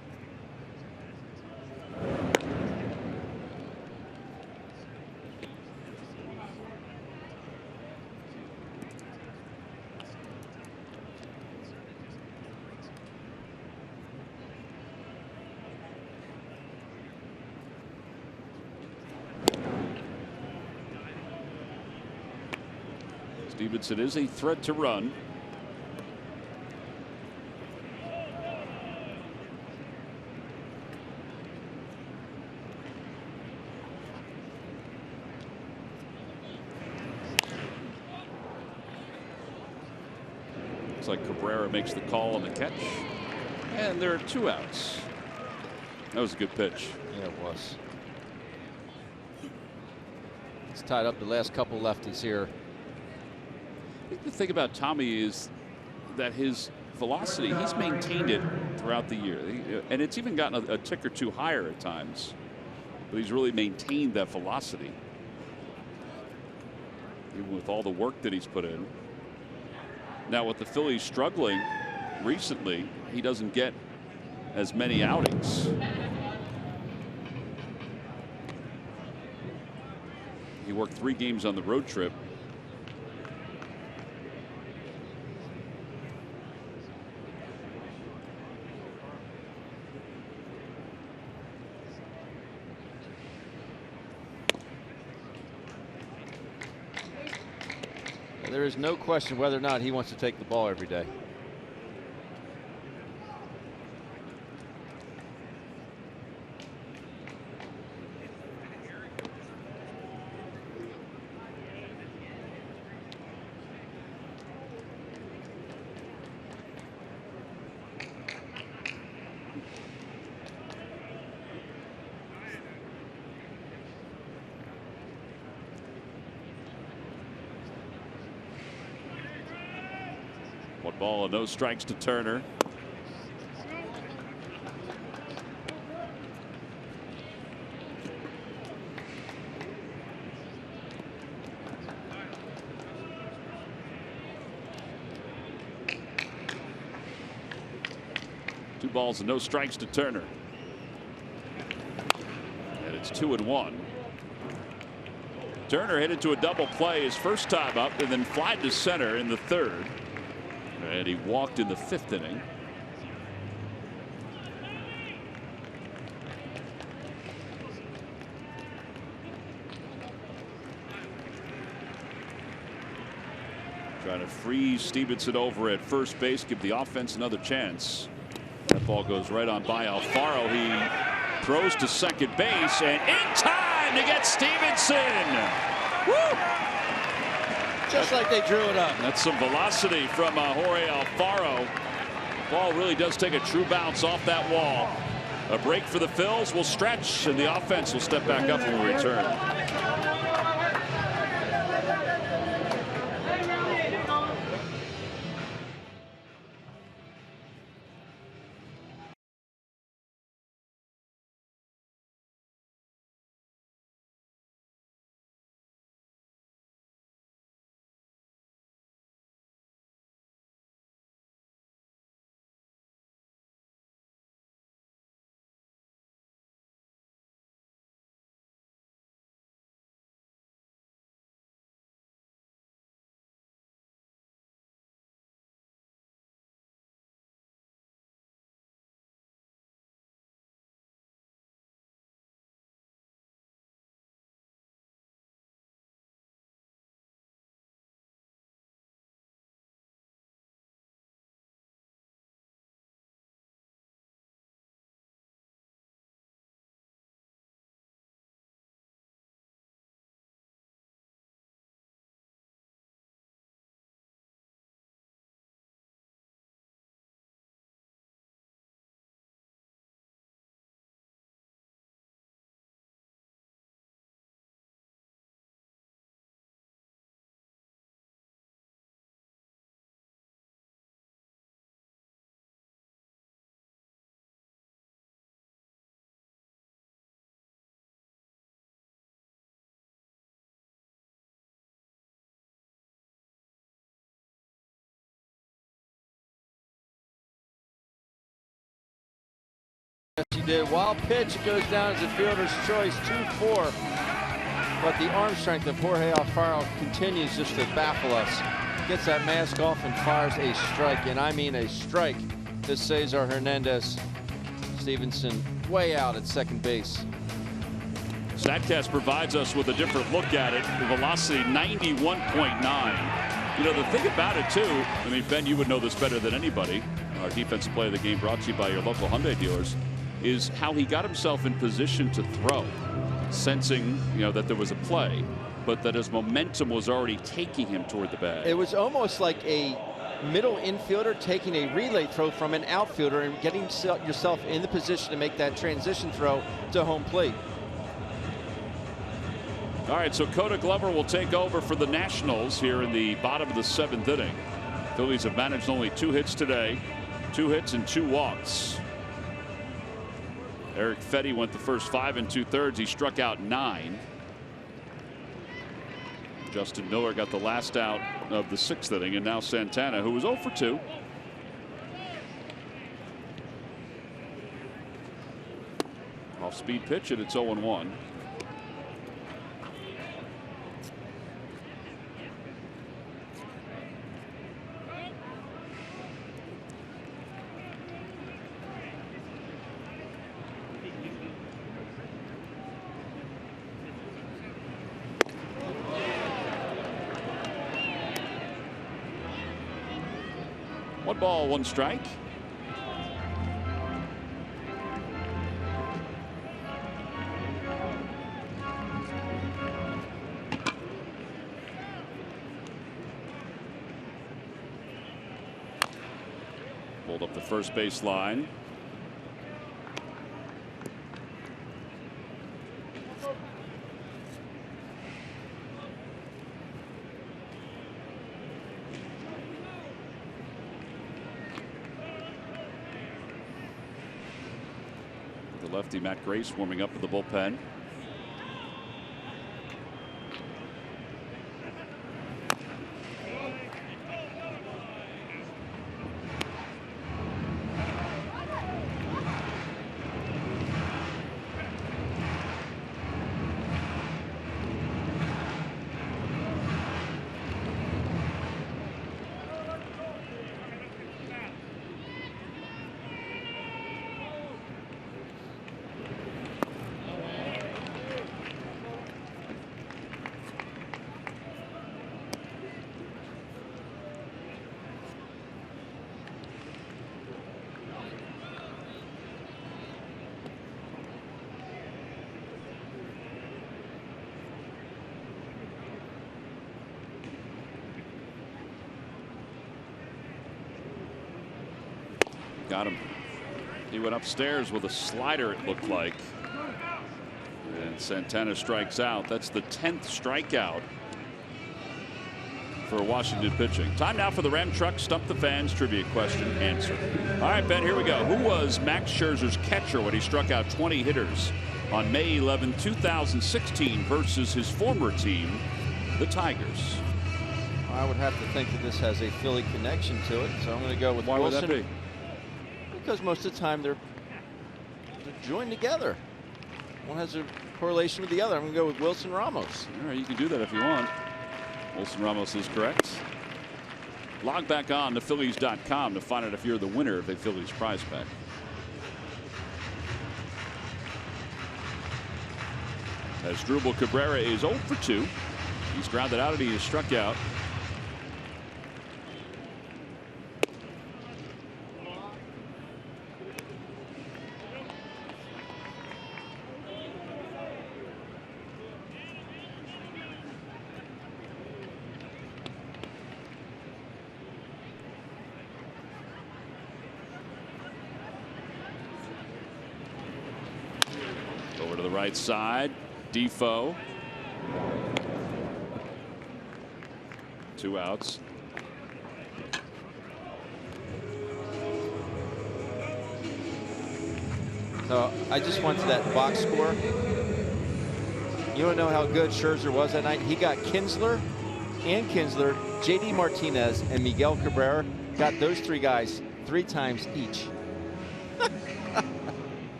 Stevenson is a threat to run. Looks like Cabrera makes the call on the catch. And there are 2 outs. That was a good pitch. Yeah, it was. It's tied up the last couple lefties here I think the thing about Tommy is that his velocity, he's maintained it throughout the year. And it's even gotten a tick or two higher at times. But he's really maintained that velocity, even with all the work that he's put in. Now, with the Phillies struggling recently, he doesn't get as many outings. He worked 3 games on the road trip. There is no question whether or not he wants to take the ball every day. One ball and no strikes to Turner. Two balls and no strikes to Turner. And it's 2-1. Turner hit into a double play his first time up and then flied to center in the 3rd. And he walked in the 5th inning. Trying to freeze Stevenson over at first base, give the offense another chance. That ball goes right on by Alfaro. He throws to second base and in time to get Stevenson. Woo! Just like they drew it up. That's some velocity from Jorge Alfaro. Ball really does take a true bounce off that wall. A break for the Phils. Will stretch and the offense will step back up when we return. Yes, he did. Wild pitch. It goes down as a fielder's choice. 2-4. But the arm strength of Jorge Alfaro continues just to baffle us. Gets that mask off and fires a strike. And I mean a strike to Cesar Hernandez. Stevenson way out at second base. StatCast provides us with a different look at it. The velocity 91.9. You know, the thing about it, too, I mean, Ben, you would know this better than anybody. Our defensive play of the game brought to you by your local Hyundai dealers, is how he got himself in position to throw, sensing, you know, that there was a play, but that his momentum was already taking him toward the bag. It was almost like a middle infielder taking a relay throw from an outfielder and getting yourself in the position to make that transition throw to home plate. All right, so Coda Glover will take over for the Nationals here in the bottom of the 7th inning. Phillies have managed only 2 hits today, 2 hits and 2 walks. Eric Fetty went the first 5 2/3. He struck out 9. Justin Miller got the last out of the 6th inning, and now Santana, who was 0 for 2. Off speed pitch, and it's 0-1. One ball, one strike. Pulled up the first base line. The lefty Matt Grace warming up with the bullpen. Got him. He went upstairs with a slider, it looked like. And Santana strikes out. That's the 10th strikeout for Washington pitching. Time now for the Ram Truck Stump the Fans trivia question answer. All right, Ben, here we go. Who was Max Scherzer's catcher when he struck out 20 hitters on May 11, 2016 versus his former team, the Tigers? I would have to think that this has a Philly connection to it, so I'm going to go with Why Wilson. would that be? Because most of the time they're joined together. One has a correlation with the other. I'm going to go with Wilson Ramos. All right, you can do that if you want. Wilson Ramos is correct. Log back on to Phillies.com to find out if you're the winner of a Phillies prize pack. As Drupal Cabrera is 0 for 2. He's grounded out and he is struck out. Over to the right side, Defoe. 2 outs. So I just went to that box score. You want to know how good Scherzer was that night? He got Kinsler, J.D. Martinez, and Miguel Cabrera. Got those 3 guys 3 times each.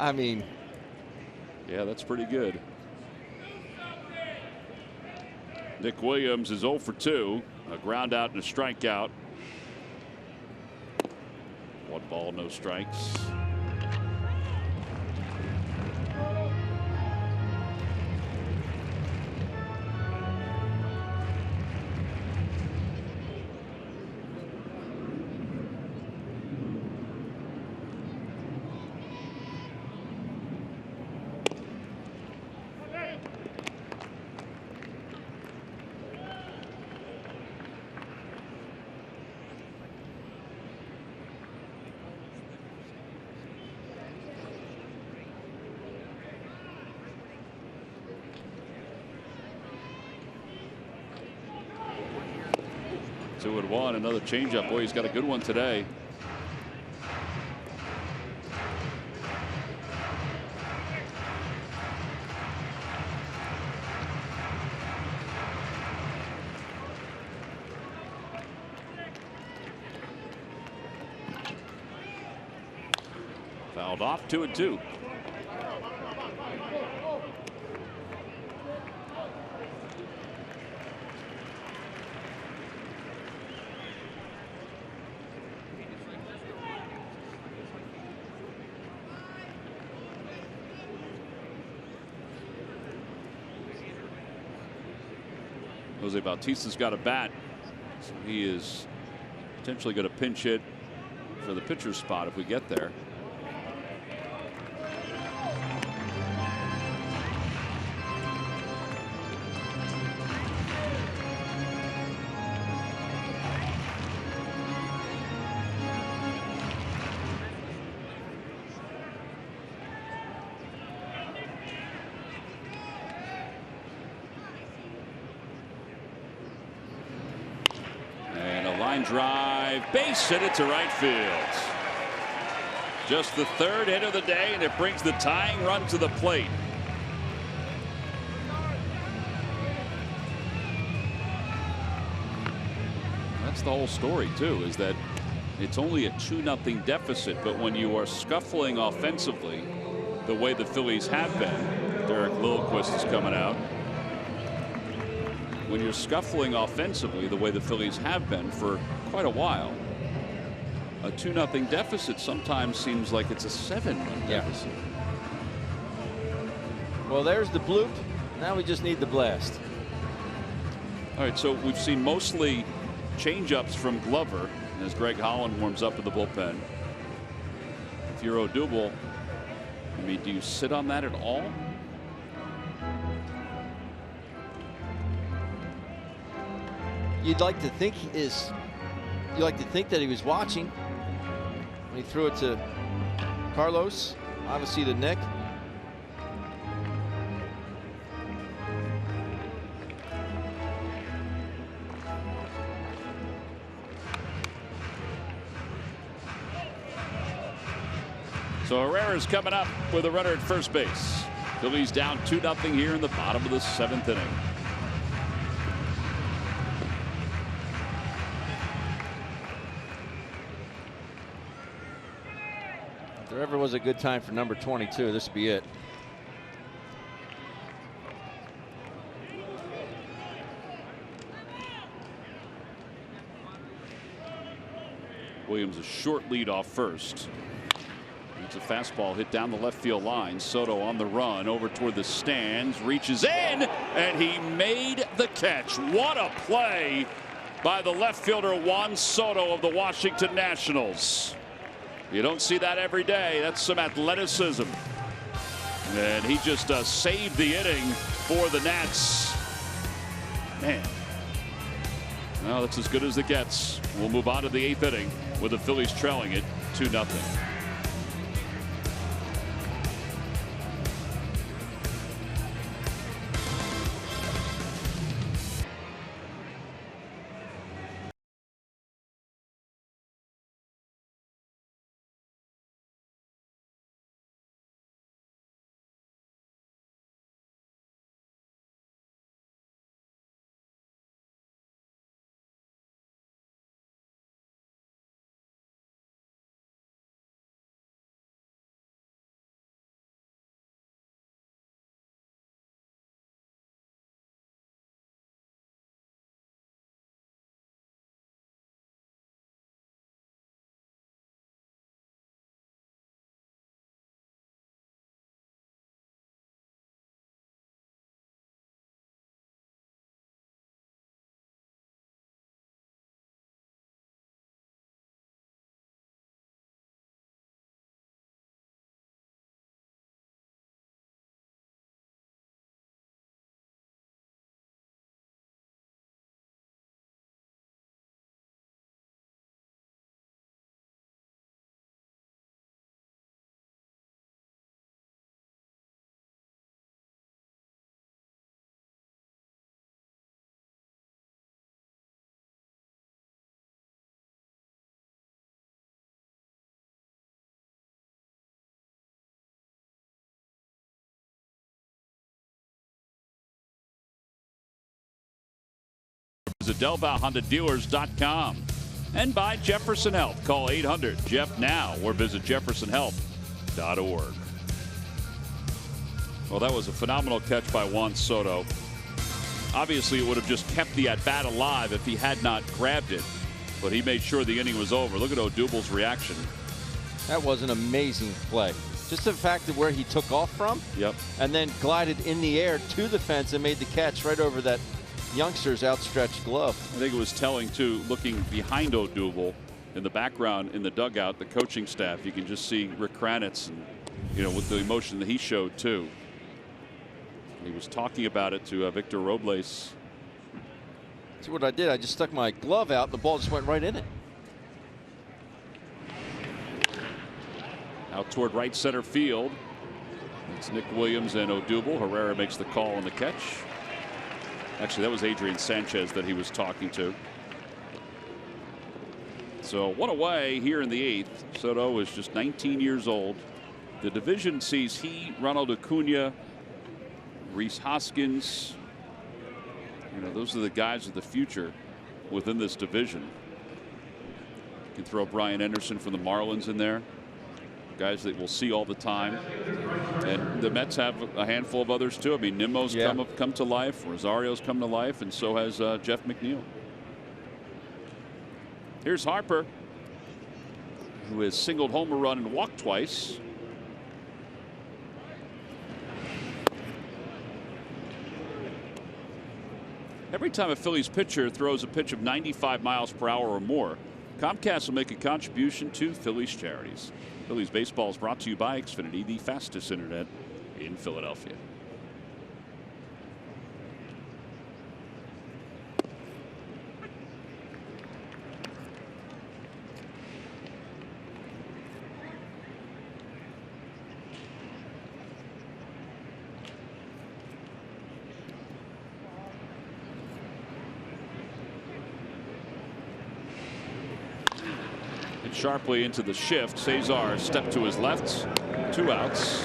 I mean, yeah, that's pretty good. Nick Williams is 0 for 2. A ground out and a strikeout. 1 ball, no strikes. 2-1. Another changeup. Boy, he's got a good one today. Fouled off, 2-2. Jose Bautista's got a bat, so he is potentially going to pinch hit for the pitcher's spot if we get there. Drive, base hit it to right field. Just the third hit of the day, and it brings the tying run to the plate. That's the whole story, too, is that it's only a 2-0 deficit, but when you are scuffling offensively the way the Phillies have been, Derek Lilliquist is coming out. When you're scuffling offensively the way the Phillies have been for quite a while, a 2-0 deficit sometimes seems like it's a 7-run deficit. Well, there's the bloop. Now we just need the blast. All right, so we've seen mostly changeups from Glover as Greg Holland warms up in the bullpen. If you're Odubel, I mean, do you sit on that at all? You'd like to think that he was watching when he threw it to Carlos, obviously to Nick. So Herrera's coming up with a runner at first base. Phillies down 2-0 here in the bottom of the 7th inning. If there ever was a good time for number 22, this would be it. Williams a short lead off first. It's a fastball hit down the left field line. Soto on the run over toward the stands, reaches in, and he made the catch. What a play by the left fielder Juan Soto of the Washington Nationals. You don't see that every day. That's some athleticism. And he just saved the inning for the Nats. Man. Well, that's as good as it gets. We'll move on to the 8th inning with the Phillies trailing it 2-0. Visit DelvalHondaDealers.com. And by Jefferson Health. Call 800-JEFF now or visit jeffersonhealth.org. Well, that was a phenomenal catch by Juan Soto. Obviously, it would have just kept the at-bat alive if he had not grabbed it. But he made sure the inning was over. Look at Odubel's reaction. That was an amazing play. Just the fact of where he took off from. Yep. And then glided in the air to the fence and made the catch right over that youngster's outstretched glove. I think it was telling, too, looking behind Odubel in the background in the dugout, the coaching staff. You can just see Rick Kranitz, and, with the emotion that he showed, too. He was talking about it to Victor Robles. See what I did? I just stuck my glove out. The ball just went right in it. Out toward right center field. It's Nick Williams and Odubel. Herrera makes the call on the catch. Actually, that was Adrian Sanchez that he was talking to. So one away here in the 8th. Soto is just 19 years old. The division sees he, Ronald Acuna, Rhys Hoskins. Those are the guys of the future within this division. You can throw Brian Anderson from the Marlins in there. Guys that we'll see all the time. And the Mets have a handful of others too. I mean, Nimmo's come to life, Rosario's come to life, and so has Jeff McNeil. Here's Harper, who has singled home a run and walked twice. Every time a Phillies pitcher throws a pitch of 95 miles per hour or more, Comcast will make a contribution to Phillies charities. Phillies baseball is brought to you by Xfinity, the fastest internet in Philadelphia. Sharply into the shift. Cesar stepped to his left. 2 outs.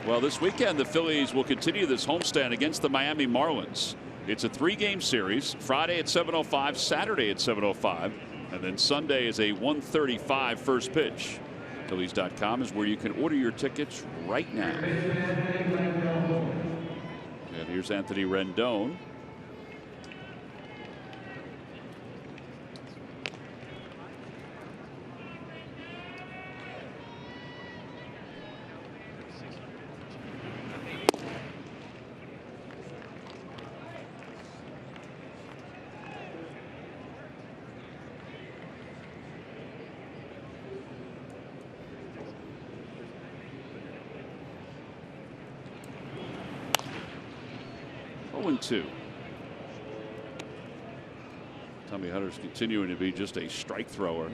Well, this weekend the Phillies will continue this homestand against the Miami Marlins. It's a 3-game series. Friday at 7:05, Saturday at 7:05, and then Sunday is a 1:35 first pitch. Phillies.com is where you can order your tickets right now. And here's Anthony Rendon. Tommy Hunter's continuing to be just a strike thrower.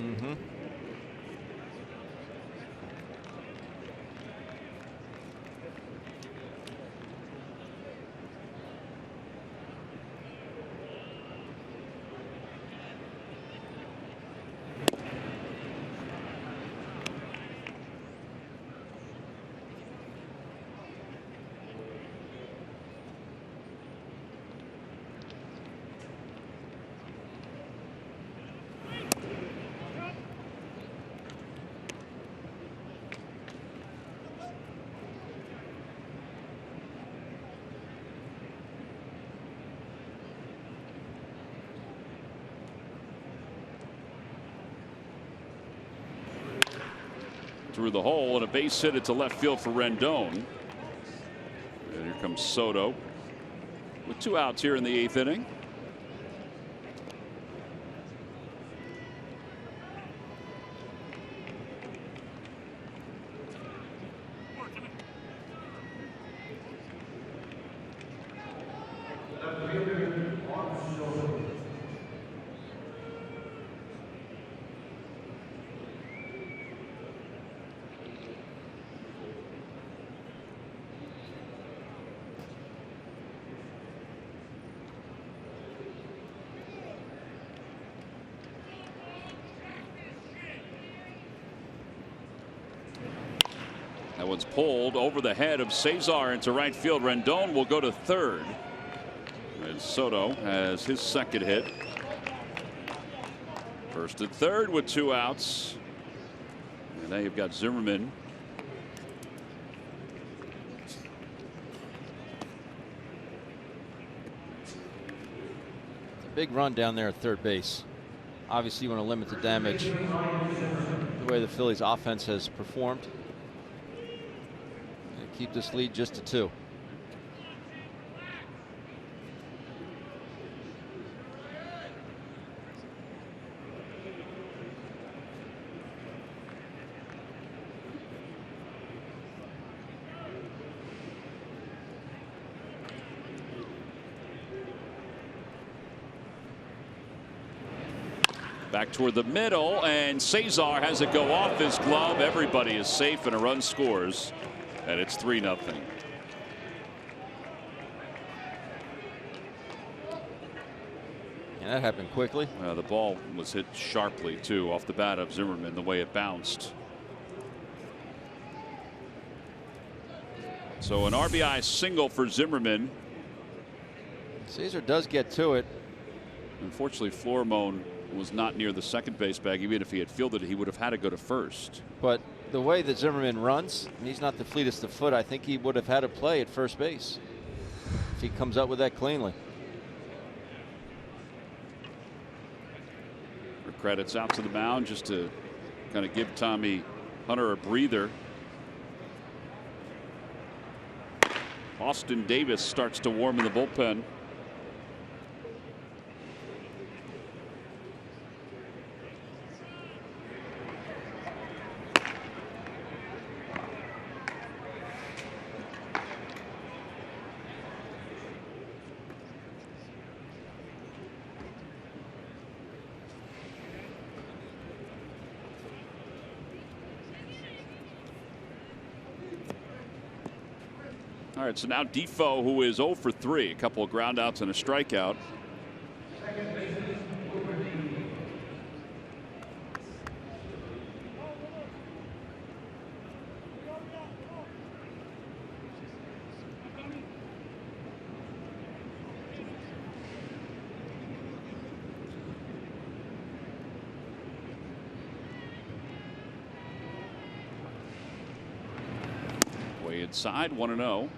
Through the hole, and a base hit it to left field for Rendon. And here comes Soto with 2 outs here in the 8th inning. That one's pulled over the head of Cesar into right field. Rendon will go to third. Soto has his second hit. First and third with 2 outs. And now you've got Zimmerman. Big run down there at third base. Obviously, you want to limit the damage the way the Phillies offense has performed. And keep this lead just to 2. Back toward the middle, and Cesar has it go off his glove. Everybody is safe, and a run scores, and it's 3-0. And that happened quickly. The ball was hit sharply, too, off the bat of Zimmerman, the way it bounced. So an RBI single for Zimmerman. Cesar does get to it. Unfortunately, Florimone was not near the second base bag. Even if he had fielded it, he would have had to go to first. But the way that Zimmerman runs, and he's not the fleetest of foot, I think he would have had a play at first base if he comes up with that cleanly. Credits out to the mound just to kind of give Tommy Hunter a breather. Austin Davis starts to warm in the bullpen. All right, so now Defoe, who is 0 for 3, a couple of ground outs and a strikeout. Way inside, 1-0.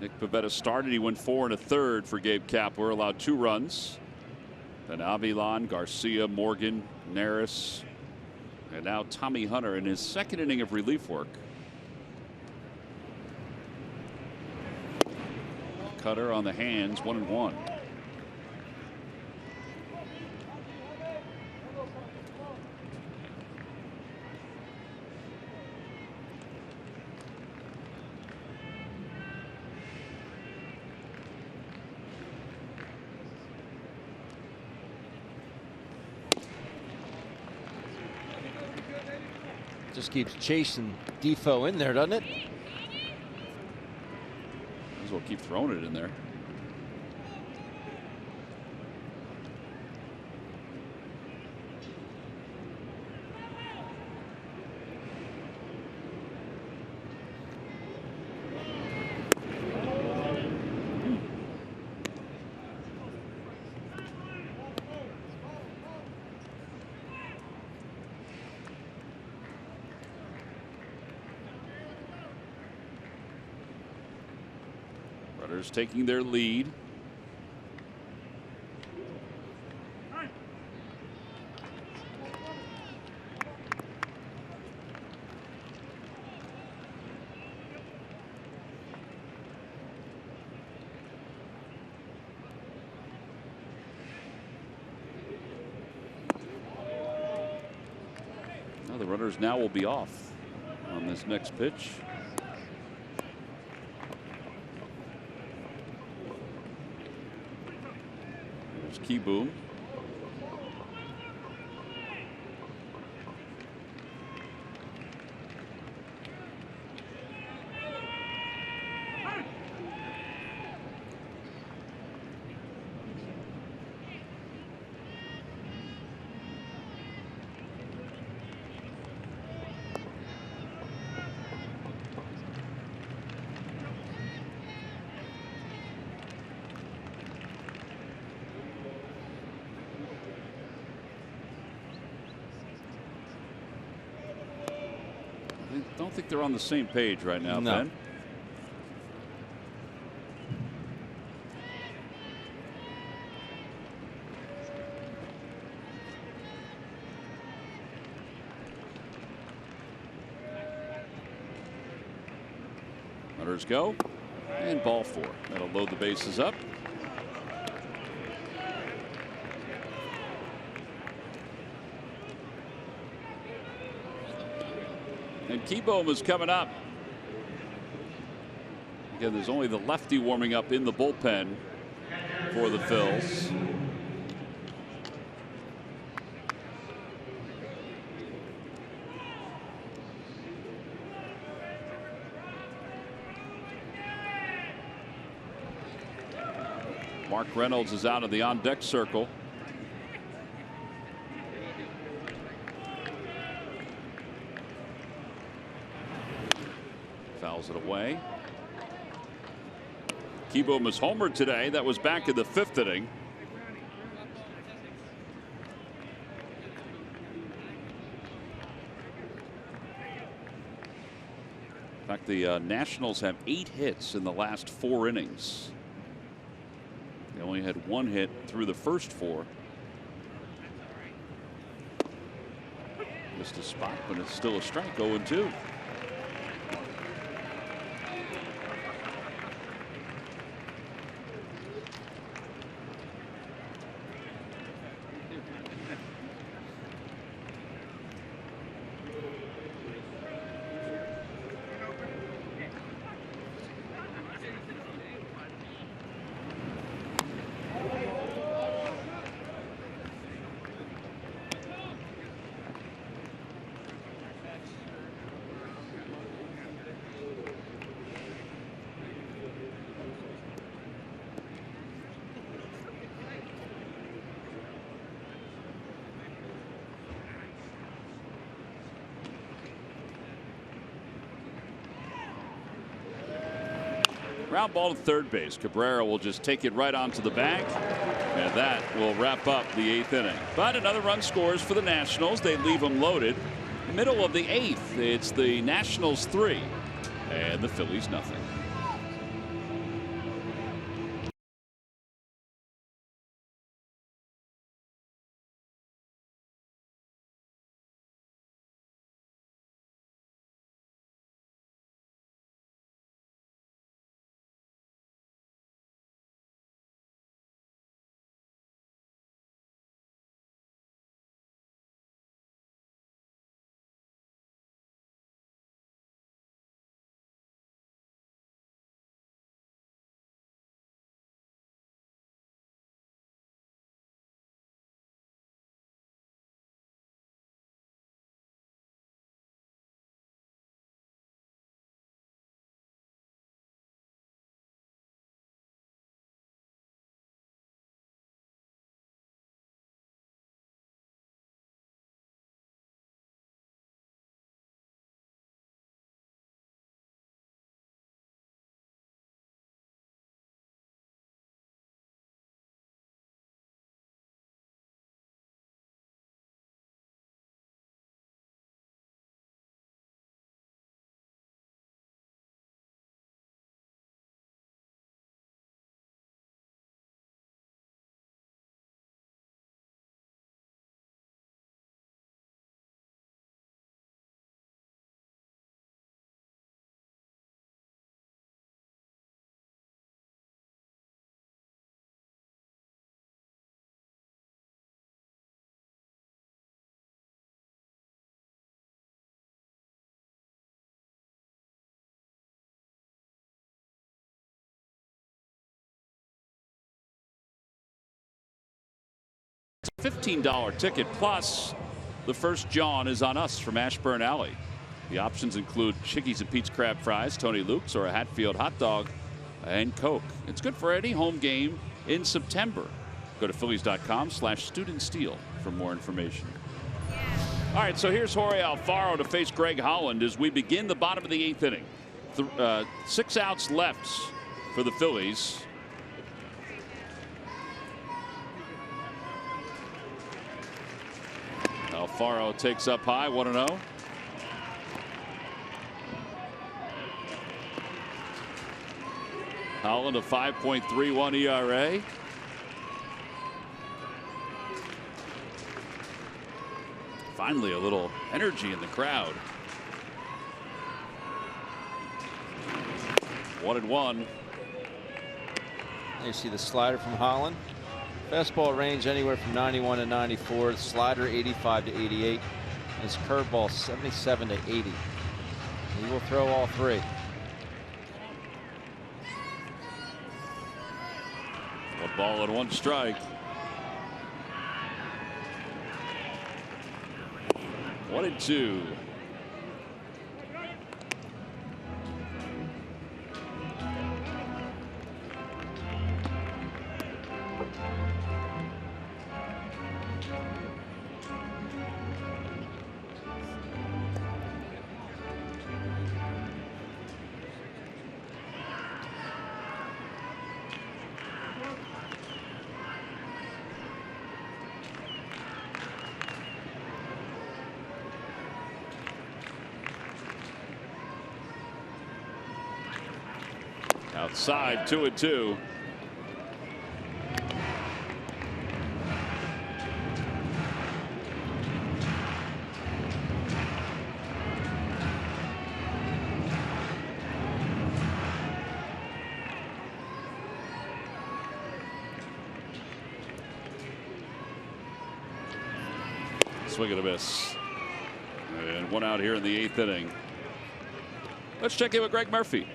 Nick Pivetta started. He went 4 1/3 for Gabe Kapler, allowed 2 runs. Then Avilan, Garcia, Morgan, Neris, and now Tommy Hunter in his second inning of relief work. Cutter on the hands, 1-1. Just keeps chasing Defoe in there, doesn't it? Might as well keep throwing it in there. Runners taking their lead. Now the runners now will be off on this next pitch. Boom. don't think they're on the same page right now, No. Ben. Runners go, and ball 4. That'll load the bases up. And Keyboom is coming up. Again, there's only the lefty warming up in the bullpen for the Phils. Mark Reynolds is out of the on-deck circle. Fouls it away. Keyboom was homered today. That was back in the 5th inning. In fact, the Nationals have 8 hits in the last 4 innings. They only had 1 hit through the first 4. Missed a spot, but it's still a strike. 0-2. Ground ball to third base. Cabrera will just take it right onto the bag, and that will wrap up the 8th inning. But another run scores for the Nationals. They leave them loaded. Middle of the 8th, it's the Nationals 3 and the Phillies nothing. $15 ticket plus the first John is on us from Ashburn Alley. The options include Chickies and Pete's crab fries, Tony Luke's, or a Hatfield hot dog and Coke. It's good for any home game in September. Go to Phillies.com/studentsteel for more information. All right, so here's Jorge Alfaro to face Greg Holland as we begin the bottom of the 8th inning. 6 outs left for the Phillies. Alfaro takes up high, 1-0. Holland a 5.31 ERA. Finally, a little energy in the crowd. 1-1. You see the slider from Holland. Fastball range anywhere from 91 to 94. The slider 85 to 88. And his curveball 77 to 80. He will throw all three. One ball and one strike. 1-2. Outside, 2-2. Swing and a miss. And one out here in the 8th inning. Let's check in with Greg Murphy.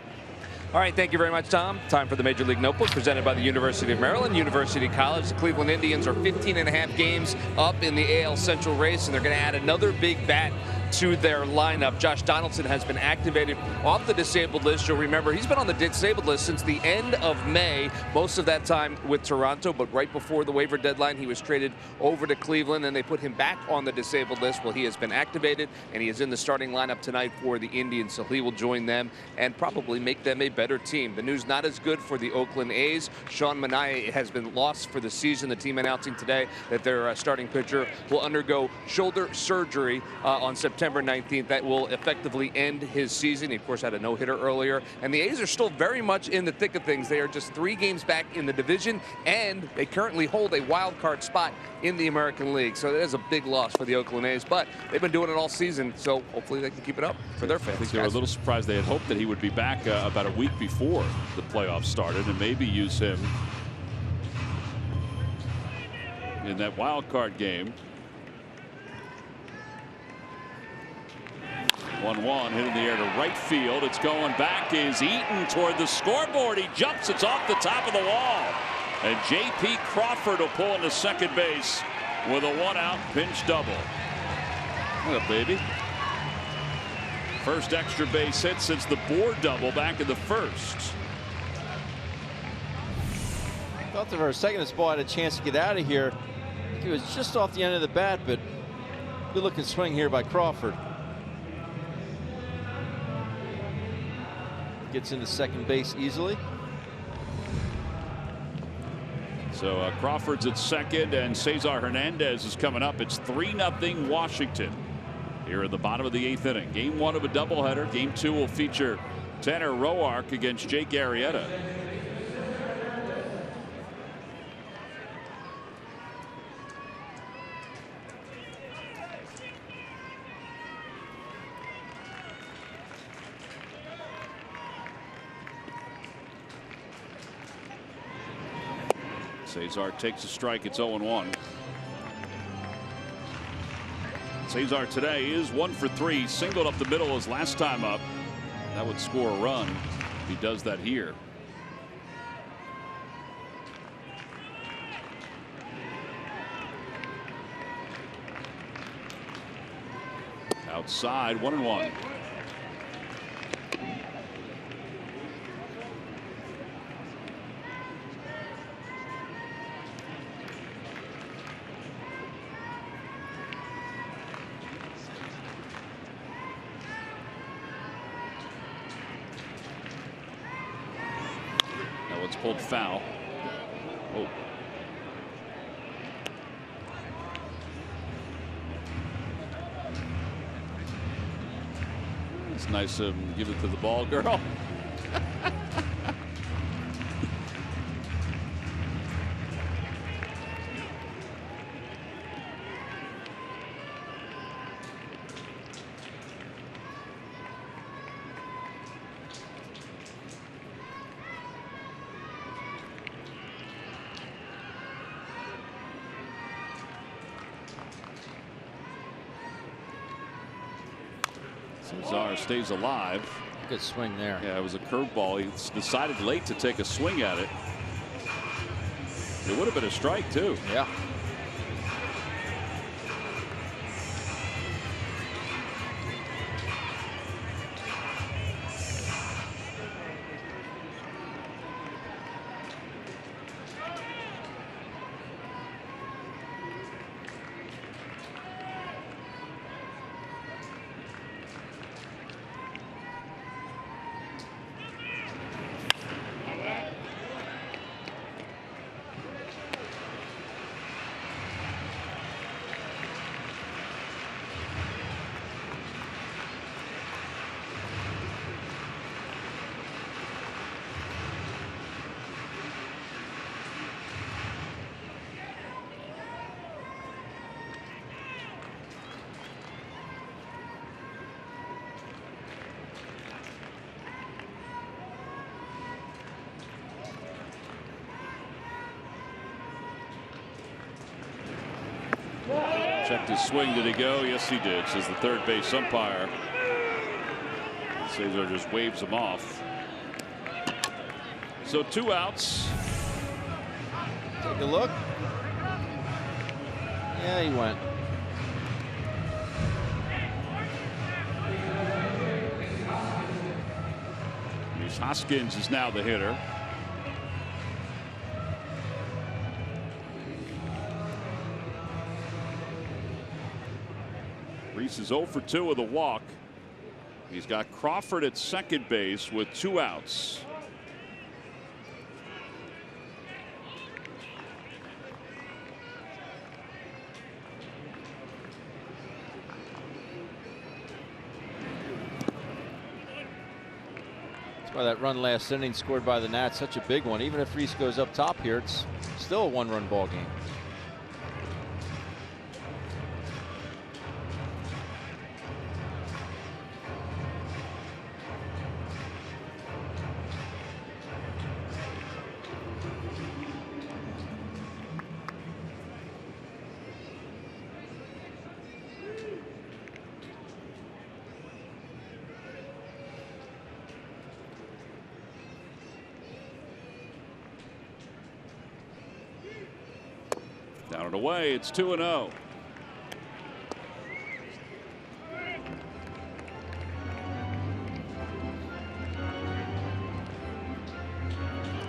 All right, thank you very much, Tom. Time for the Major League Notebook presented by the University of Maryland, University College. The Cleveland Indians are 15.5 games up in the AL Central race, and they're going to add another big bat to their lineup. Josh Donaldson has been activated off the disabled list. You'll remember he's been on the disabled list since the end of May, most of that time with Toronto, but right before the waiver deadline, he was traded over to Cleveland, and they put him back on the disabled list. Well, he has been activated, and he is in the starting lineup tonight for the Indians, so he will join them and probably make them a better team. The news not as good for the Oakland A's. Sean Manaea has been lost for the season. The team announcing today that their starting pitcher will undergo shoulder surgery on September 19th. That will effectively end his season. He, of course, had a no-hitter earlier. And the A's are still very much in the thick of things. They are just 3 games back in the division, and they currently hold a wild card spot in the American League. So that is a big loss for the Oakland A's, but they've been doing it all season, so hopefully they can keep it up for their fans. I think they were a little surprised. They had hoped that he would be back about a week before the playoffs started and maybe use him in that wild card game. 1-1 hit in the air to right field. It's going back. Is Eaton toward the scoreboard. He jumps. It's off the top of the wall. And J.P. Crawford will pull into second base with a 1-out pinch double. What up, baby? First extra base hit since the board double back in the first. Thought that for a second this ball had a chance to get out of here. He was just off the end of the bat, but good looking swing here by Crawford. Gets into second base easily. So Crawford's at second, and Cesar Hernandez is coming up. It's 3-0 Washington here at the bottom of the 8th inning. Game 1 of a doubleheader. Game 2 will feature Tanner Roark against Jake Arrieta. Cesar takes a strike. It's 0-1. Cesar today is 1 for 3. Singled up the middle his last time up. That would score a run if he does that here. Outside, 1-1. Pulled foul. Oh. It's nice to give it to the ball girl. Cesar stays alive. Good swing there. Yeah, it was a curveball. He decided late to take a swing at it. It would have been a strike, too. Yeah. Checked his swing. Did he go? Yes, he did, says the third base umpire. Cesar just waves him off. So 2 outs. Take a look. Yeah, he went. Hoskins is now the hitter. Reese is 0 for 2 with a walk. He's got Crawford at second base with 2 outs. That's why that run last inning scored by the Nats, such a big one. Even if Reese goes up top here, it's still a 1-run ball game. Down and away. It's 2-0.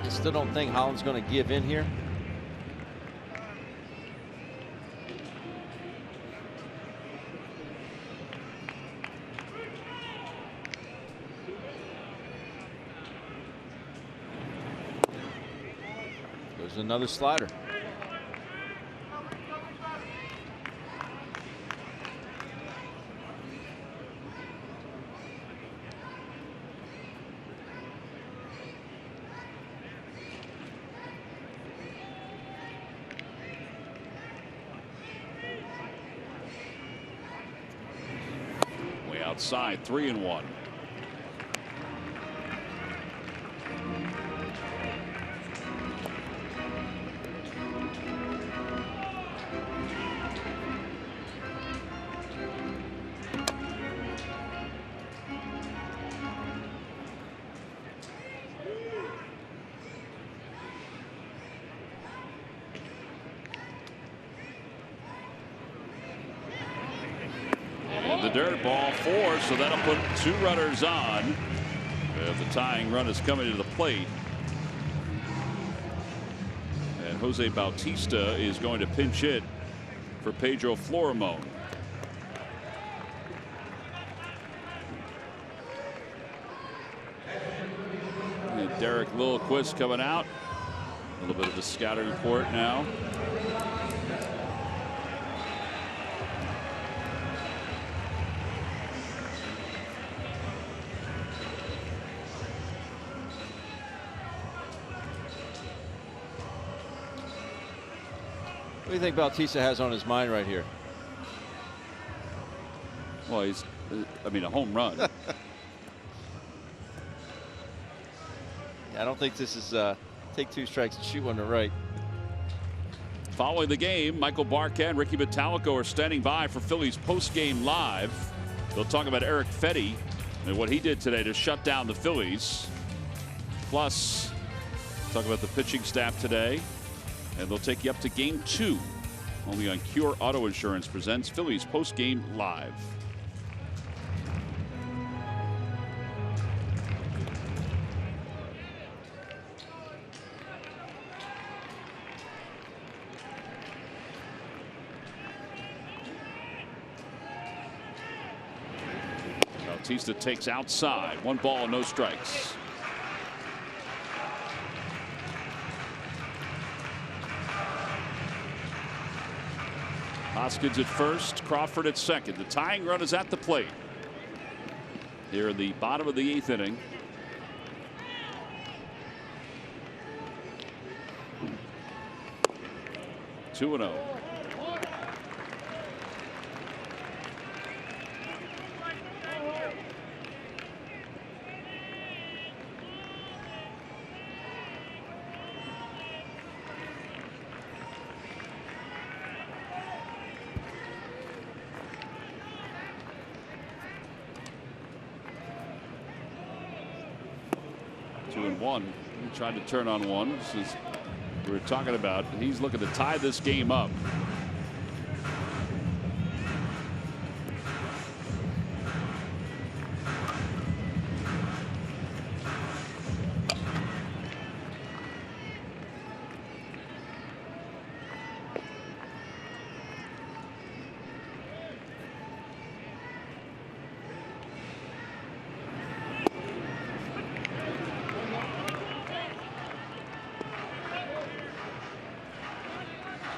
I still don't think Holland's going to give in here. There's another slider. Outside, 3-1. The dirt, ball 4, so that'll put 2 runners on. The tying run is coming to the plate. And Jose Bautista is going to pinch hit for Pedro Florimon. And Derek Lilliquist coming out. A little bit of the scouting report now. What do you think Bautista has on his mind right here? Well, I mean, a home run. Yeah, I don't think this is take 2 strikes and shoot one to right. Following the game, Michael Barca and Ricky Metallico are standing by for Phillies post-game live. They'll talk about Eric Fetty and what he did today to shut down the Phillies. Plus, talk about the pitching staff today. And they'll take you up to Game 2. Only on Cure Auto Insurance presents Phillies Postgame Live. Bautista takes outside. 1 ball, no strikes. Hoskins at first, Crawford at second. The tying run is at the plate here in the bottom of the 8th inning. Two and 0. He tried to turn on one. This is we were talking about. He's looking to tie this game up.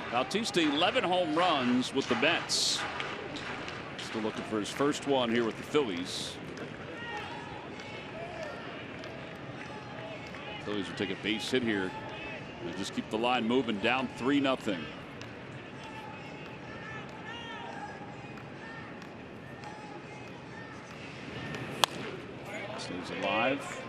Bautista 11 home runs with the Mets. Still looking for his first one here with the Phillies. Phillies will take a base hit here and just keep the line moving, down 3-0. Stays alive.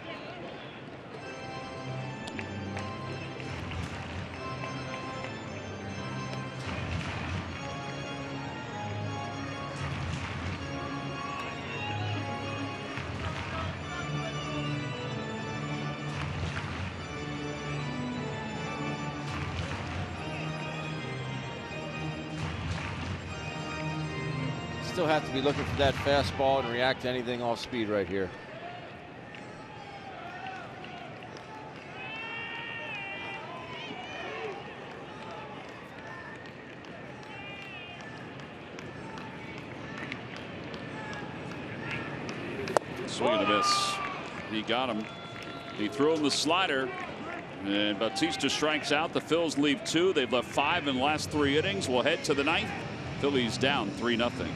Still have to be looking for that fastball and react to anything off speed right here. Swing and a miss. He got him. He threw him the slider. And Bautista strikes out. The Phils leave 2. They've left 5 in the last 3 innings. We'll head to the 9th. Phillies down 3-0.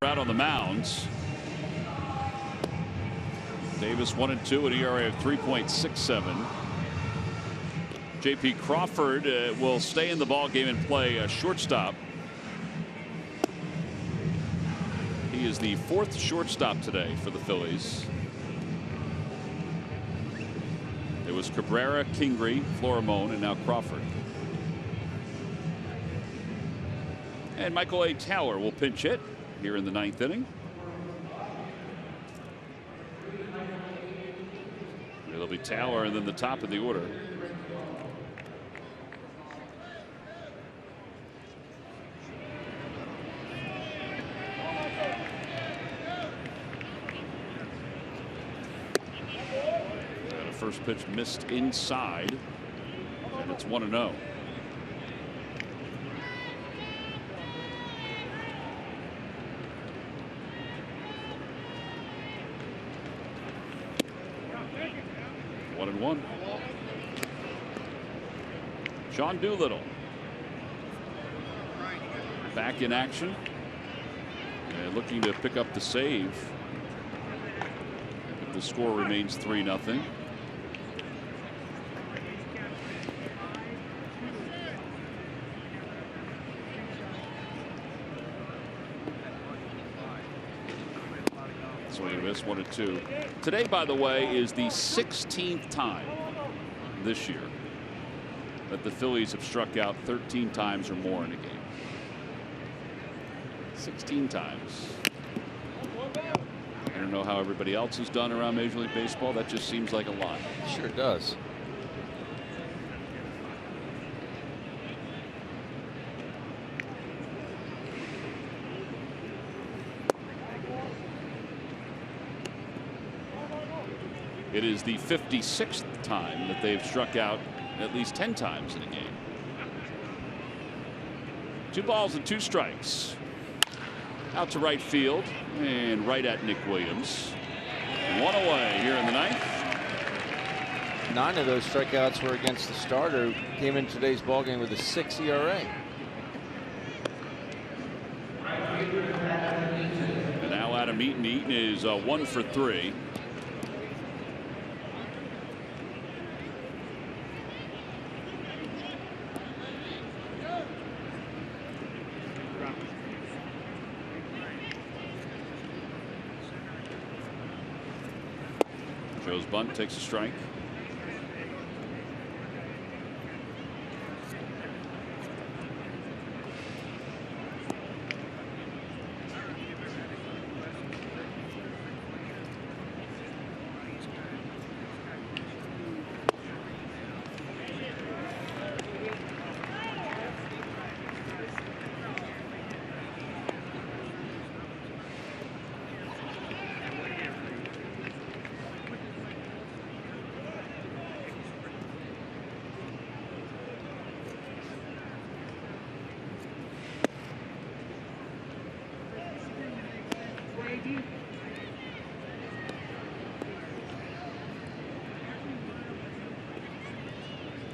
Out on the mounds. Davis 1-2 at ERA of 3.67. J.P. Crawford will stay in the ball game and play a shortstop. He is the 4th shortstop today for the Phillies. It was Cabrera, Kingery, Florimon, and now Crawford. And Michael A. Tower will pinch hit here in the 9th inning. It'll be Tower and then the top of the order. First pitch missed inside, and it's 1-0. One and one. Sean Doolittle back in action and looking to pick up the save if the score remains 3-0. Swing and miss, 1-2. Today, by the way, is the 16th time this year that the Phillies have struck out 13 times or more in a game. 16 times. I don't know how everybody else has done around Major League Baseball. That just seems like a lot. Sure does. It is the 56th time that they've struck out at least 10 times in a game. 2 balls and 2 strikes. Out to right field and right at Nick Williams. 1 away here in the 9th. 9 of those strikeouts were against the starter, who came in today's ballgame with a 6 ERA. And now Adam Eaton. Eaton is 1 for 3. Joe's bunt takes a strike.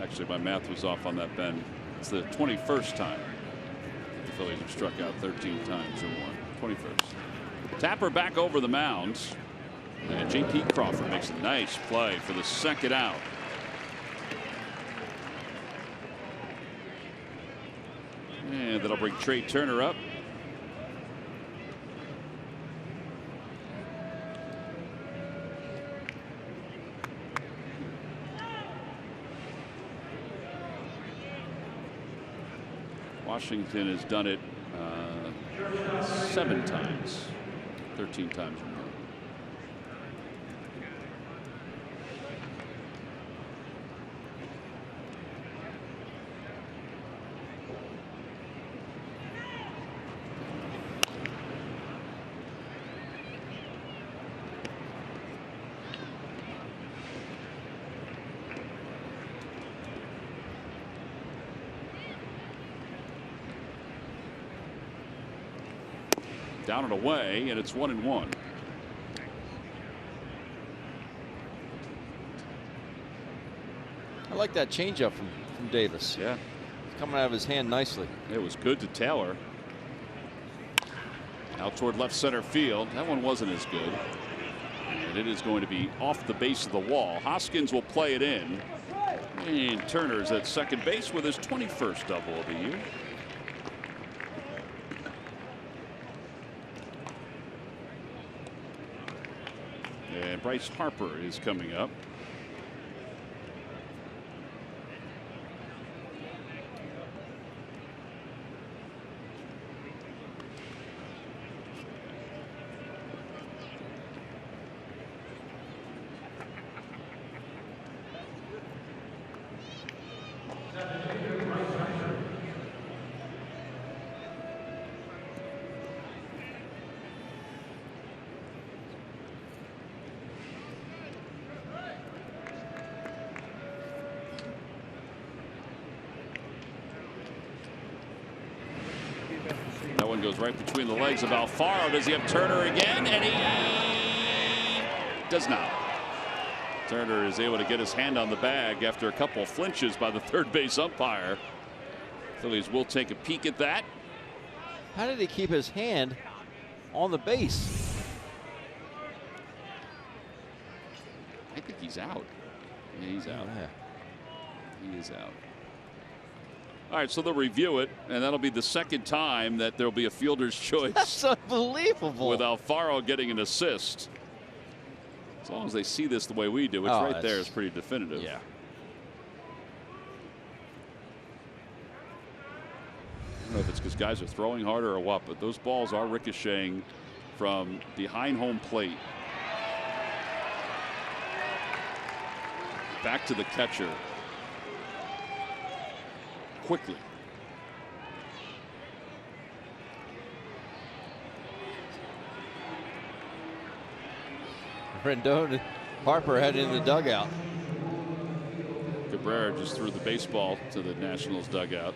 Actually, my math was off on that, Ben. It's the 21st time the Phillies have struck out 13 times or more. 21st. Tapper back over the mound. And J.P. Crawford makes a nice play for the 2nd out. And that'll bring Trey Turner up. Washington has done it 7 times, 13 times or more. Down and away, and it's 1-1. I like that changeup from Davis. Yeah, It's coming out of his hand nicely. it was good to Taylor. Out toward left center field. That one wasn't as good. And it is going to be off the base of the wall. Hoskins will play it in. And Turner's at second base with his 21st double of the year. And Bryce Harper is coming up. That one goes right between the legs of Alfaro. Does he have Turner again? And he does not. Turner is able to get his hand on the bag after a couple of flinches by the third base umpire. Phillies will take a peek at that. How did he keep his hand on the base? I think he's out. Yeah, he's out. Yeah. He is out. All right, so they'll review it, and that'll be the second time that there'll be a fielder's choice. That's unbelievable. With Alfaro getting an assist. As long as they see this the way we do, which right there is pretty definitive. Yeah. I don't know if it's because guys are throwing harder or what, but those balls are ricocheting from behind home plate. Back to the catcher. Quickly. Rendon and Harper headed in the dugout. Cabrera just threw the baseball to the Nationals dugout.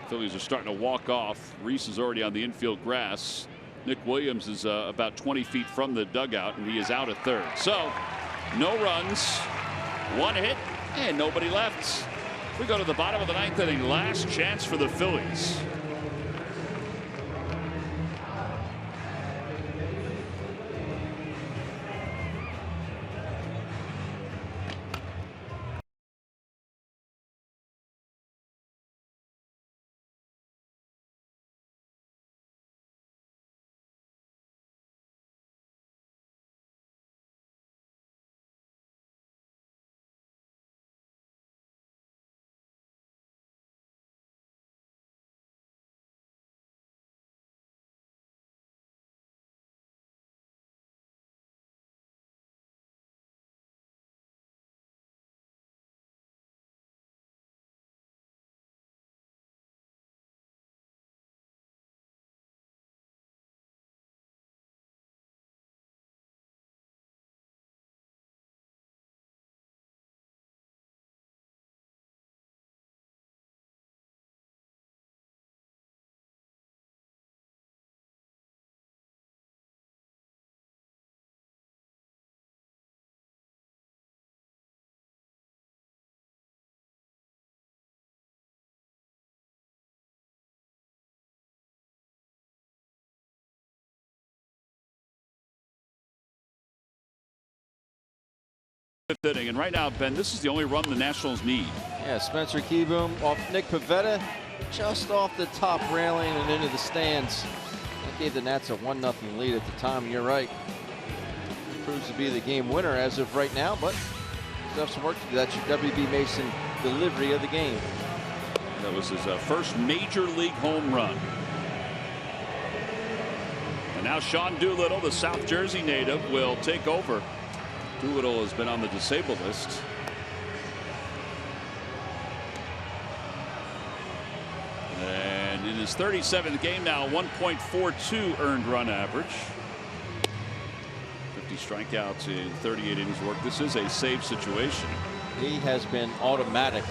Phillies are starting to walk off. Reese is already on the infield grass. Nick Williams is about 20 feet from the dugout, and he is out at third. So no runs, one hit, and nobody left. We go to the bottom of the ninth inning. Last chance for the Phillies. Fifth inning, and right now, Ben, this is the only run the Nationals need. Yeah, Spencer Keyboom off Nick Pivetta, just off the top railing and into the stands. That gave the Nats a 1-0 lead at the time. You're right. Proves to be the game winner as of right now, but still have some work to do. That's your WB Mason delivery of the game. That was his first major league home run. And now Sean Doolittle, the South Jersey native, will take over. Doolittle has been on the disabled list. And in his 37th game now, 1.42 earned run average. 50 strikeouts in 38 innings work. This is a save situation. He has been automatic.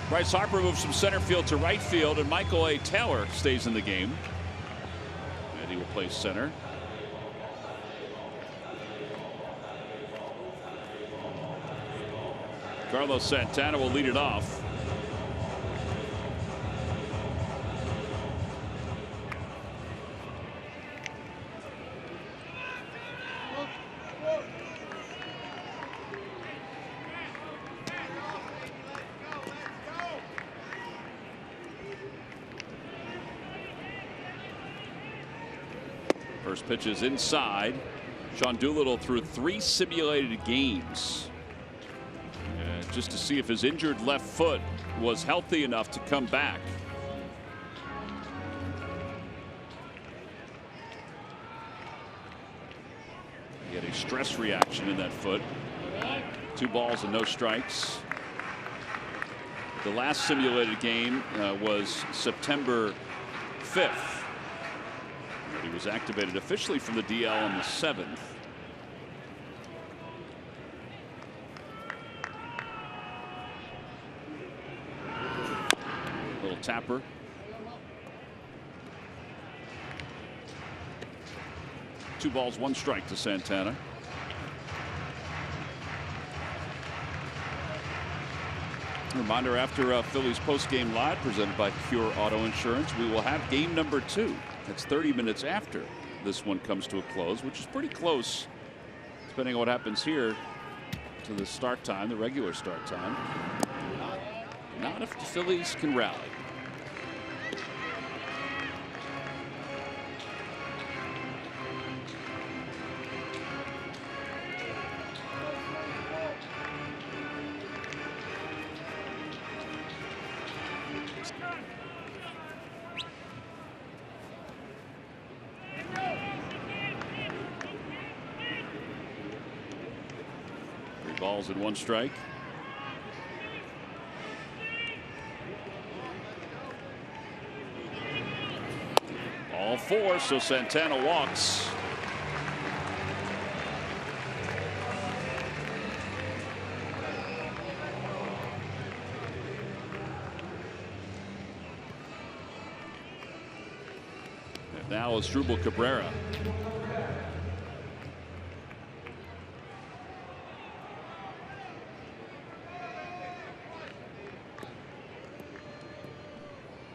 Bryce Harper moves from center field to right field, and Michael A. Taylor stays in the game. And he will play center. Carlos Santana will lead it off. First pitch is inside. Sean Doolittle threw 3 simulated games just to see if his injured left foot was healthy enough to come back. He had a stress reaction in that foot. 2 balls and no strikes. The last simulated game was September 5th. He was activated officially from the DL on the 7th. Little tapper. Two balls, 1 strike to Santana. Reminder, after Phillies post-game live presented by Pure Auto Insurance, we will have game number 2. That's 30 minutes after this one comes to a close, which is pretty close, depending on what happens here, to the start time, the regular start time. Not if the Phillies can rally. Balls and 1 strike. All 4, so Santana walks. And now is Asdrubal Cabrera.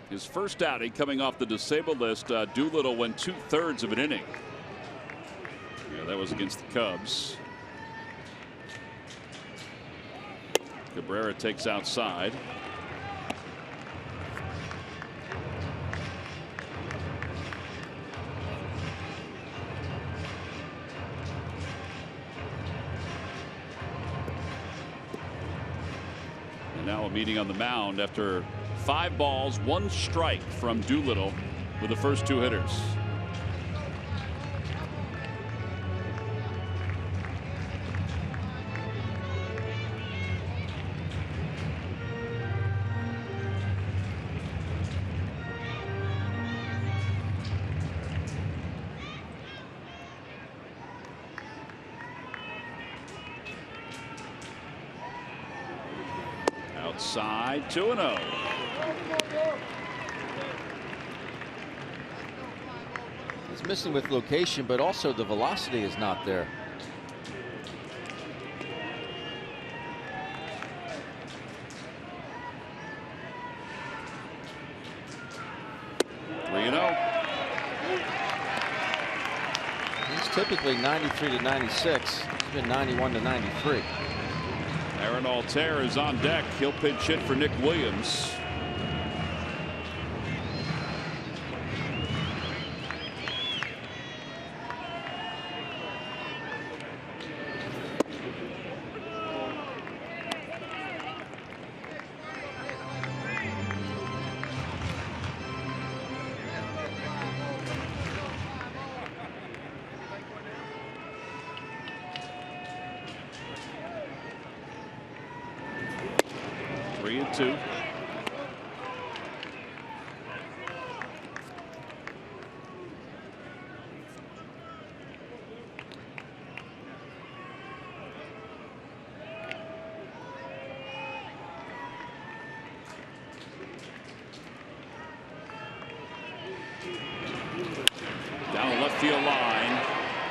His first outing coming off the disabled list, Doolittle went 2/3 of an inning. Yeah, that was against the Cubs. Cabrera takes outside. And now a meeting on the mound after 5 balls, 1 strike from Doolittle with the first 2 hitters. Outside, 2-0. He's missing with location, but also the velocity is not there. He's typically 93 to 96. He's been 91 to 93. Aaron Altair is on deck. He'll pinch hit for Nick Williams. Two. Down the left field line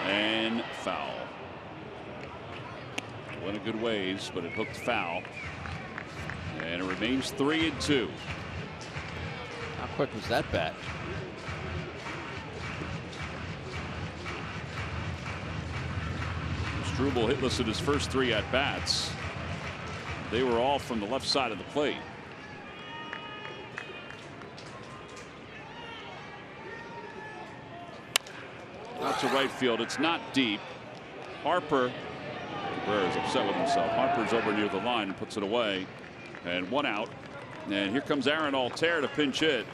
and foul. Went a good ways, but it hooked foul. And it remains 3-2. How quick was that bat? Asdrubal hitless in his first 3 at-bats. They were all from the left side of the plate. out to right field. It's not deep. Harper, Cabrera is upset with himself. Harper's over near the line and puts it away. And 1 out. And here comes Aaron Altair to pinch hit.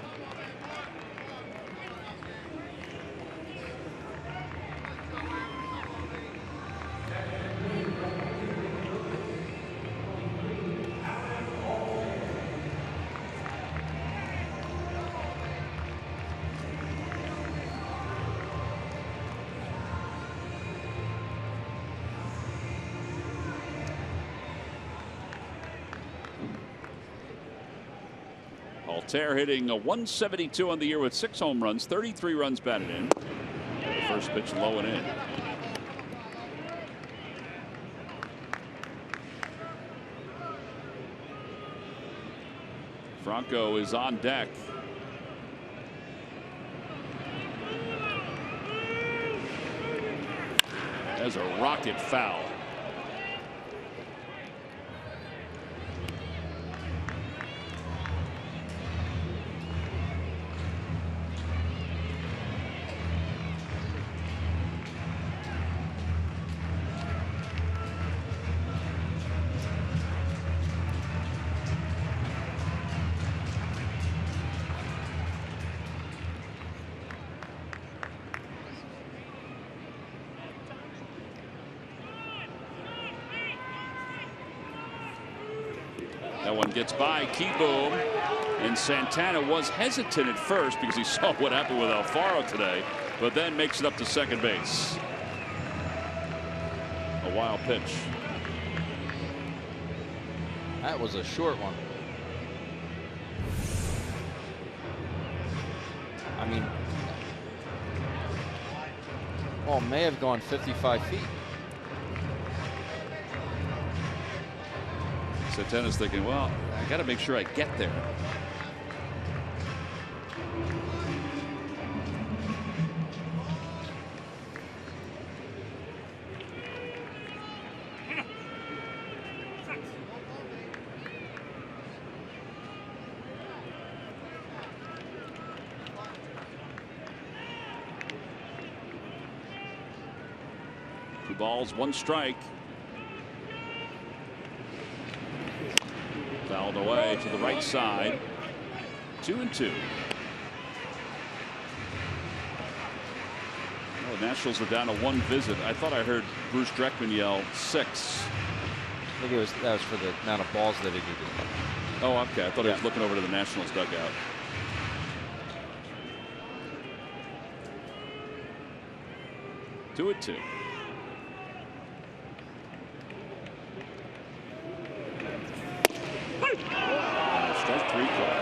Altair hitting a 172 on the year with 6 home runs, 33 runs batted in. The first pitch low and in. Franco is on deck. There's a rocket foul. That one gets by Keyboom, and Santana was hesitant at first because he saw what happened with Alfaro today, but then makes it up to second base. A wild pitch. That was a short one. I mean, ball may have gone 55 feet. Santana's thinking, well, I got to make sure I get there. Two balls, one strike. Fouled away to the right side. 2-2. Well, the Nationals are down to 1 visit. I thought I heard Bruce Dreckman yell 6. I think that was for the amount of balls that he needed. Oh, okay. I thought he was looking over to the Nationals dugout. Two and 2. Strike 3 call.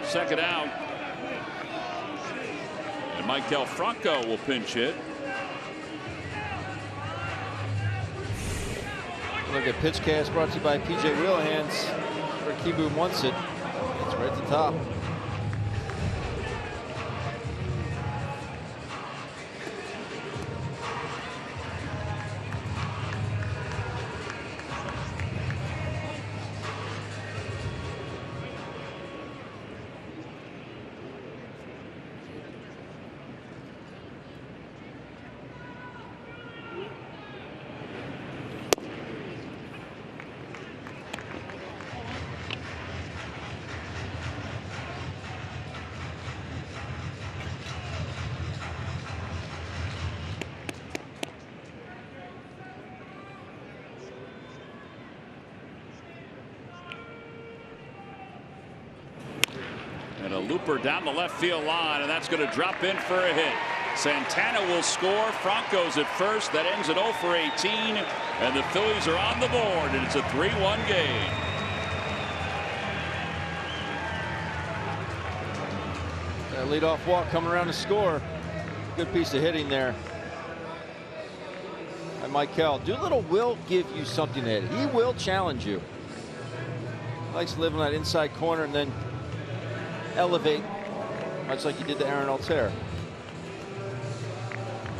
Second out. And Michael Franco will pinch hit. Look at pitch cast brought to you by PJ Wheelhands. Where Keyboom wants it. It's right at the top. And a looper down the left field line, and that's going to drop in for a hit. Santana will score. Franco's at first. That ends at 0 for 18, and the Phillies are on the board, and it's a 3-1 game. That leadoff walk coming around to score. Good piece of hitting there. And Michael Doolittle will give you something to hit. He will challenge you. He likes to live in that inside corner and then elevate, much like he did to Aaron Altair.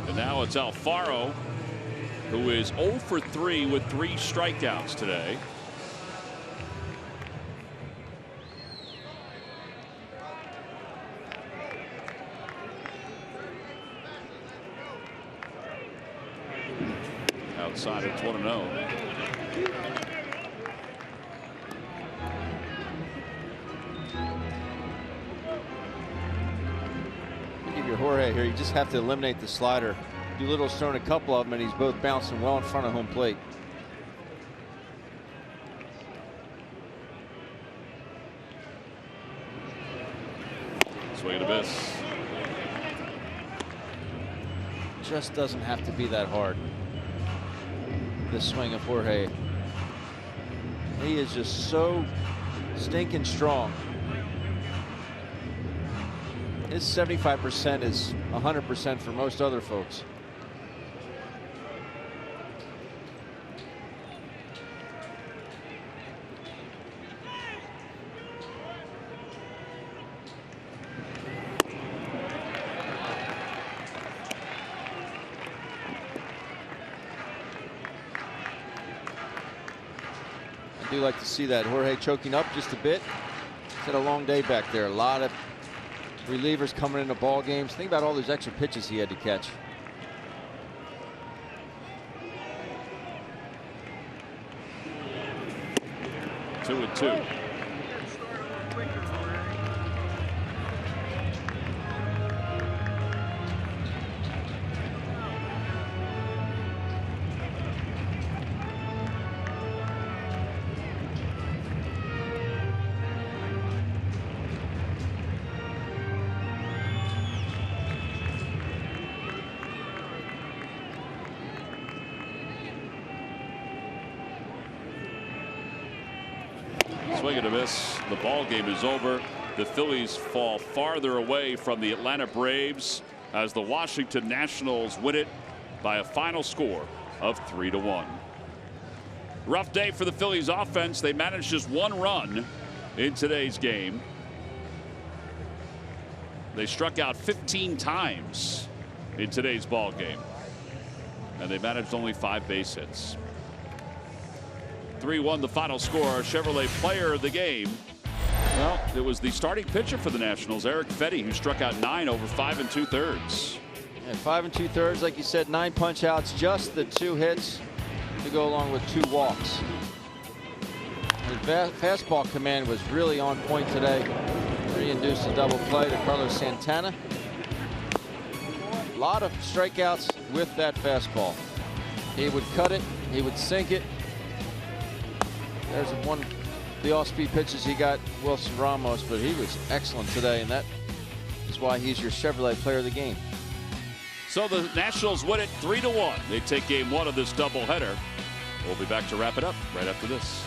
And now it's Alfaro, who is 0 for 3 with 3 strikeouts today. outside. It's 1-0. Give your Jorge here. You just have to eliminate the slider. Doolittle's thrown a couple of them, and he's both bouncing well in front of home plate. Swing and a miss. Just doesn't have to be that hard. The swing of Jorge. He is just so stinking strong. His 75% is 100% for most other folks. I do like to see that. Jorge choking up just a bit. He's had a long day back there. A lot of relievers coming into ball games. Think about all those extra pitches he had to catch. Two and two. Swing and a miss. The ball game is over. The Phillies fall farther away from the Atlanta Braves as the Washington Nationals win it by a final score of 3-1. Rough day for the Phillies offense. They managed just one run in today's game. They struck out 15 times in today's ball game, and they managed only 5 base hits. 3-1 the final score. Chevrolet player of the game, well, it was the starting pitcher for the Nationals, Eric Fetty, who struck out 9 over 5 2/3. And 5 2/3, like you said, 9 punch outs, just the 2 hits to go along with 2 walks. His fastball command was really on point today. He induced a double play to Carlos Santana. A lot of strikeouts with that fastball. He would cut it, he would sink it. There's one of the off-speed pitches he got, Wilson Ramos, but he was excellent today, and that is why he's your Chevrolet player of the game. So the Nationals win it 3-1. They take game 1 of this doubleheader. We'll be back to wrap it up right after this.